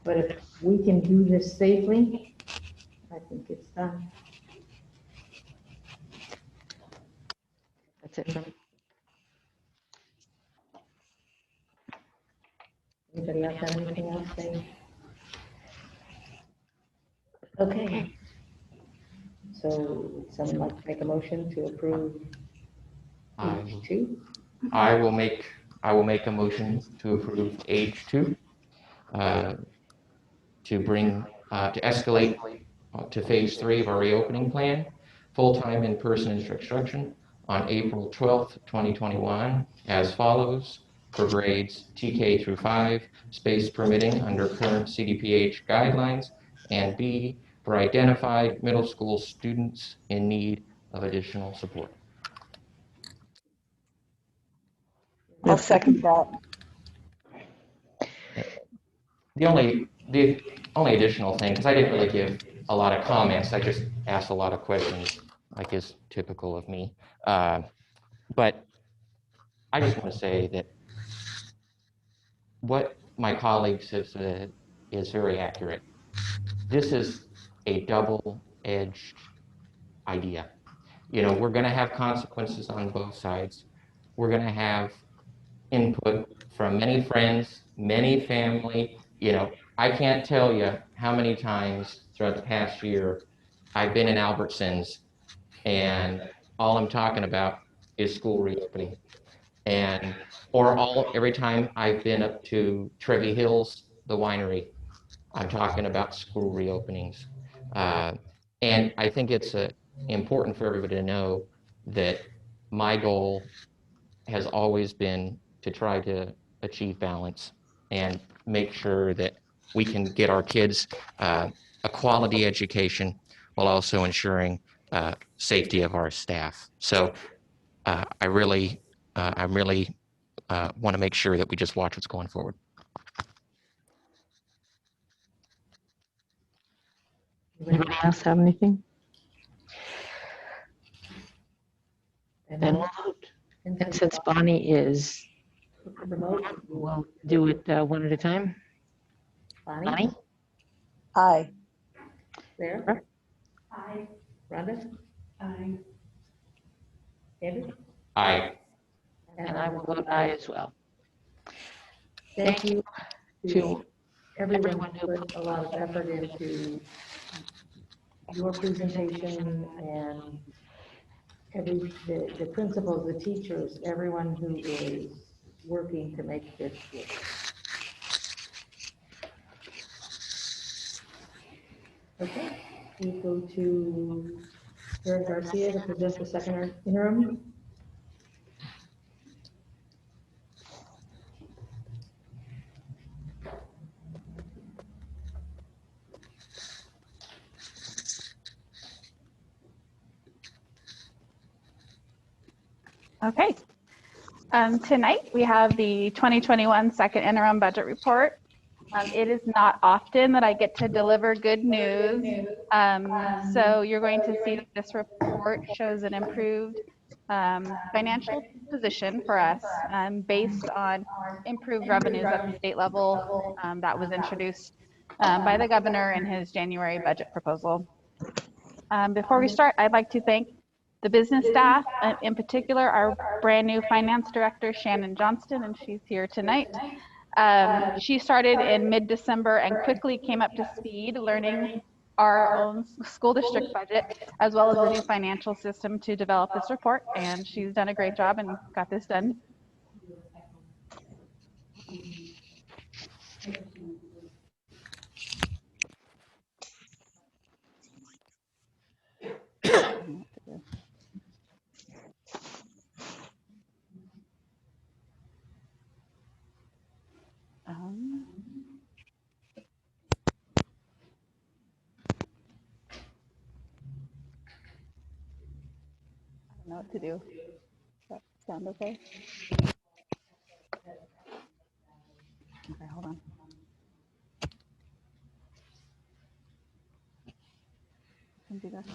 But if we can do this safely, I think it's done. That's it for me. Anybody else have anything else to say? Okay. So someone like to make a motion to approve H2? I will make a motion to approve H2 to bring to escalate to phase 3 of our reopening plan, full-time in-person instruction on April 12th, 2021, as follows: for grades TK through 5, space permitting under current CDPH guidelines, and B, for identified middle school students in need of additional support. I'll second that. The only additional thing, because I didn't really give a lot of comments, I just asked a lot of questions, like is typical of me. But I just want to say that what my colleagues have said is very accurate. This is a double-edged idea. You know, we're going to have consequences on both sides. We're going to have input from many friends, many family. You know, I can't tell you how many times throughout the past year I've been in Albertsons and all I'm talking about is school reopening. And every time I've been up to Trevi Hills, the winery, I'm talking about school reopenings. And I think it's important for everybody to know that my goal has always been to try to achieve balance and make sure that we can get our kids a quality education while also ensuring safety of our staff. So I really want to make sure that we just watch what's going forward. Anybody else have anything? Then we'll vote. And since Bonnie is remote, we'll do it one at a time. Bonnie? Aye. Sarah? Aye. Rhonda? Aye. David? Aye. And I will vote aye as well. Thank you to everyone who put a lot of effort into your presentation and the principals, the teachers, everyone who is working to make this work. Okay, we go to Eric Garcia to present the second interim. Okay. Tonight we have the 2021 second interim budget report. It is not often that I get to deliver good news. So you're going to see that this report shows an improved financial position for us based on improved revenues at the state level that was introduced by the governor in his January budget proposal. Before we start, I'd like to thank the business staff, in particular, our brand new finance director, Shannon Johnston, and she's here tonight. She started in mid-December and quickly came up to speed, learning our own school district budget, as well as the new financial system to develop this report. And she's done a great job and got this done. I don't know what to do. Does that sound okay? Okay, hold on. Can do this.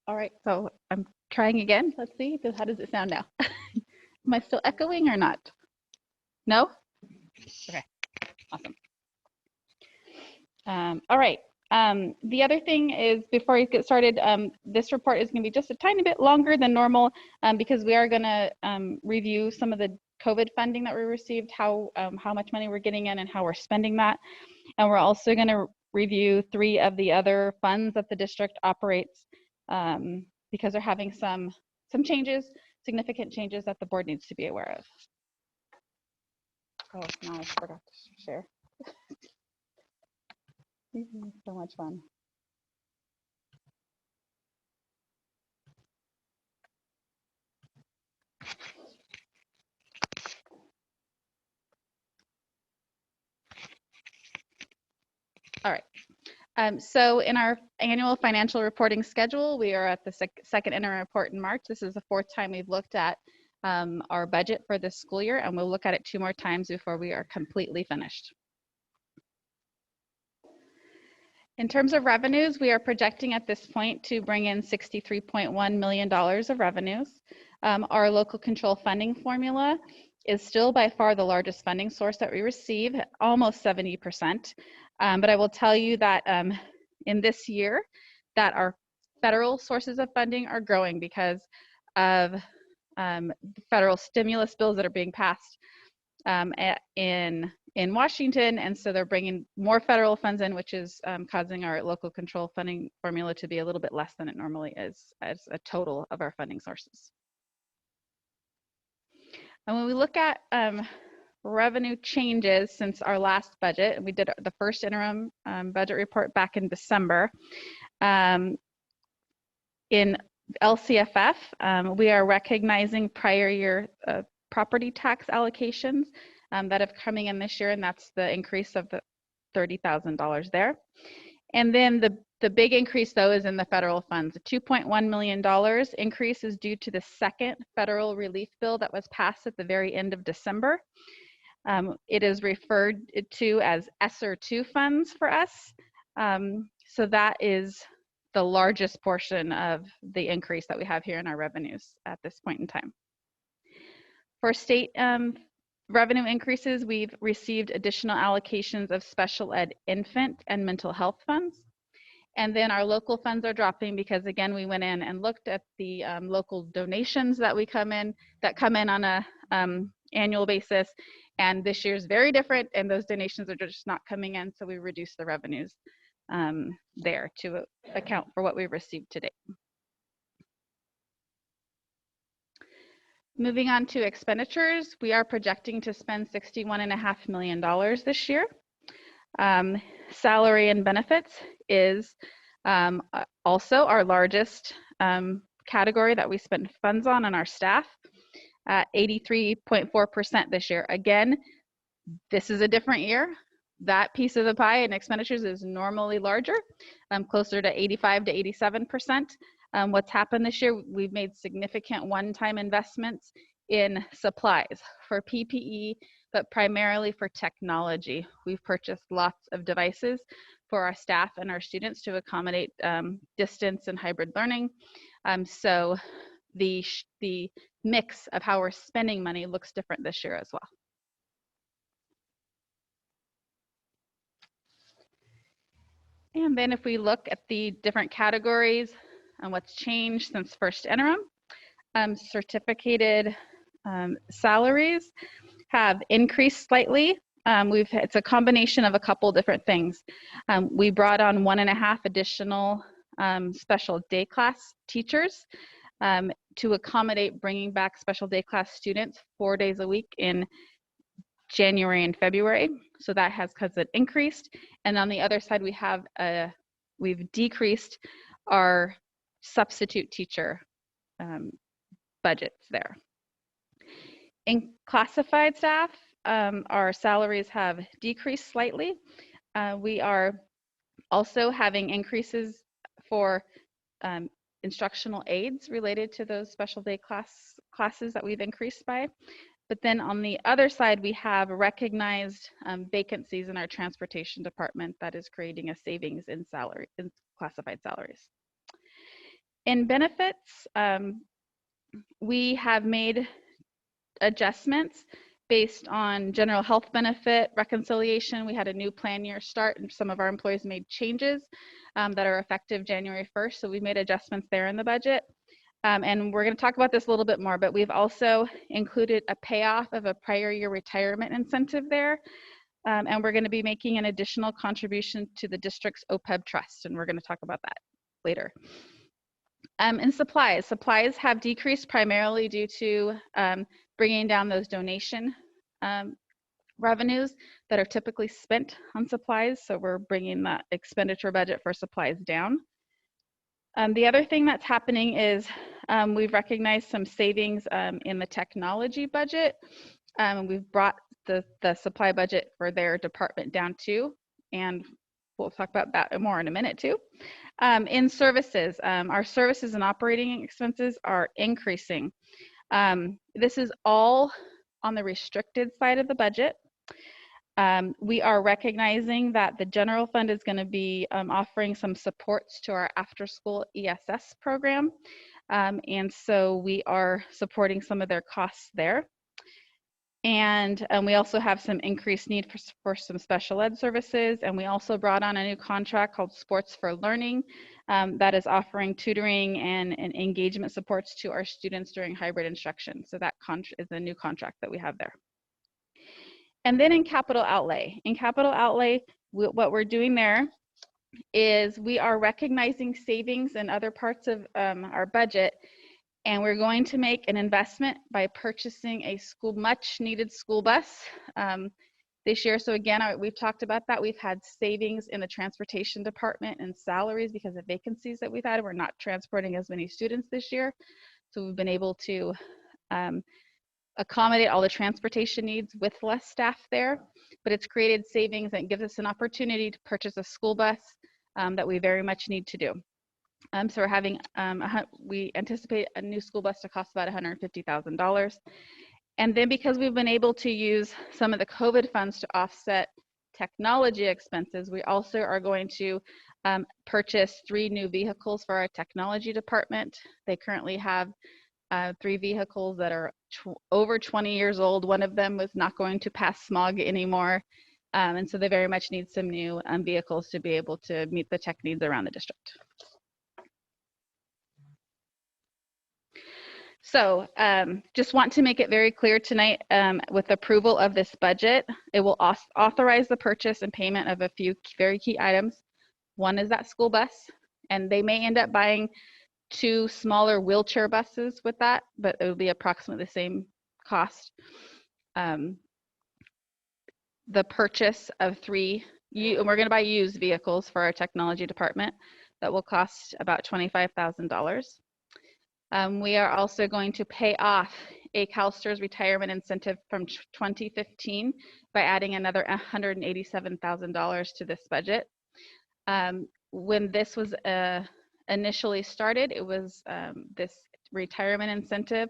All right, so I'm trying again. Let's see. How does it sound now? Am I still echoing or not? No? Okay, awesome. All right. The other thing is, before we get started, this report is going to be just a tiny bit longer than normal because we are going to review some of the COVID funding that we received, how much money we're getting in and how we're spending that. And we're also going to review 3 of the other funds that the district operates because they're having some changes, significant changes that the board needs to be aware of. Oh, no, I forgot to share. So much fun. All right. So in our annual financial reporting schedule, we are at the second interim report in March. This is the 4th time we've looked at our budget for this school year, and we'll look at it 2 more times before we are completely finished. In terms of revenues, we are projecting at this point to bring in $63.1 million of revenues. Our local control funding formula is still by far the largest funding source that we receive, almost 70%. But I will tell you that in this year, that our federal sources of funding are growing because of federal stimulus bills that are being passed in Washington, and so they're bringing more federal funds in, which is causing our local control funding formula to be a little bit less than it normally is as a total of our funding sources. And when we look at revenue changes since our last budget, and we did the first interim budget report back in December, in LCFF, we are recognizing prior year property tax allocations that have coming in this year, and that's the increase of the $30,000 there. And then the big increase, though, is in the federal funds. The $2.1 million increase is due to the second federal relief bill that was passed at the very end of December. It is referred to as ESSER 2 funds for us. So that is the largest portion of the increase that we have here in our revenues at this point in time. For state revenue increases, we've received additional allocations of special ed infant and mental health funds. And then our local funds are dropping because, again, we went in and looked at the local donations that come in on a annual basis. And this year's very different, and those donations are just not coming in, so we reduced the revenues there to account for what we've received to date. Moving on to expenditures, we are projecting to spend $61.5 million this year. Salary and benefits is also our largest category that we spend funds on our staff, at 83.4% this year. Again, this is a different year. That piece of the pie in expenditures is normally larger, closer to 85 to 87%. What's happened this year, we've made significant one-time investments in supplies for PPE, but primarily for technology. We've purchased lots of devices for our staff and our students to accommodate distance and hybrid learning. So the mix of how we're spending money looks different this year as well. And then if we look at the different categories and what's changed since first interim, certificated salaries have increased slightly. It's a combination of a couple different things. We brought on 1.5 additional special day class teachers to accommodate bringing back special day class students 4 days a week in January and February. So that has caused an increased. And on the other side, we've decreased our substitute teacher budgets there. In classified staff, our salaries have decreased slightly. We are also having increases for instructional aides related to those special day classes that we've increased by. But then on the other side, we have recognized vacancies in our transportation department that is creating a savings in classified salaries. In benefits, we have made adjustments based on general health benefit reconciliation. We had a new plan year start and some of our employees made changes that are effective January 1st. So we made adjustments there in the budget. And we're going to talk about this a little bit more, but we've also included a payoff of a prior year retirement incentive there. And we're going to be making an additional contribution to the district's OPEB trust. And we're going to talk about that later. And supplies have decreased primarily due to bringing down those donation revenues that are typically spent on supplies. So we're bringing that expenditure budget for supplies down. The other thing that's happening is we've recognized some savings in the technology budget. We've brought the supply budget for their department down too, and we'll talk about that more in a minute too. In services, our services and operating expenses are increasing. This is all on the restricted side of the budget. We are recognizing that the general fund is going to be offering some supports to our after-school ESS program. And so we are supporting some of their costs there. And we also have some increased need for some special ed services. And we also brought on a new contract called Sports for Learning that is offering tutoring and engagement supports to our students during hybrid instruction. So that is a new contract that we have there. And then in capital outlay, what we're doing there is we are recognizing savings in other parts of our budget, and we're going to make an investment by purchasing a much needed school bus this year. So again, we've talked about that. We've had savings in the transportation department and salaries because of vacancies that we've had. We're not transporting as many students this year. So we've been able to accommodate all the transportation needs with less staff there, but it's created savings and gives us an opportunity to purchase a school bus that we very much need to do. So we're having, we anticipate a new school bus to cost about $150,000. And then because we've been able to use some of the COVID funds to offset technology expenses, we also are going to purchase 3 new vehicles for our technology department. They currently have 3 vehicles that are over 20 years old. One of them was not going to pass smog anymore. And so they very much need some new vehicles to be able to meet the tech needs around the district. So just want to make it very clear tonight with approval of this budget, it will authorize the purchase and payment of a few very key items. One is that school bus, and they may end up buying 2 smaller wheelchair buses with that, but it will be approximately the same cost. The purchase of 3, and we're going to buy used vehicles for our technology department that will cost about $25,000. We are also going to pay off a CalSTRS retirement incentive from 2015 by adding another $187,000 to this budget. When this was initially started, it was this retirement incentive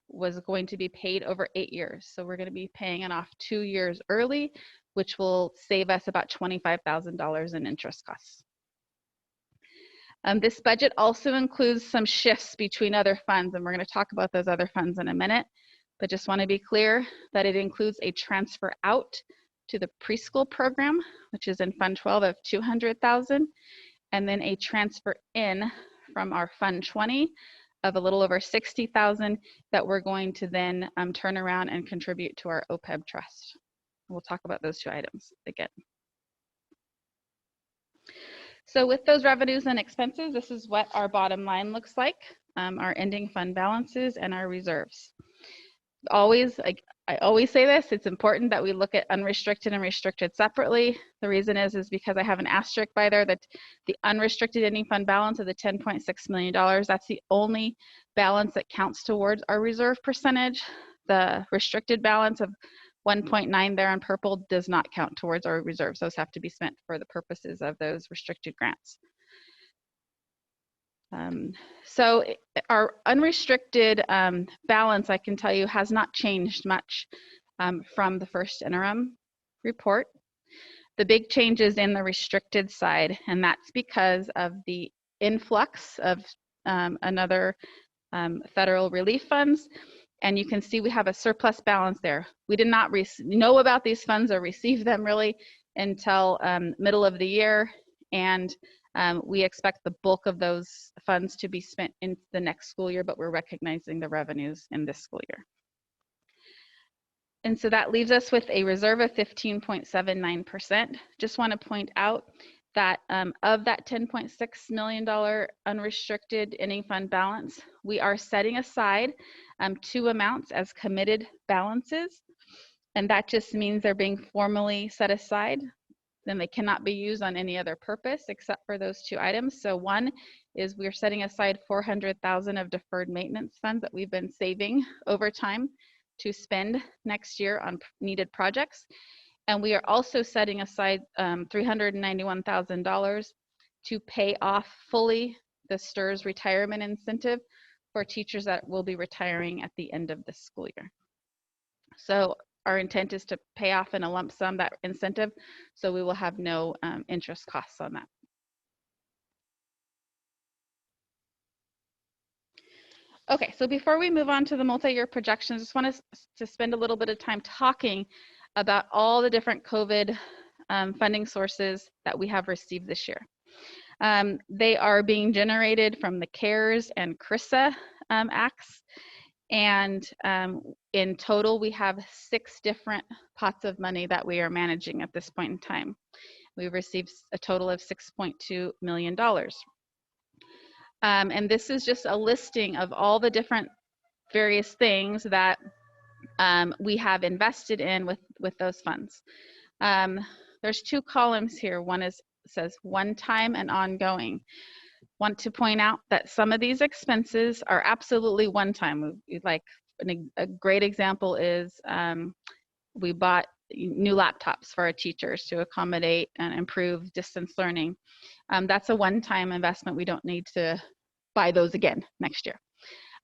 was going to be paid over 8 years. So we're going to be paying it off 2 years early, which will save us about $25,000 in interest costs. This budget also includes some shifts between other funds, and we're going to talk about those other funds in a minute, but just want to be clear that it includes a transfer out to the preschool program, which is in Fund 12 of $200,000, and then a transfer in from our Fund 20 of a little over $60,000 that we're going to then turn around and contribute to our OPEB trust. We'll talk about those 2 items again. So with those revenues and expenses, this is what our bottom line looks like, our ending fund balances and our reserves. Always, I always say this, it's important that we look at unrestricted and restricted separately. The reason is because I have an asterisk by there that the unrestricted ending fund balance of the $10.6 million, that's the only balance that counts towards our reserve percentage. The restricted balance of 1.9 there in purple does not count towards our reserves. Those have to be spent for the purposes of those restricted grants. So our unrestricted balance, I can tell you, has not changed much from the first interim report. The big change is in the restricted side, and that's because of the influx of another federal relief funds, And you can see we have a surplus balance there. We did not know about these funds or receive them really until middle of the year. And we expect the bulk of those funds to be spent in the next school year, but we're recognizing the revenues in this school year. And so that leaves us with a reserve of 15.79%. Just want to point out that of that $10.6 million unrestricted ending fund balance, we are setting aside two amounts as committed balances. And that just means they're being formally set aside. Then they cannot be used on any other purpose except for those two items. So one is we're setting aside $400,000 of deferred maintenance funds that we've been saving over time to spend next year on needed projects. And we are also setting aside $391,000 to pay off fully the STRS retirement incentive for teachers that will be retiring at the end of the school year. So our intent is to pay off in a lump sum that incentive, so we will have no interest costs on that. Okay, so before we move on to the multi-year projections, I just want to spend a little bit of time talking about all the different COVID funding sources that we have received this year. They are being generated from the CARES and CRISA acts. And in total, we have 6 different pots of money that we are managing at this point in time. We've received a total of $6.2 million. And this is just a listing of all the different various things that we have invested in with those funds. There's 2 columns here. One says one time and ongoing. Want to point out that some of these expenses are absolutely one time. Like a great example is we bought new laptops for our teachers to accommodate and improve distance learning. That's a one-time investment. We don't need to buy those again next year.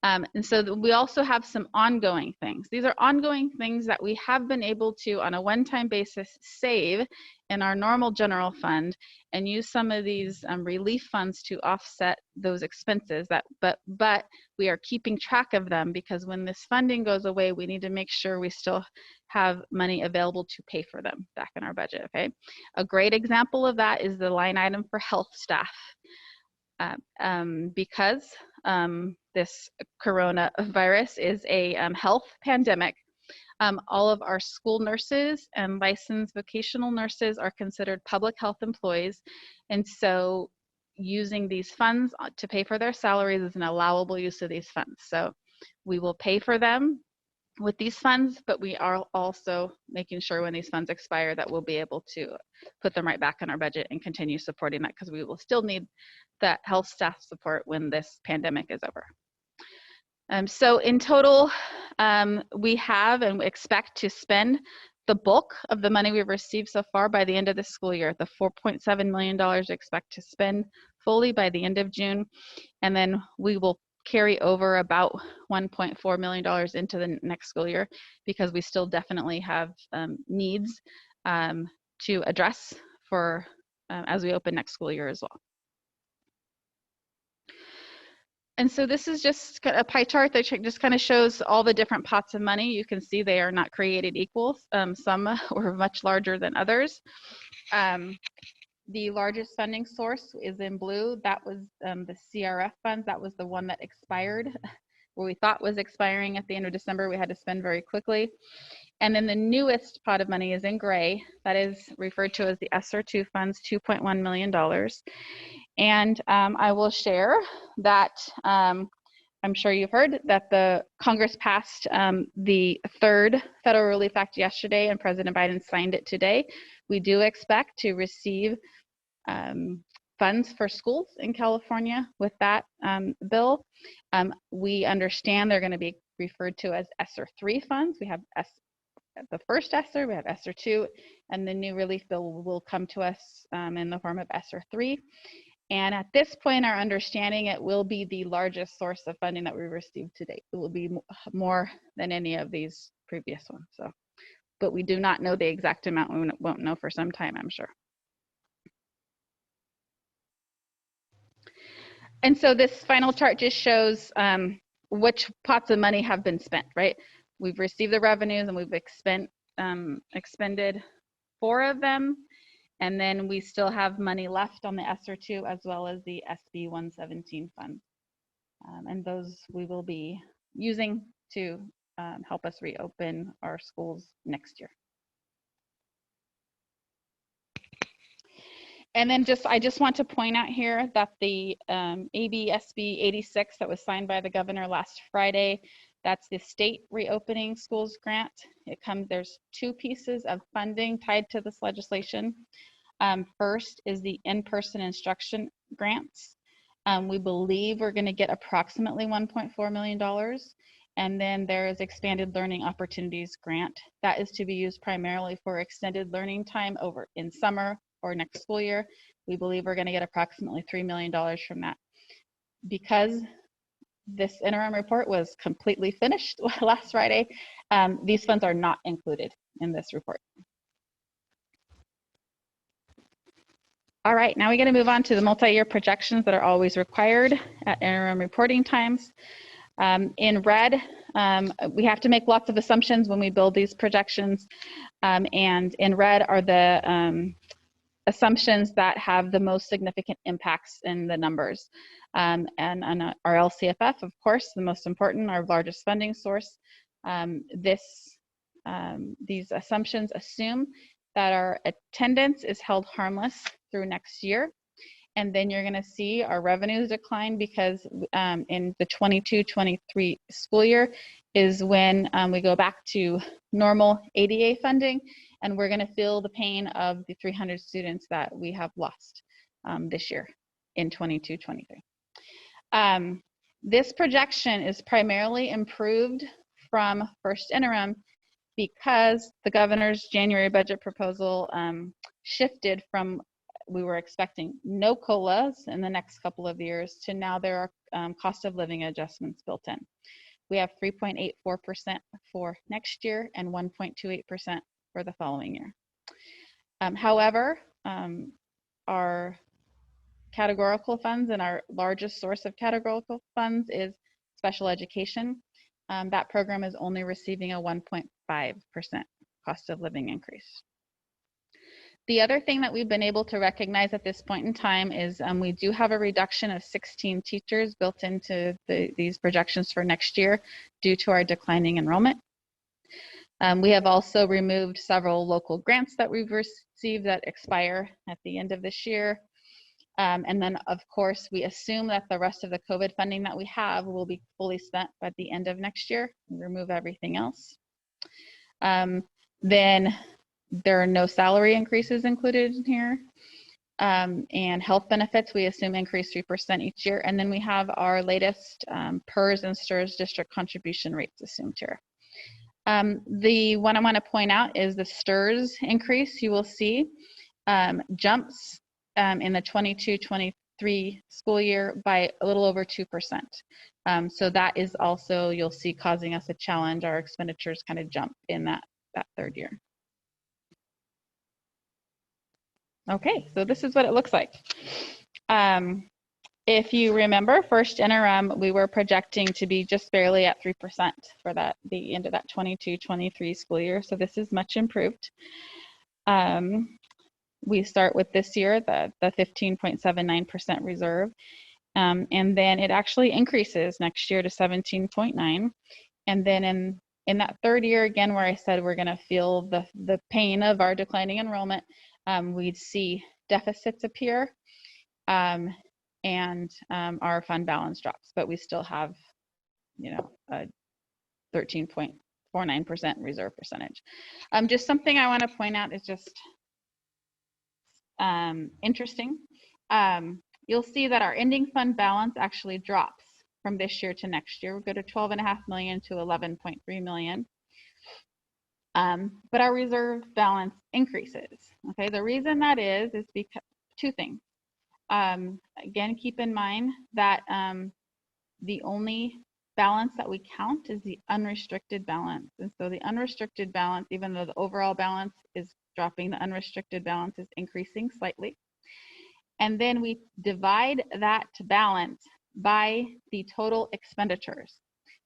And so we also have some ongoing things. These are ongoing things that we have been able to, on a one-time basis, save in our normal general fund and use some of these relief funds to offset those expenses. But we are keeping track of them because when this funding goes away, we need to make sure we still have money available to pay for them back in our budget, okay? A great example of that is the line item for health staff. Because this coronavirus is a health pandemic, all of our school nurses and licensed vocational nurses are considered public health employees. And so using these funds to pay for their salaries is an allowable use of these funds. So we will pay for them with these funds, but we are also making sure when these funds expire that we'll be able to put them right back in our budget and continue supporting that because we will still need that health staff support when this pandemic is over. So in total, we have and expect to spend the bulk of the money we've received so far by the end of the school year. The $4.7 million we expect to spend fully by the end of June, and then we will carry over about $1.4 million into the next school year because we still definitely have needs to address for as we open next school year as well. And so this is just a pie chart that just kind of shows all the different pots of money. You can see they are not created equal. Some were much larger than others. The largest funding source is in blue. That was the CRF funds. That was the one that expired, where we thought was expiring at the end of December. We had to spend very quickly. And then the newest pot of money is in gray. That is referred to as the ESSER II funds, $2.1 million. And I will share that I'm sure you've heard that the Congress passed the 3rd Federal Relief Act yesterday, and President Biden signed it today. We do expect to receive funds for schools in California with that bill. We understand they're going to be referred to as ESSER III funds. We have the first ESSER, we have ESSER II, and the new relief bill will come to us in the form of ESSER III. And at this point, our understanding, it will be the largest source of funding that we received to date. It will be more than any of these previous ones. So, but we do not know the exact amount. We won't know for some time, I'm sure. And so this final chart just shows which pots of money have been spent, right? We've received the revenues and we've expended 4 of them. And then we still have money left on the ESSER 2 as well as the SB 117 fund. And those we will be using to help us reopen our schools next year. And then I just want to point out here that the AB SB 86 that was signed by the governor last Friday, that's the state reopening schools grant. There's 2 pieces of funding tied to this legislation. First is the in-person instruction grants. We believe we're going to get approximately $1.4 million. And then there is expanded learning opportunities grant. That is to be used primarily for extended learning time over in summer or next school year. We believe we're going to get approximately $3 million from that. Because this interim report was completely finished last Friday, these funds are not included in this report. All right, now we're going to move on to the multi-year projections that are always required at interim reporting times. In red, we have to make lots of assumptions when we build these projections, and in red are the assumptions that have the most significant impacts in the numbers. And our LCFF, of course, the most important, our largest funding source. These assumptions assume that our attendance is held harmless through next year. And then you're going to see our revenues decline because in the 22-23 school year is when we go back to normal ADA funding, and we're going to feel the pain of the 300 students that we have lost this year in 22-23. This projection is primarily improved from first interim because the governor's January budget proposal shifted from, we were expecting no COLAs in the next couple of years to now there are cost of living adjustments built in. We have 3.84% for next year and 1.28% for the following year. However, our categorical funds and our largest source of categorical funds is special education. That program is only receiving a 1.5% cost of living increase. The other thing that we've been able to recognize at this point in time is we do have a reduction of 16 teachers built into these projections for next year due to our declining enrollment. We have also removed several local grants that we've received that expire at the end of this year. And then, of course, we assume that the rest of the COVID funding that we have will be fully spent by the end of next year. We remove everything else. Then there are no salary increases included in here. And health benefits, we assume increase 3% each year. And then we have our latest PERS and STRS district contribution rates assumed here. The one I want to point out is the STRS increase. You will see jumps in the 22-23 school year by a little over 2%. So that is also, you'll see, causing us a challenge. Our expenditures kind of jump in that third year. Okay, so this is what it looks like. If you remember, first interim, we were projecting to be just barely at 3% for the end of that 22-23 school year. So this is much improved. We start with this year, the 15.79% reserve. And then it actually increases next year to 17.9. And then in that third year, again, where I said we're going to feel the pain of our declining enrollment, we'd see deficits appear and our fund balance drops, but we still have, a 13.49% reserve percentage. Just something I want to point out is just interesting. You'll see that our ending fund balance actually drops from this year to next year. We go to 12.5 million to 11.3 million. But our reserve balance increases. Okay, the reason that is because 2 things. Again, keep in mind that the only balance that we count is the unrestricted balance. And so the unrestricted balance, even though the overall balance is dropping, the unrestricted balance is increasing slightly. And then we divide that balance by the total expenditures.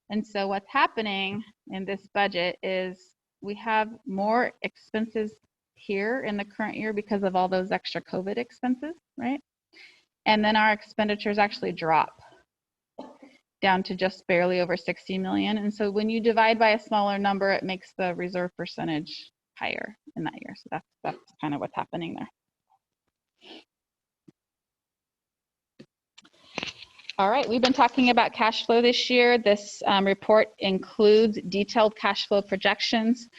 And so what's happening in this budget is we have more expenses here in the current year because of all those extra COVID expenses, right? And then our expenditures actually drop down to just barely over 60 million. And so when you divide by a smaller number, it makes the reserve percentage higher in that year. So that's kind of what's happening there. All right, we've been talking about cash flow this year. This report includes detailed cash flow projections.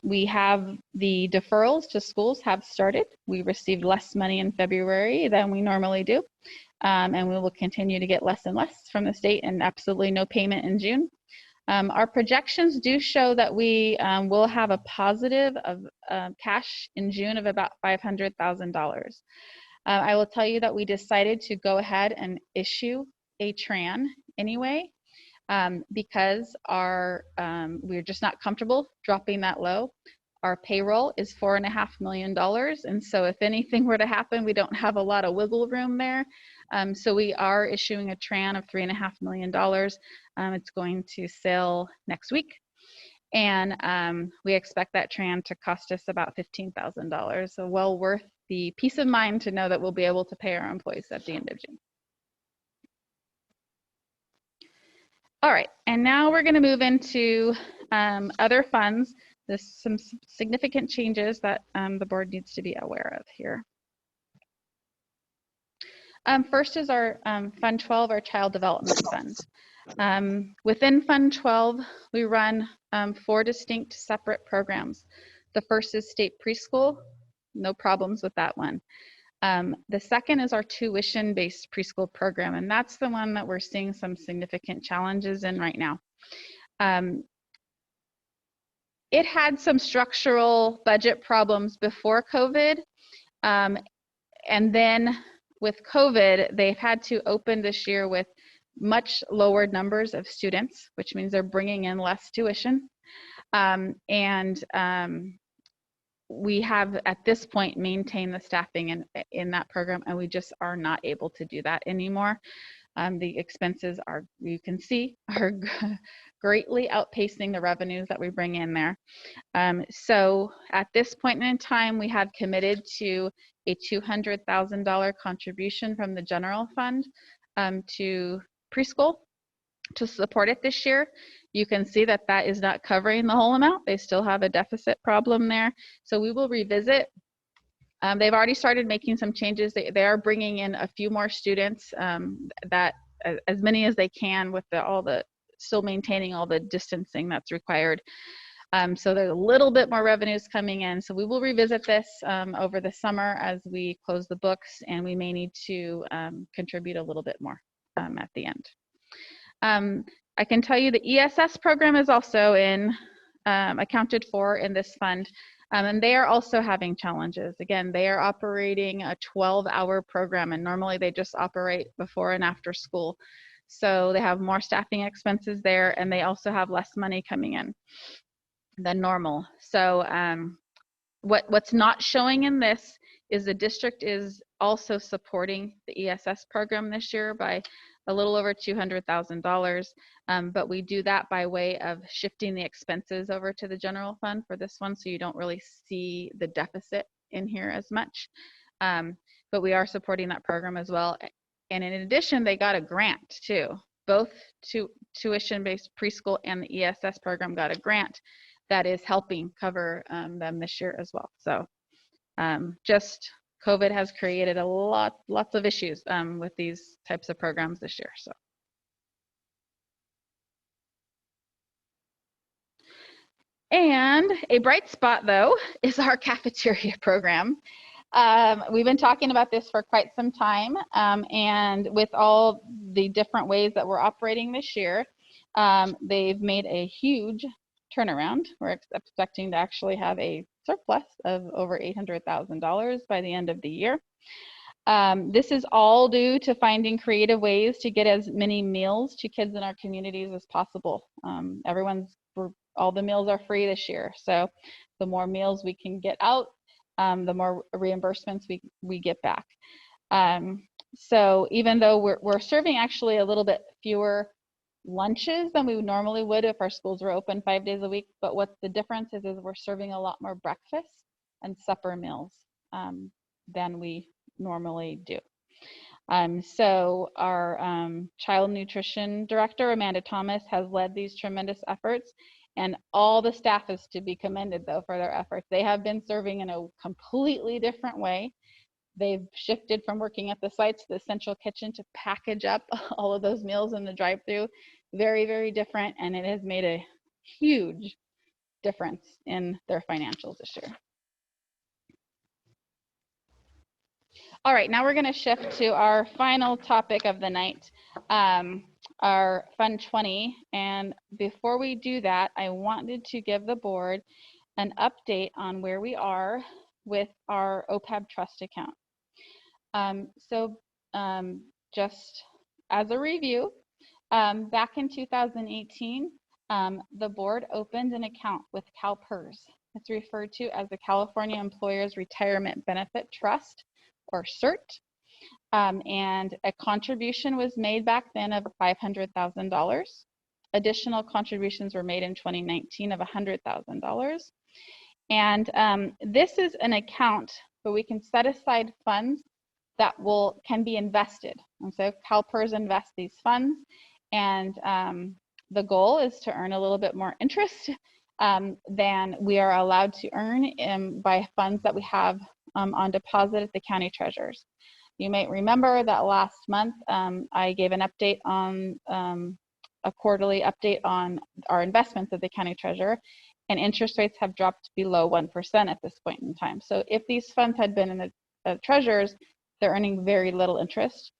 We have the deferrals to schools have started. We received less money in February than we normally do. And we will continue to get less and less from the state and absolutely no payment in June. Our projections do show that we will have a positive of cash in June of about $500,000. I will tell you that we decided to go ahead and issue a TRAN anyway because we're just not comfortable dropping that low. Our payroll is $4.5 million, and so if anything were to happen, we don't have a lot of wiggle room there. So we are issuing a TRAN of $3.5 million. It's going to sell next week. And we expect that TRAN to cost us about $15,000. So well worth the peace of mind to know that we'll be able to pay our employees at the end of June. All right, and now we're going to move into other funds. There's some significant changes that the board needs to be aware of here. First is our Fund 12, our Child Development Fund. Within Fund 12, we run 4 distinct separate programs. The first is state preschool, no problems with that one. The second is our tuition-based preschool program, and that's the one that we're seeing some significant challenges in right now. It had some structural budget problems before COVID, and then with COVID, they've had to open this year with much lower numbers of students, which means they're bringing in less tuition. We have at this point maintained the staffing in that program, and we just are not able to do that anymore. The expenses are, you can see, are greatly outpacing the revenues that we bring in there. So at this point in time, we have committed to a $200,000 contribution from the general fund to preschool to support it this year. You can see that that is not covering the whole amount. They still have a deficit problem there. So we will revisit. They've already started making some changes. They are bringing in a few more students, that as many as they can with still maintaining all the distancing that's required. So there's a little bit more revenues coming in. So we will revisit this over the summer as we close the books, and we may need to contribute a little bit more at the end. I can tell you the ESS program is also accounted for in this fund, and they are also having challenges. Again, they are operating a 12-hour program, and normally they just operate before and after school. So they have more staffing expenses there, and they also have less money coming in than normal. So what's not showing in this is the district is also supporting the ESS program this year by a little over $200,000, but we do that by way of shifting the expenses over to the general fund for this one, so you don't really see the deficit in here as much. But we are supporting that program as well. And in addition, they got a grant too. Both tuition-based preschool and the ESS program got a grant that is helping cover them this year as well. So just COVID has created lots of issues with these types of programs this year. So. And a bright spot, though, is our cafeteria program. We've been talking about this for quite some time, and with all the different ways that we're operating this year, they've made a huge turnaround. We're expecting to actually have a surplus of over $800,000 by the end of the year. This is all due to finding creative ways to get as many meals to kids in our communities as possible. All the meals are free this year, so the more meals we can get out, the more reimbursements we get back. So even though we're serving actually a little bit fewer lunches than we normally would if our schools were open 5 days a week. But what the difference is we're serving a lot more breakfast and supper meals than we normally do. So our child nutrition director, Amanda Thomas, has led these tremendous efforts, and all the staff is to be commended though for their efforts. They have been serving in a completely different way. They've shifted from working at the sites to the central kitchen to package up all of those meals in the drive-through. Very, very different, and it has made a huge difference in their financials this year. All right, now we're going to shift to our final topic of the night, our Fund 20. And before we do that, I wanted to give the board an update on where we are with our OPEB trust account. Just as a review, back in 2018, the board opened an account with CalPERS. It's referred to as the California Employers Retirement Benefit Trust, or CERT, and a contribution was made back then of $500,000. Additional contributions were made in 2019 of $100,000. And this is an account where we can set aside funds that can be invested. And so CalPERS invests these funds, and the goal is to earn a little bit more interest than we are allowed to earn by funds that we have on deposit at the county treasurers. You may remember that last month I gave an update on a quarterly update on our investments at the county treasurer, and interest rates have dropped below 1% at this point in time. So if these funds had been in the treasurers, they're earning very little interest.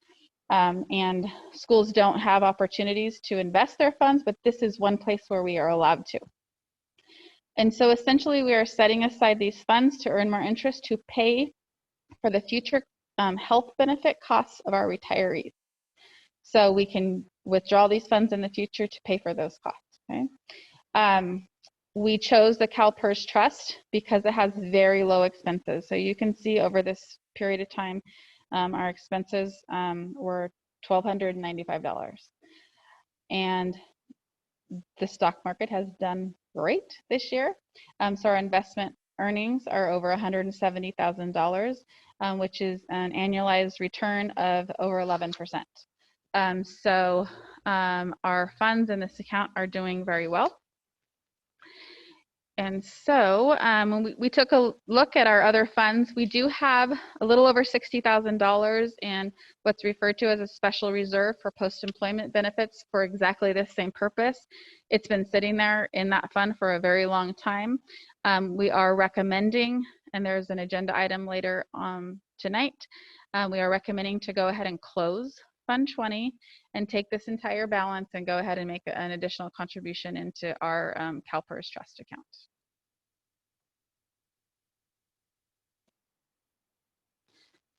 And schools don't have opportunities to invest their funds, but this is one place where we are allowed to. And so essentially we are setting aside these funds to earn more interest to pay for the future health benefit costs of our retirees. So we can withdraw these funds in the future to pay for those costs. Okay? We chose the CalPERS Trust because it has very low expenses. So you can see over this period of time, our expenses were $1,295. And the stock market has done great this year. So our investment earnings are over $170,000, which is an annualized return of over 11%. So our funds in this account are doing very well. And so when we took a look at our other funds, we do have a little over $60,000 in what's referred to as a special reserve for post-employment benefits for exactly this same purpose. It's been sitting there in that fund for a very long time. We are recommending, and there's an agenda item later tonight, we are recommending to go ahead and close Fund 20 and take this entire balance and go ahead and make an additional contribution into our CalPERS Trust account.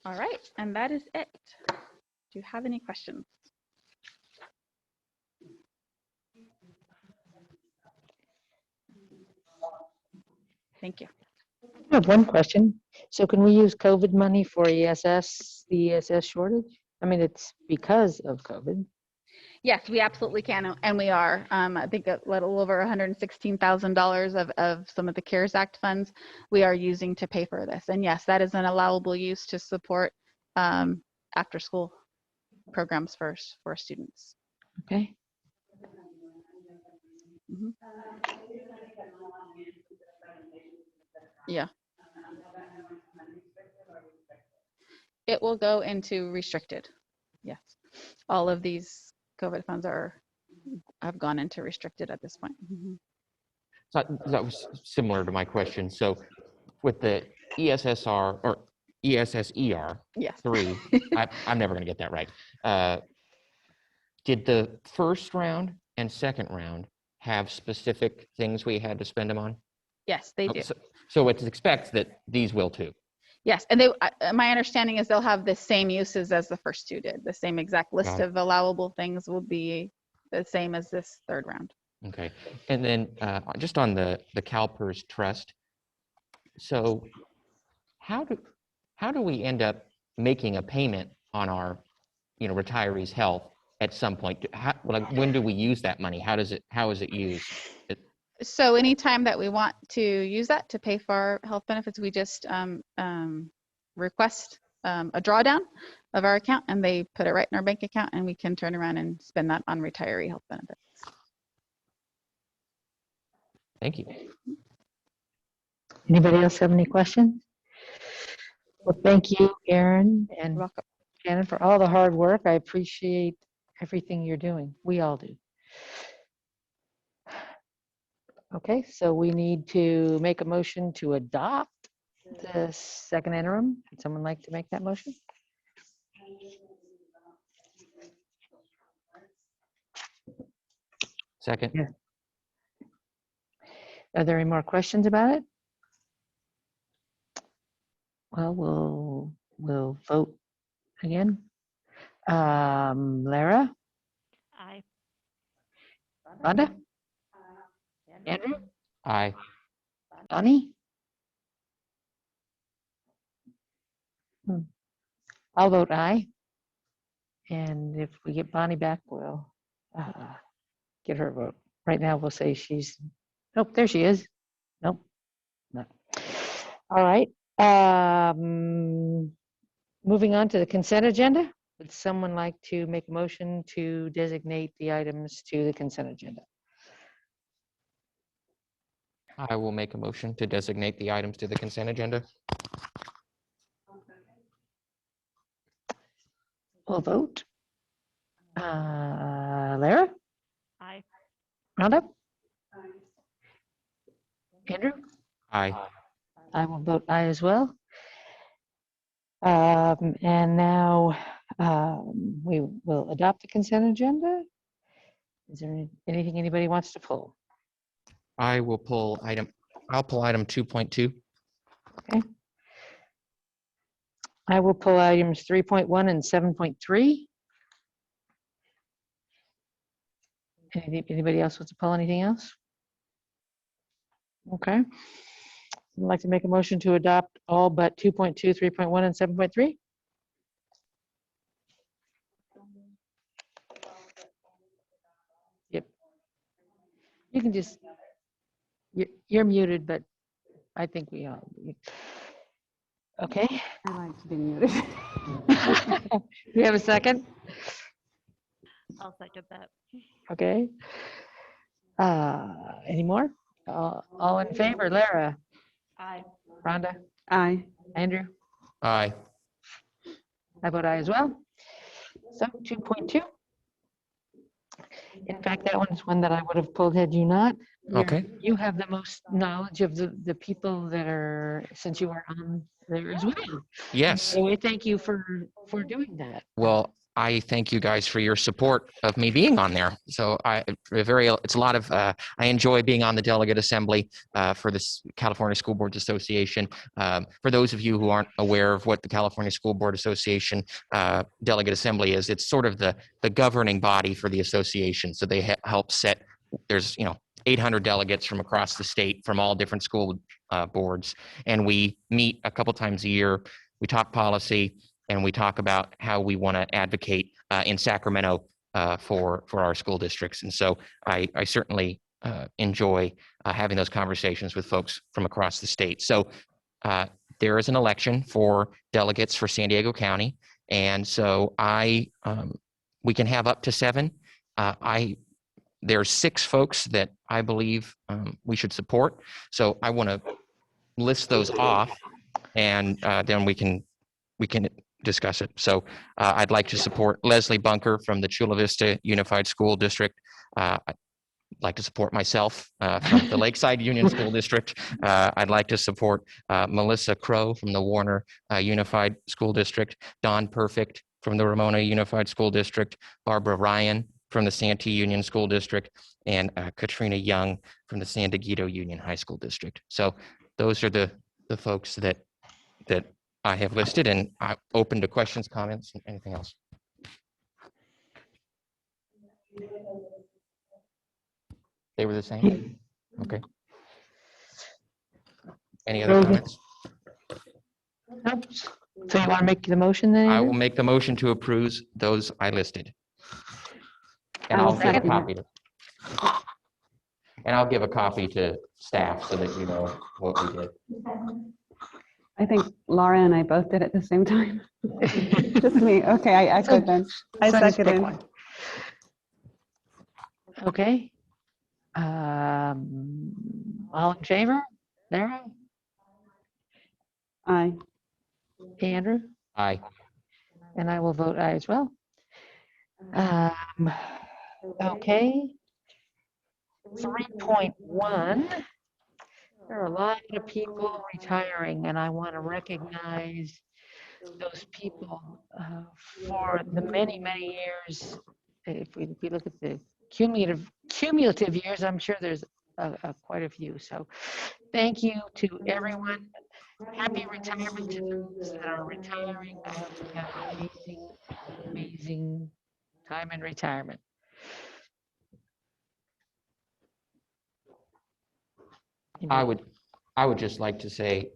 All right, and that is it. Do you have any questions? Thank you. I have one question. So can we use COVID money for ESS, the ESS shortage? I mean, it's because of COVID. Yes, we absolutely can, and we are. I think a little over $116,000 of some of the CARES Act funds we are using to pay for this. And yes, that is an allowable use to support after-school programs for students. Okay. Mm-hmm. Yeah. It will go into restricted. Yes. All of these COVID funds have gone into restricted at this point. Mm-hmm. So that was similar to my question. So with the ESSR or ESSER yes. 3, I'm never going to get that right. Did the first round and second round have specific things we had to spend them on? Yes, they do. So it's expect that these will too. Yes, and my understanding is they'll have the same uses as the first two did. The same exact list of allowable things will be the same as this third round. Okay, and then just on the CalPERS Trust. So how do we end up making a payment on our retirees' health at some point? Like, when do we use that money? How is it used? So anytime that we want to use that to pay for our health benefits, we just request a drawdown of our account, and they put it right in our bank account, and we can turn around and spend that on retiree health benefits. Thank you. Anybody else have any questions? Well, thank you, Erin and Shannon, for all the hard work. I appreciate everything you're doing. We all do. Okay, so we need to make a motion to adopt the second interim. Would someone like to make that motion? Second. Yeah. Are there any more questions about it? Well, we'll vote again. Lara? Aye. Rhonda? Andrew? Aye. Bonnie? I'll vote aye. And if we get Bonnie back, we'll get her vote. Right now, we'll say she's, nope, there she is. Nope, no. All right. Moving on to the consent agenda. Would someone like to make a motion to designate the items to the consent agenda? I will make a motion to designate the items to the consent agenda. We'll vote. Lara? Aye. Rhonda? Andrew? Aye. I will vote aye as well. And now we will adopt the consent agenda. Is there anything anybody wants to pull? I'll pull item 2.2. Okay. I will pull items 3.1 and 7.3. Anybody else wants to pull anything else? Okay. I'd like to make a motion to adopt all but 2.2, 3.1, and 7.3. Yep. You can just, you're muted, but I think we all. Okay. I like to be muted. You have a second? I'll second that. Okay. Any more? All in favor, Lara? Aye. Rhonda? Aye. Andrew? Aye. I vote aye as well. So 2.2. In fact, that one's one that I would have pulled had you not. Okay. You have the most knowledge of the people that are, since you are on there as well. Yes. So we thank you for doing that. Well, I thank you guys for your support of me being on there. So it's a lot of, I enjoy being on the delegate assembly for this California School Boards Association. For those of you who aren't aware of what the California School Board Association delegate assembly is, it's sort of the governing body for the association. So they help set, there's, 800 delegates from across the state from all different school boards. And we meet a couple times a year. We talk policy, and we talk about how we want to advocate in Sacramento for our school districts. And so I certainly enjoy having those conversations with folks from across the state. So there is an election for delegates for San Diego County. And so we can have up to 7. There's 6 folks that I believe we should support. So I want to list those off, and then we can discuss it. So I'd like to support Leslie Bunker from the Chula Vista Unified School District. I'd like to support myself from the Lakeside Union School District. I'd like to support Melissa Crow from the Warner Unified School District, Don Perfect from the Ramona Unified School District, Barbara Ryan from the Santee Union School District, and Katrina Young from the San Diego Union High School District. So those are the folks that I have listed, and I'm open to questions, comments, and anything else. They were the same? Okay. Any other comments? Nope. So you want to make the motion then? I Andrew? will make the motion to approve those I listed. And I will I'll give a second it. copy to, and I'll give a copy to staff so that you know what we did. I think Laura and I both did at the same time. Just me. Okay, I echoed then. I So just pick seconded. one. Okay. All in favor? Sarah? Aye. Andrew? Aye. And I will vote aye as well. Okay. 3.1. There are a lot of people retiring, and I want to recognize those people for the many, many years. If we look at the cumulative years, I'm sure there's quite a few. So thank you to everyone. Happy retirement to those that are retiring. I hope you have an amazing, amazing time in retirement. I would just like to say,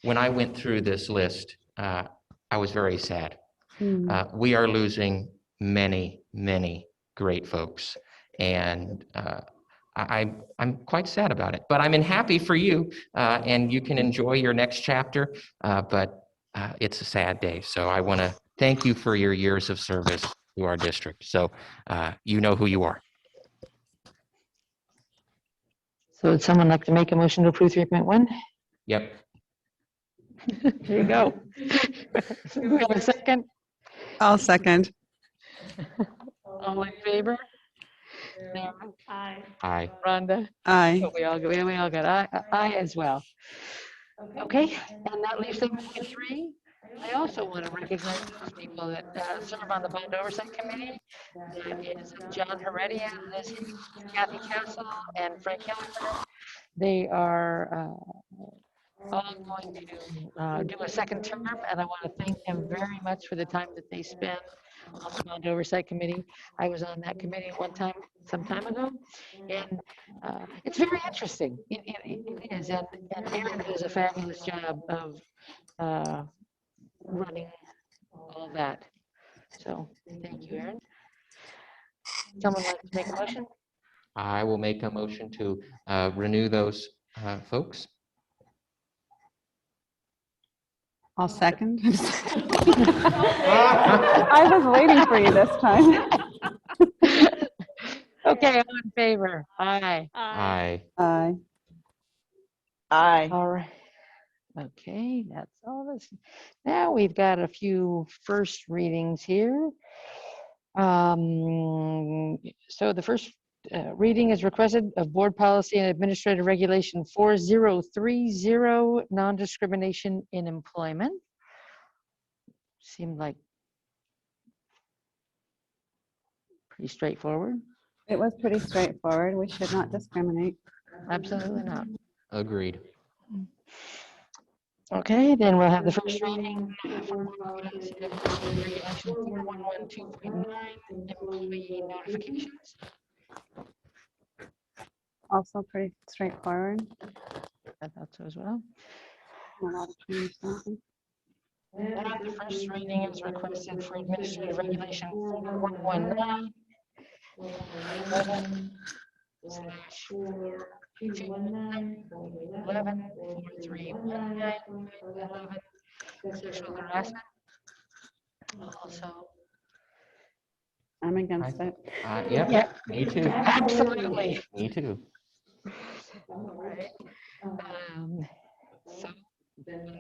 when I went through this list, I was very sad. We are losing many, many great folks, and I'm quite sad about it. But I'm happy for you, and you can enjoy your next chapter. But it's a sad day, so I want to thank you for your years of service to our district. So you know who you are. So would someone like to make a motion to approve 3.1? Yep. There you go. Do we have a second? I'll second. All in favor? Sarah? Aye. Aye. Rhonda? Aye. Oh, we all got aye as well. Okay, and that leaves 7.3. I also want to recognize those people that serve on the Bond Oversight Committee. That is John Heredia, Liz Hicks, Kathy Castle, and Frank Hilliker. They are all going to do a second term, and I want to thank them very much for the time that they spend on the Bond Oversight Committee. I was on that committee one time, some time ago, and it's very interesting. It is, and Aaron does a fabulous job of running all that. So thank you, Aaron. Someone like to make a motion? I will make a motion to renew those folks. I'll second. I was waiting for you this time. Okay, all in favor? Aye. Aye. Aye. Aye. All right. Okay, that's all this. Now we've got a few first readings here. So the first reading is requested of Board Policy and Administrative Regulation 4030, non-discrimination in employment. Seemed like pretty straightforward. It was pretty straightforward. We should not discriminate. Absolutely not. Agreed. Okay, then we'll have the first reading for Board Policy and Administrative Regulation 4112.9, employee notifications. Also pretty straightforward. I thought so as well. A lot of change, nothing. And the first reading is requested for Administrative Regulation 4119, 11/4319, 11, sexual harassment. Also, I'm against it. Yep. Yeah. Me too. Absolutely. Me too. All right. So then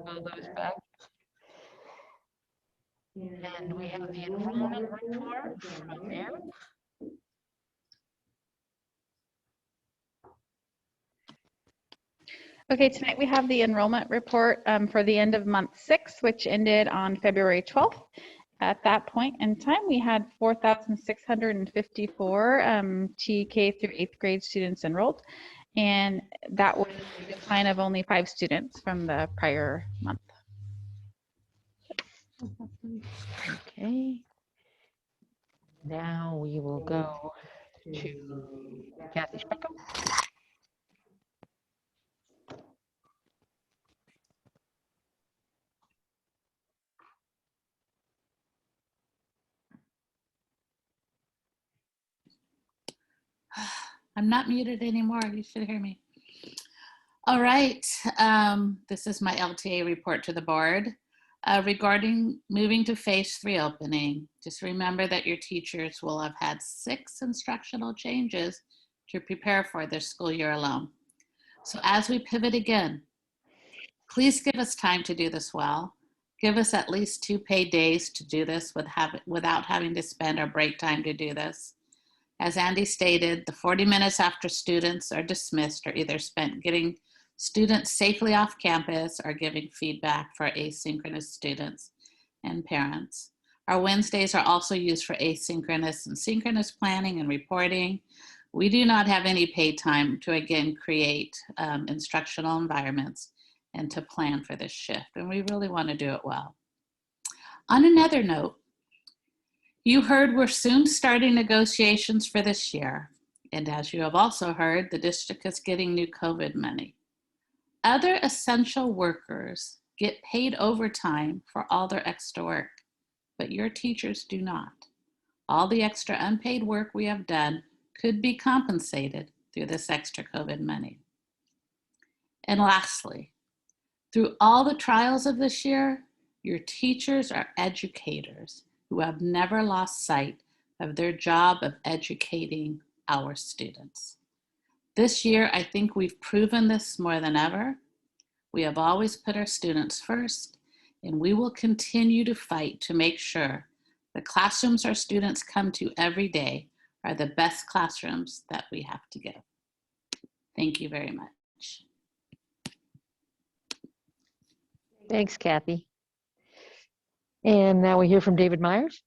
all those back. And we have the enrollment report from Aaron. Okay, tonight we have the enrollment report for the end of month 6, which ended on February 12th. At that point in time, we had 4,654 TK through 8th grade students enrolled, and that was a decline of only 5 students from the prior month. Okay. Now we will go to Kathy Speckham. I'm not muted anymore. You should hear me. All right. This is my LTA report to the board. Regarding moving to phase 3 opening, just remember that your teachers will have had 6 instructional changes to prepare for this school year alone. So as we pivot again, please give us time to do this well. Give us at least 2 paid days to do this without having to spend our break time to do this. As Andy stated, the 40 minutes after students are dismissed are either spent getting students safely off campus or giving feedback for asynchronous students and parents. Our Wednesdays are also used for asynchronous and synchronous planning and reporting. We do not have any paid time to again create instructional environments and to plan for this shift, and we really want to do it well. On another note, you heard we're soon starting negotiations for this year, and as you have also heard, the district is getting new COVID money. Other essential workers get paid overtime for all their extra work, but your teachers do not. All the extra unpaid work we have done could be compensated through this extra COVID money. And lastly, through all the trials of this year, your teachers are educators who have never lost sight of their job of educating our students. This year, I think we've proven this more than ever. We have always put our students first, and we will continue to fight to make sure the classrooms our students come to every day are the best classrooms that we have to give. Thank you very much. Thanks, Kathy. And now we hear from David Myers.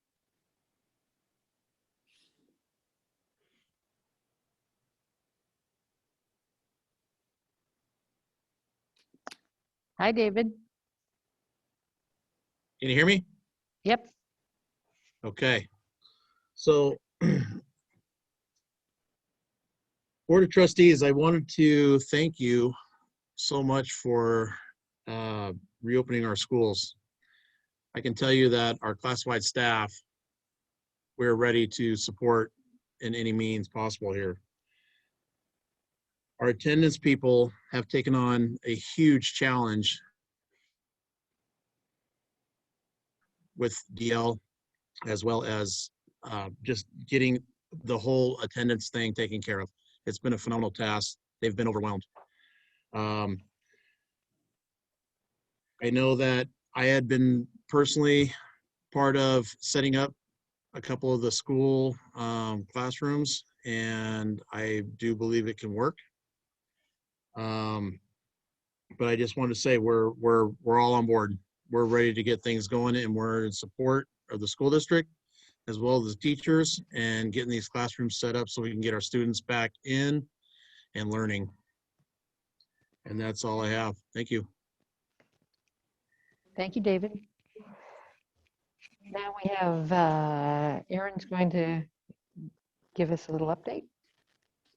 Hi, David. Can you hear me? Yep. Okay. So, Board of Trustees, I wanted to thank you so much for reopening our schools. I can tell you that our classified staff, we're ready to support in any means possible here. Our attendance people have taken on a huge challenge with DL, as well as just getting the whole attendance thing taken care of. It's been a phenomenal task. They've been overwhelmed. I know that I had been personally part of setting up a couple of the school classrooms, and I do believe it can work. But I just wanted to say we're all on board. We're ready to get things going, and we're in support of the school district as well as the teachers and getting these classrooms set up so we can get our students back in and learning. And that's all I have. Thank you. Thank you, David. Now we have Erin's going to give us a little update.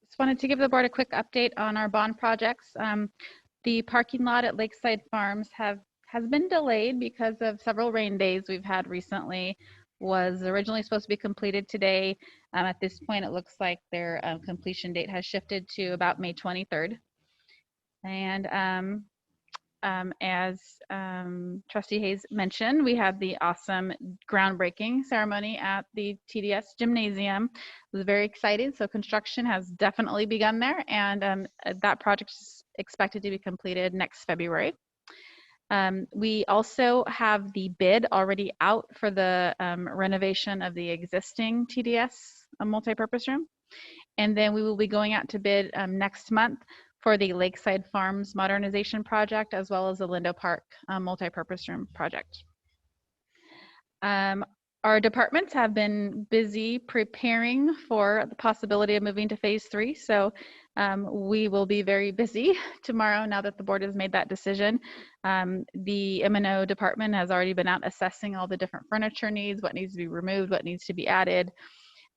Just wanted to give the board a quick update on our bond projects. The parking lot at Lakeside Farms has been delayed because of several rain days we've had recently. Was originally supposed to be completed today. At this point, it looks like their completion date has shifted to about May 23rd. And as Trustee Hayes mentioned, we had the awesome groundbreaking ceremony at the TDS gymnasium. I was very excited. So construction has definitely begun there, and that project is expected to be completed next February. We also have the bid already out for the renovation of the existing TDS multipurpose room. And then we will be going out to bid next month for the Lakeside Farms modernization project, as well as the Lindo Park multipurpose room project. Our departments have been busy preparing for the possibility of moving to phase 3. So we will be very busy tomorrow now that the board has made that decision. The M&O department has already been out assessing all the different furniture needs, what needs to be removed, what needs to be added.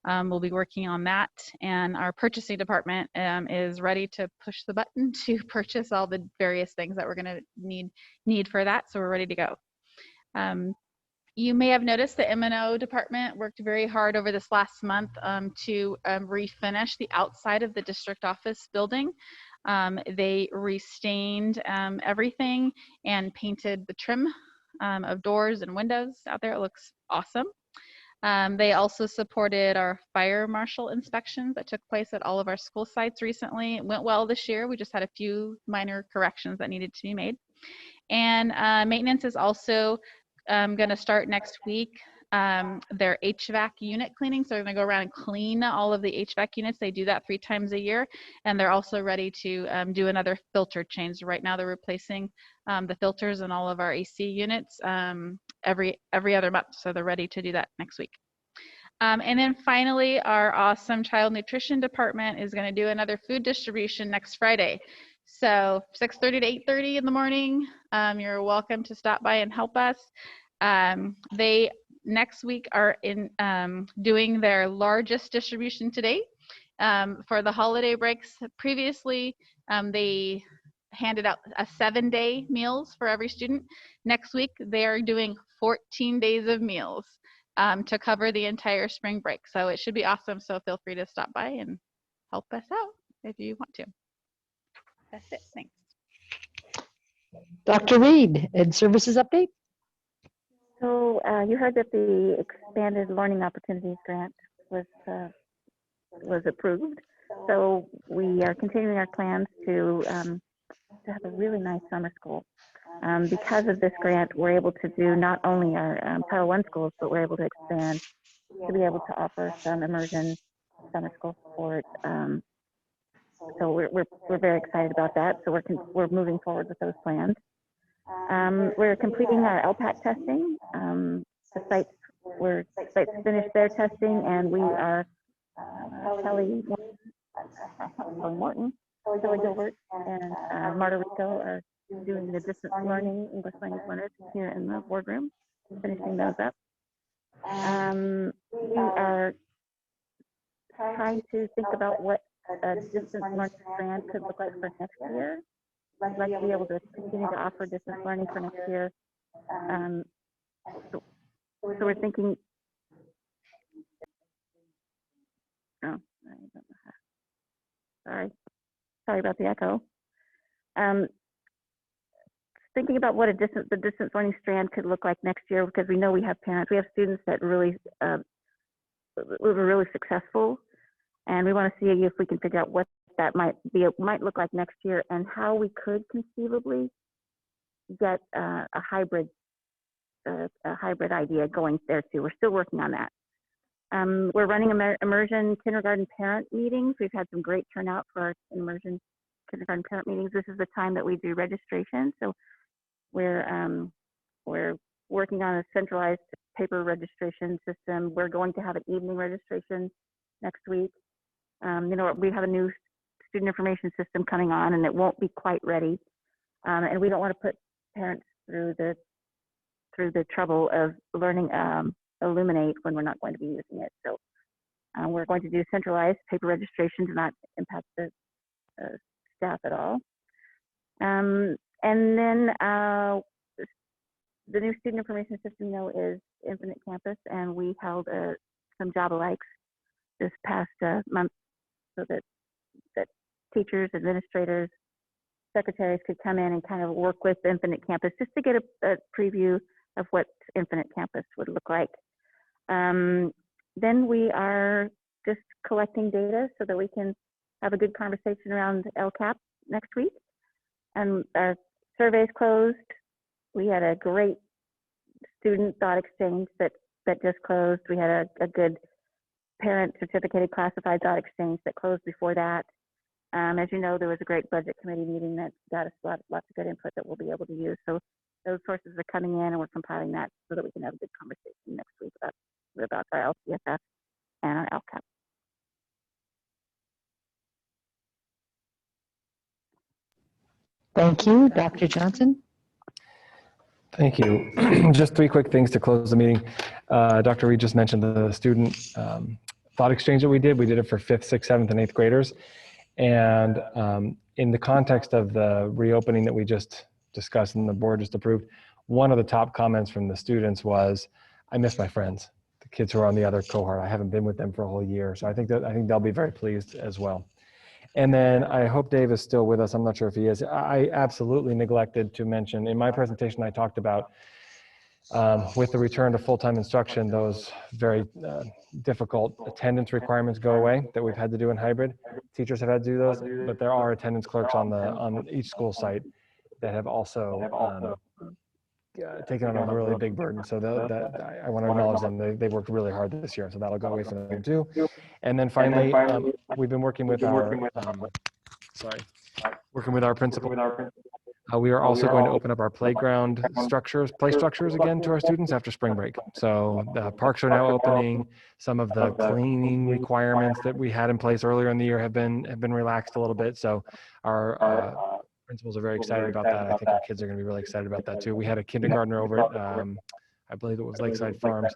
We'll be working on that, and our purchasing department is ready to push the button to purchase all the various things that we're going to need for that, so we're ready to go. You may have noticed the M&O department worked very hard over this last month to refinish the outside of the district office building. They restained everything and painted the trim of doors and windows out there. It looks awesome. They also supported our fire marshal inspections that took place at all of our school sites recently. It went well this year. We just had a few minor corrections that needed to be made. And maintenance is also going to start next week. Their HVAC unit cleaning. So they're going to go around and clean all of the HVAC units. They do that 3 times a year. And they're also ready to do another filter change. Right now they're replacing the filters in all of our AC units every other month. So they're ready to do that next week. And then finally, our awesome child nutrition department is going to do another food distribution next Friday. So 6:30 to 8:30 in the morning, you're welcome to stop by and help us. They next week are in doing their largest distribution to date for the holiday breaks. Previously, they handed out a 7-day meals for every student. Next week, they are doing 14 days of meals to cover the entire spring break. So it should be awesome. So feel free to stop by and help us out if you want to. That's it. Thanks. Dr. Reed, Ed Services update. So you heard that the expanded learning opportunities grant was approved. So we are continuing our plans to have a really nice summer school. Because of this grant, we're able to do not only our Title I schools, but we're able to expand to be able to offer some immersion summer school support. So we're very excited about that. So we're moving forward with those plans. We're completing our LPAC testing. The sites finished their testing, and we are Kelly Morton, Kelly Gilbert, and Marta Rico are doing the distance learning English language learners here in the boardroom, finishing those up. We are trying to think about what a distance learning strand could look like for next year. I'd like to be able to continue to offer distance learning for next year. So we're thinking, oh, I don't know how. Sorry about the echo. Thinking about what the distance learning strand could look like next year, because we know we have students that really were really successful, and we want to see if we can figure out what that might look like next year, and how we could conceivably get a hybrid idea going there too. We're still working on that. We're running immersion kindergarten parent meetings. We've had some great turnout for our immersion kindergarten parent meetings. This is the time that we do registration. So we're working on a centralized paper registration system. We're going to have an evening registration next week. We have a new student information system coming on, and it won't be quite ready. And we don't want to put parents through the trouble of learning Illuminate when we're not going to be using it. So we're going to do centralized paper registration to not impact the staff at all. And then the new student information system, is Infinite Campus, and we held some job alikes this past month, so that teachers, administrators, secretaries could come in and kind of work with Infinite Campus just to get a preview of what Infinite Campus would look like. Then we are just collecting data so that we can have a good conversation around LCAP next week. And our survey's closed. We had a great student thought exchange that just closed. We had a good parent certificated classified thought exchange that closed before that. As you know, there was a great budget committee meeting that got us lots of good input that we'll be able to use. So those sources are coming in, and we're compiling that so that we can have a good conversation next week about our LCFF and our LCAP. Thank you. Dr. Johnson. Thank you. Just 3 quick things to close the meeting. Dr. Reed just mentioned the student thought exchange that we did. We did it for 5th, 6th, 7th, and 8th graders. And in the context of the reopening that we just discussed and the board just approved, one of the top comments from the students was I miss my friends, the kids who are on the other cohort. I haven't been with them for a whole year. So I think they'll be very pleased as well. And then I hope Dave is still with us. I'm not sure if he is. I absolutely neglected to mention in my presentation, I talked about with the return to full-time instruction, those very difficult attendance requirements go away that we've had to do in hybrid. Teachers have had to do those, but there are attendance clerks on each school site that have also taken on a really big burden. So I want to acknowledge them. They've worked really hard this year, so that'll go away for them too. And then finally, we've been working with our principal. We are also going to open up our play structures again to our students after spring break. So the parks are now opening. Some of the cleaning requirements that we had in place earlier in the year have been relaxed a little bit. So our principals are very excited about that. I think our kids are going to be really excited about that too. We had a kindergartner over at, I believe it was Lakeside Farms,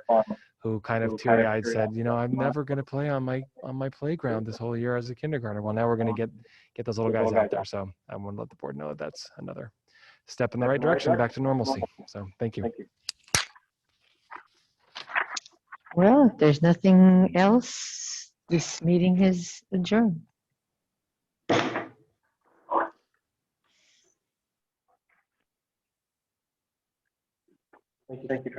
who kind of teary-eyed said, you know, I'm never going to play on my playground this whole year as a kindergartner. Well, now we're going to get those little guys out there. So I want to let the board know that that's another step in the right direction, back to normalcy. So thank you. Well, if there's nothing else, this meeting is adjourned. Thank you.